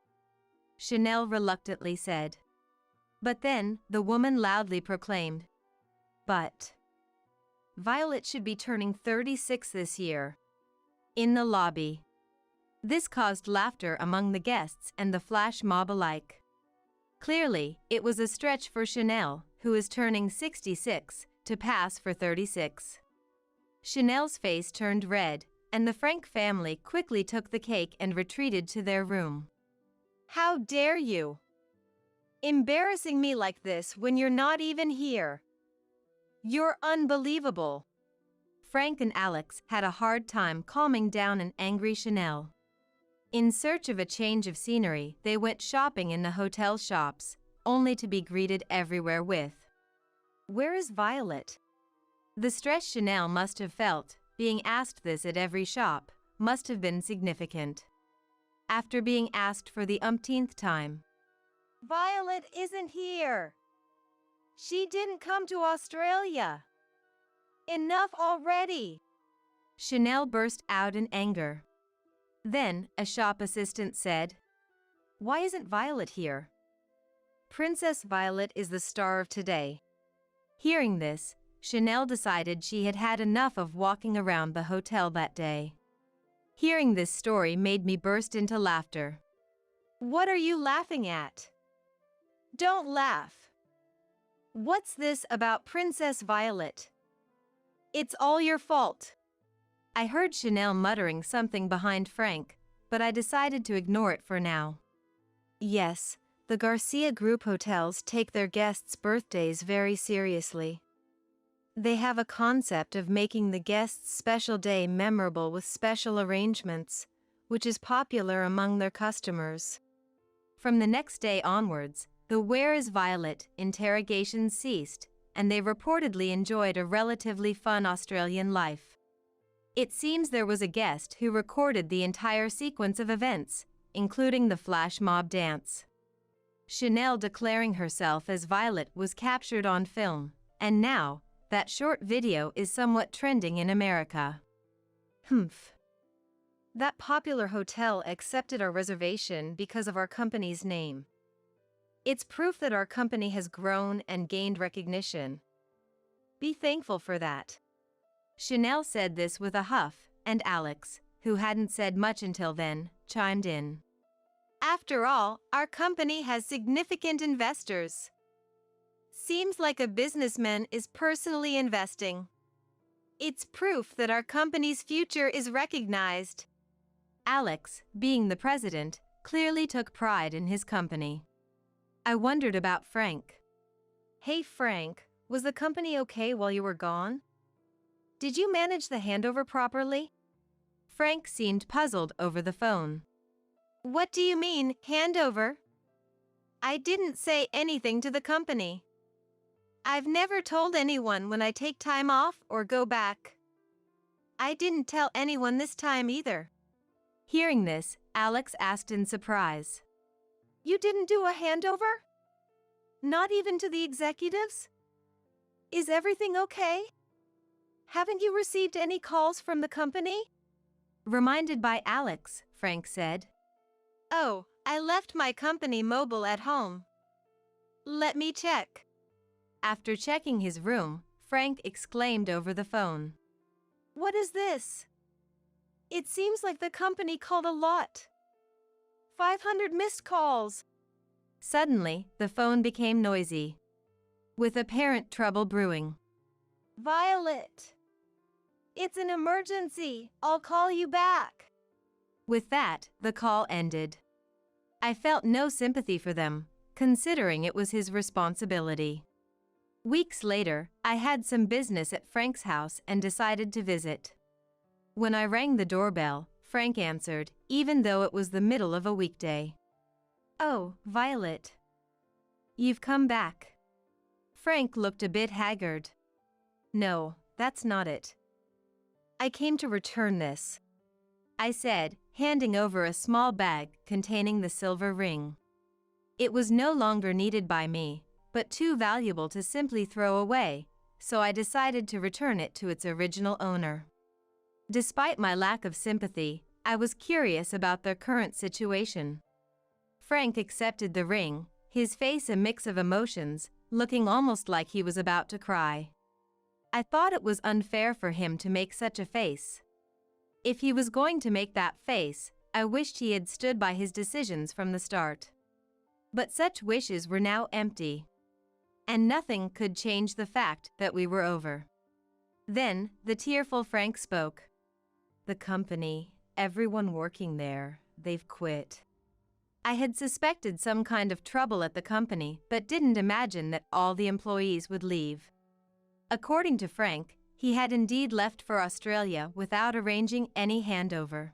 Chanel reluctantly said. But then, the woman loudly proclaimed, "But Violet should be turning 36 this year." In the lobby. This caused laughter among the guests and the flash mob alike. Clearly, it was a stretch for Chanel, who is turning 66, to pass for 36. Chanel's face turned red, and the Frank family quickly took the cake and retreated to their room. "How dare you? Embarrassing me like this when you're not even here. You're unbelievable." Frank and Alex had a hard time calming down an angry Chanel. In search of a change of scenery, they went shopping in the hotel shops, only to be greeted everywhere with, "Where is Violet?" The stress Chanel must have felt, being asked this at every shop, must have been significant. After being asked for the umpteenth time, "Violet isn't here. She didn't come to Australia. Enough already." Chanel burst out in anger. Then, a shop assistant said, "Why isn't Violet here?" "Princess Violet is the star of today." Hearing this, Chanel decided she had had enough of walking around the hotel that day. Hearing this story made me burst into laughter. What are you laughing at? Don't laugh. What's this about Princess Violet? It's all your fault. I heard Chanel muttering something behind Frank, but I decided to ignore it for now. Yes, the Garcia Group hotels take their guests' birthdays very seriously. They have a concept of making the guest's special day memorable with special arrangements, which is popular among their customers. From the next day onwards, the "Where is Violet?" interrogations ceased, and they reportedly enjoyed a relatively fun Australian life. It seems there was a guest who recorded the entire sequence of events, including the flash mob dance. Chanel declaring herself as Violet was captured on film, and now, that short video is somewhat trending in America. Humph. That popular hotel accepted our reservation because of our company's name. It's proof that our company has grown and gained recognition. Be thankful for that. Chanel said this with a huff, and Alex, who hadn't said much until then, chimed in. After all, our company has significant investors. Seems like a businessman is personally investing. It's proof that our company's future is recognized. Alex, being the president, clearly took pride in his company. I wondered about Frank. Hey Frank, was the company okay while you were gone? Did you manage the handover properly? Frank seemed puzzled over the phone. What do you mean, handover? I didn't say anything to the company. I've never told anyone when I take time off or go back. I didn't tell anyone this time either. Hearing this, Alex asked in surprise. You didn't do a handover? Not even to the executives? Is everything okay? Haven't you received any calls from the company? Reminded by Alex, Frank said. Oh, I left my company mobile at home. Let me check. After checking his room, Frank exclaimed over the phone. What is this? It seems like the company called a lot. 500 missed calls. Suddenly, the phone became noisy, with apparent trouble brewing. Violet! It's an emergency. I'll call you back. With that, the call ended. I felt no sympathy for them, considering it was his responsibility. Weeks later, I had some business at Frank's house and decided to visit. When I rang the doorbell, Frank answered, even though it was the middle of a weekday. Oh, Violet. You've come back. Frank looked a bit haggard. No, that's not it. I came to return this, I said, handing over a small bag containing the silver ring. It was no longer needed by me, but too valuable to simply throw away, so I decided to return it to its original owner. Despite my lack of sympathy, I was curious about their current situation. Frank accepted the ring, his face a mix of emotions, looking almost like he was about to cry. I thought it was unfair for him to make such a face. If he was going to make that face, I wished he had stood by his decisions from the start. But such wishes were now empty. And nothing could change the fact that we were over. Then, the tearful Frank spoke. The company, everyone working there, they've quit. I had suspected some kind of trouble at the company, but didn't imagine that all the employees would leave. According to Frank, he had indeed left for Australia without arranging any handover.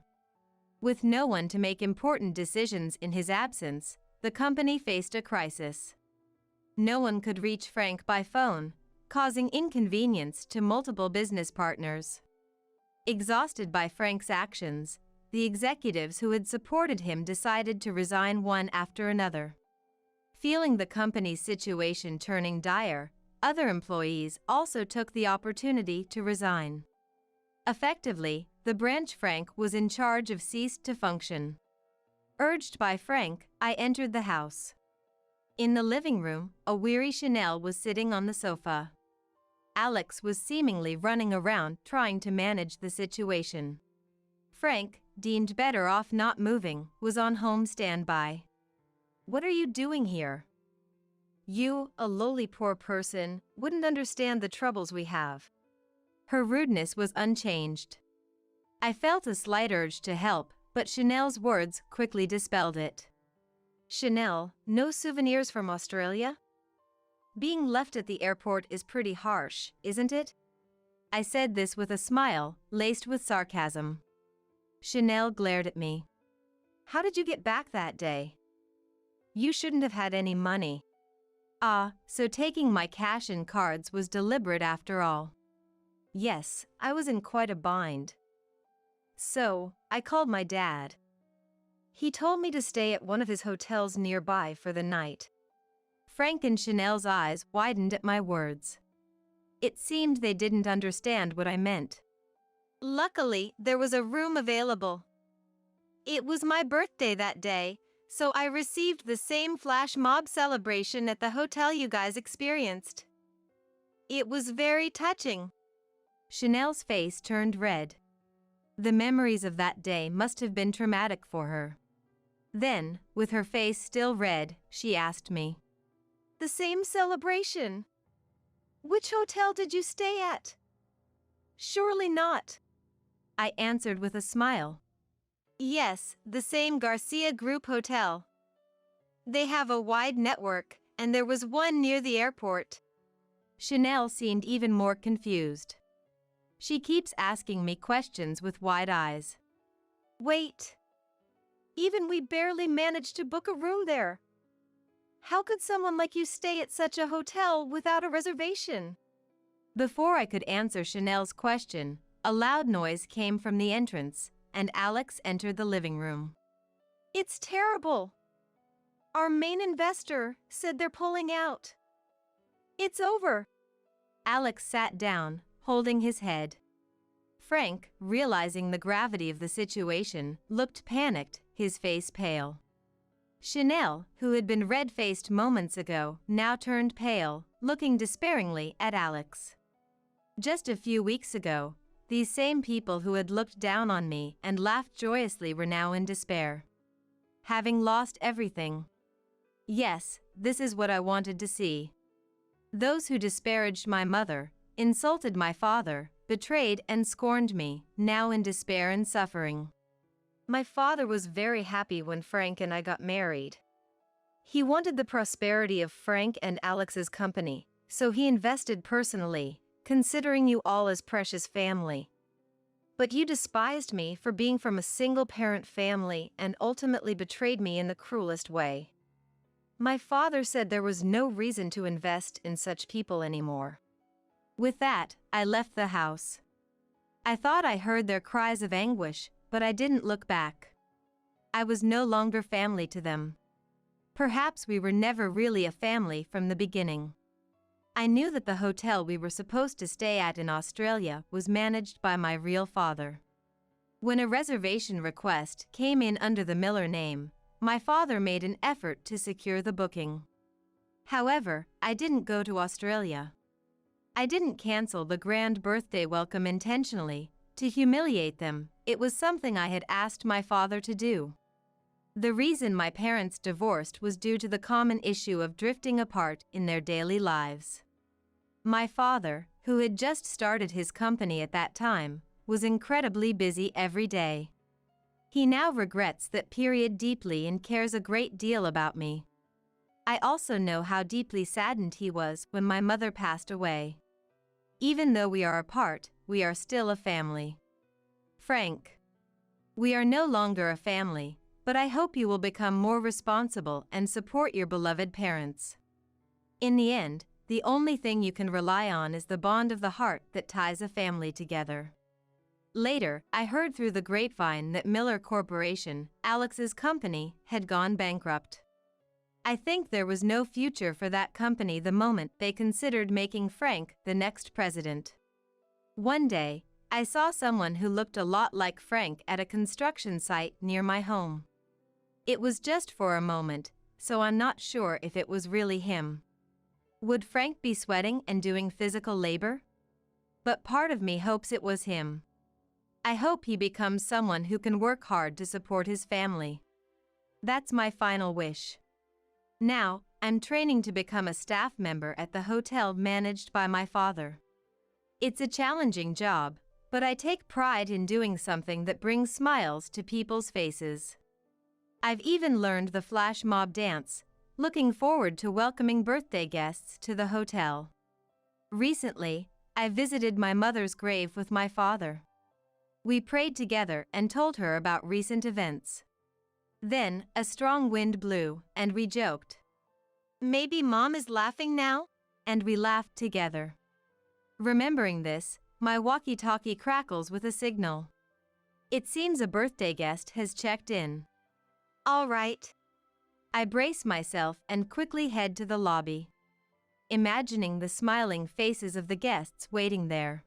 With no one to make important decisions in his absence, the company faced a crisis. No one could reach Frank by phone, causing inconvenience to multiple business partners. Exhausted by Frank's actions, the executives who had supported him decided to resign one after another. Feeling the company's situation turning dire, other employees also took the opportunity to resign. Effectively, the branch Frank was in charge of ceased to function. Urged by Frank, I entered the house. In the living room, a weary Chanel was sitting on the sofa. Alex was seemingly running around trying to manage the situation. Frank, deemed better off not moving, was on home standby. What are you doing here? You, a lowly poor person, wouldn't understand the troubles we have. Her rudeness was unchanged. I felt a slight urge to help, but Chanel's words quickly dispelled it. Chanel, no souvenirs from Australia? Being left at the airport is pretty harsh, isn't it? I said this with a smile, laced with sarcasm. Chanel glared at me. How did you get back that day? You shouldn't have had any money. Ah, so taking my cash and cards was deliberate after all. Yes, I was in quite a bind. So, I called my dad. He told me to stay at one of his hotels nearby for the night. Frank and Chanel's eyes widened at my words. It seemed they didn't understand what I meant. Luckily, there was a room available. It was my birthday that day, so I received the same flash mob celebration at the hotel you guys experienced. It was very touching. Chanel's face turned red. The memories of that day must have been traumatic for her. Then, with her face still red, she asked me. The same celebration? Which hotel did you stay at? Surely not. I answered with a smile. Yes, the same Garcia Group hotel. They have a wide network, and there was one near the airport. Chanel seemed even more confused. She keeps asking me questions with wide eyes. Wait. Even we barely managed to book a room there. How could someone like you stay at such a hotel without a reservation? Before I could answer Chanel's question, a loud noise came from the entrance, and Alex entered the living room. It's terrible. Our main investor said they're pulling out. It's over. Alex sat down, holding his head. Frank, realizing the gravity of the situation, looked panicked, his face pale. Chanel, who had been red-faced moments ago, now turned pale, looking despairingly at Alex. Just a few weeks ago, these same people who had looked down on me and laughed joyously were now in despair. Having lost everything. Yes, this is what I wanted to see. Those who disparaged my mother, insulted my father, betrayed and scorned me, now in despair and suffering. My father was very happy when Frank and I got married. He wanted the prosperity of Frank and Alex's company, so he invested personally, considering you all as precious family. But you despised me for being from a single-parent family and ultimately betrayed me in the cruelest way. My father said there was no reason to invest in such people anymore. With that, I left the house. I thought I heard their cries of anguish, but I didn't look back. I was no longer family to them. Perhaps we were never really a family from the beginning. I knew that the hotel we were supposed to stay at in Australia was managed by my real father. When a reservation request came in under the Miller name, my father made an effort to secure the booking. However, I didn't go to Australia. I didn't cancel the grand birthday welcome intentionally, to humiliate them. It was something I had asked my father to do. The reason my parents divorced was due to the common issue of drifting apart in their daily lives. My father, who had just started his company at that time, was incredibly busy every day. He now regrets that period deeply and cares a great deal about me. I also know how deeply saddened he was when my mother passed away. Even though we are apart, we are still a family. Frank. We are no longer a family, but I hope you will become more responsible and support your beloved parents. In the end, the only thing you can rely on is the bond of the heart that ties a family together. Later, I heard through the grapevine that Miller Corporation, Alex's company, had gone bankrupt. I think there was no future for that company the moment they considered making Frank the next president. One day, I saw someone who looked a lot like Frank at a construction site near my home. It was just for a moment, so I'm not sure if it was really him. Would Frank be sweating and doing physical labor? But part of me hopes it was him. I hope he becomes someone who can work hard to support his family. That's my final wish. Now, I'm training to become a staff member at the hotel managed by my father. It's a challenging job, but I take pride in doing something that brings smiles to people's faces. I've even learned the flash mob dance, looking forward to welcoming birthday guests to the hotel. Recently, I visited my mother's grave with my father. We prayed together and told her about recent events. Then, a strong wind blew, and we joked. Maybe Mom is laughing now? And we laughed together. Remembering this, my walkie-talkie crackles with a signal. It seems a birthday guest has checked in. All right. I brace myself and quickly head to the lobby, imagining the smiling faces of the guests waiting there.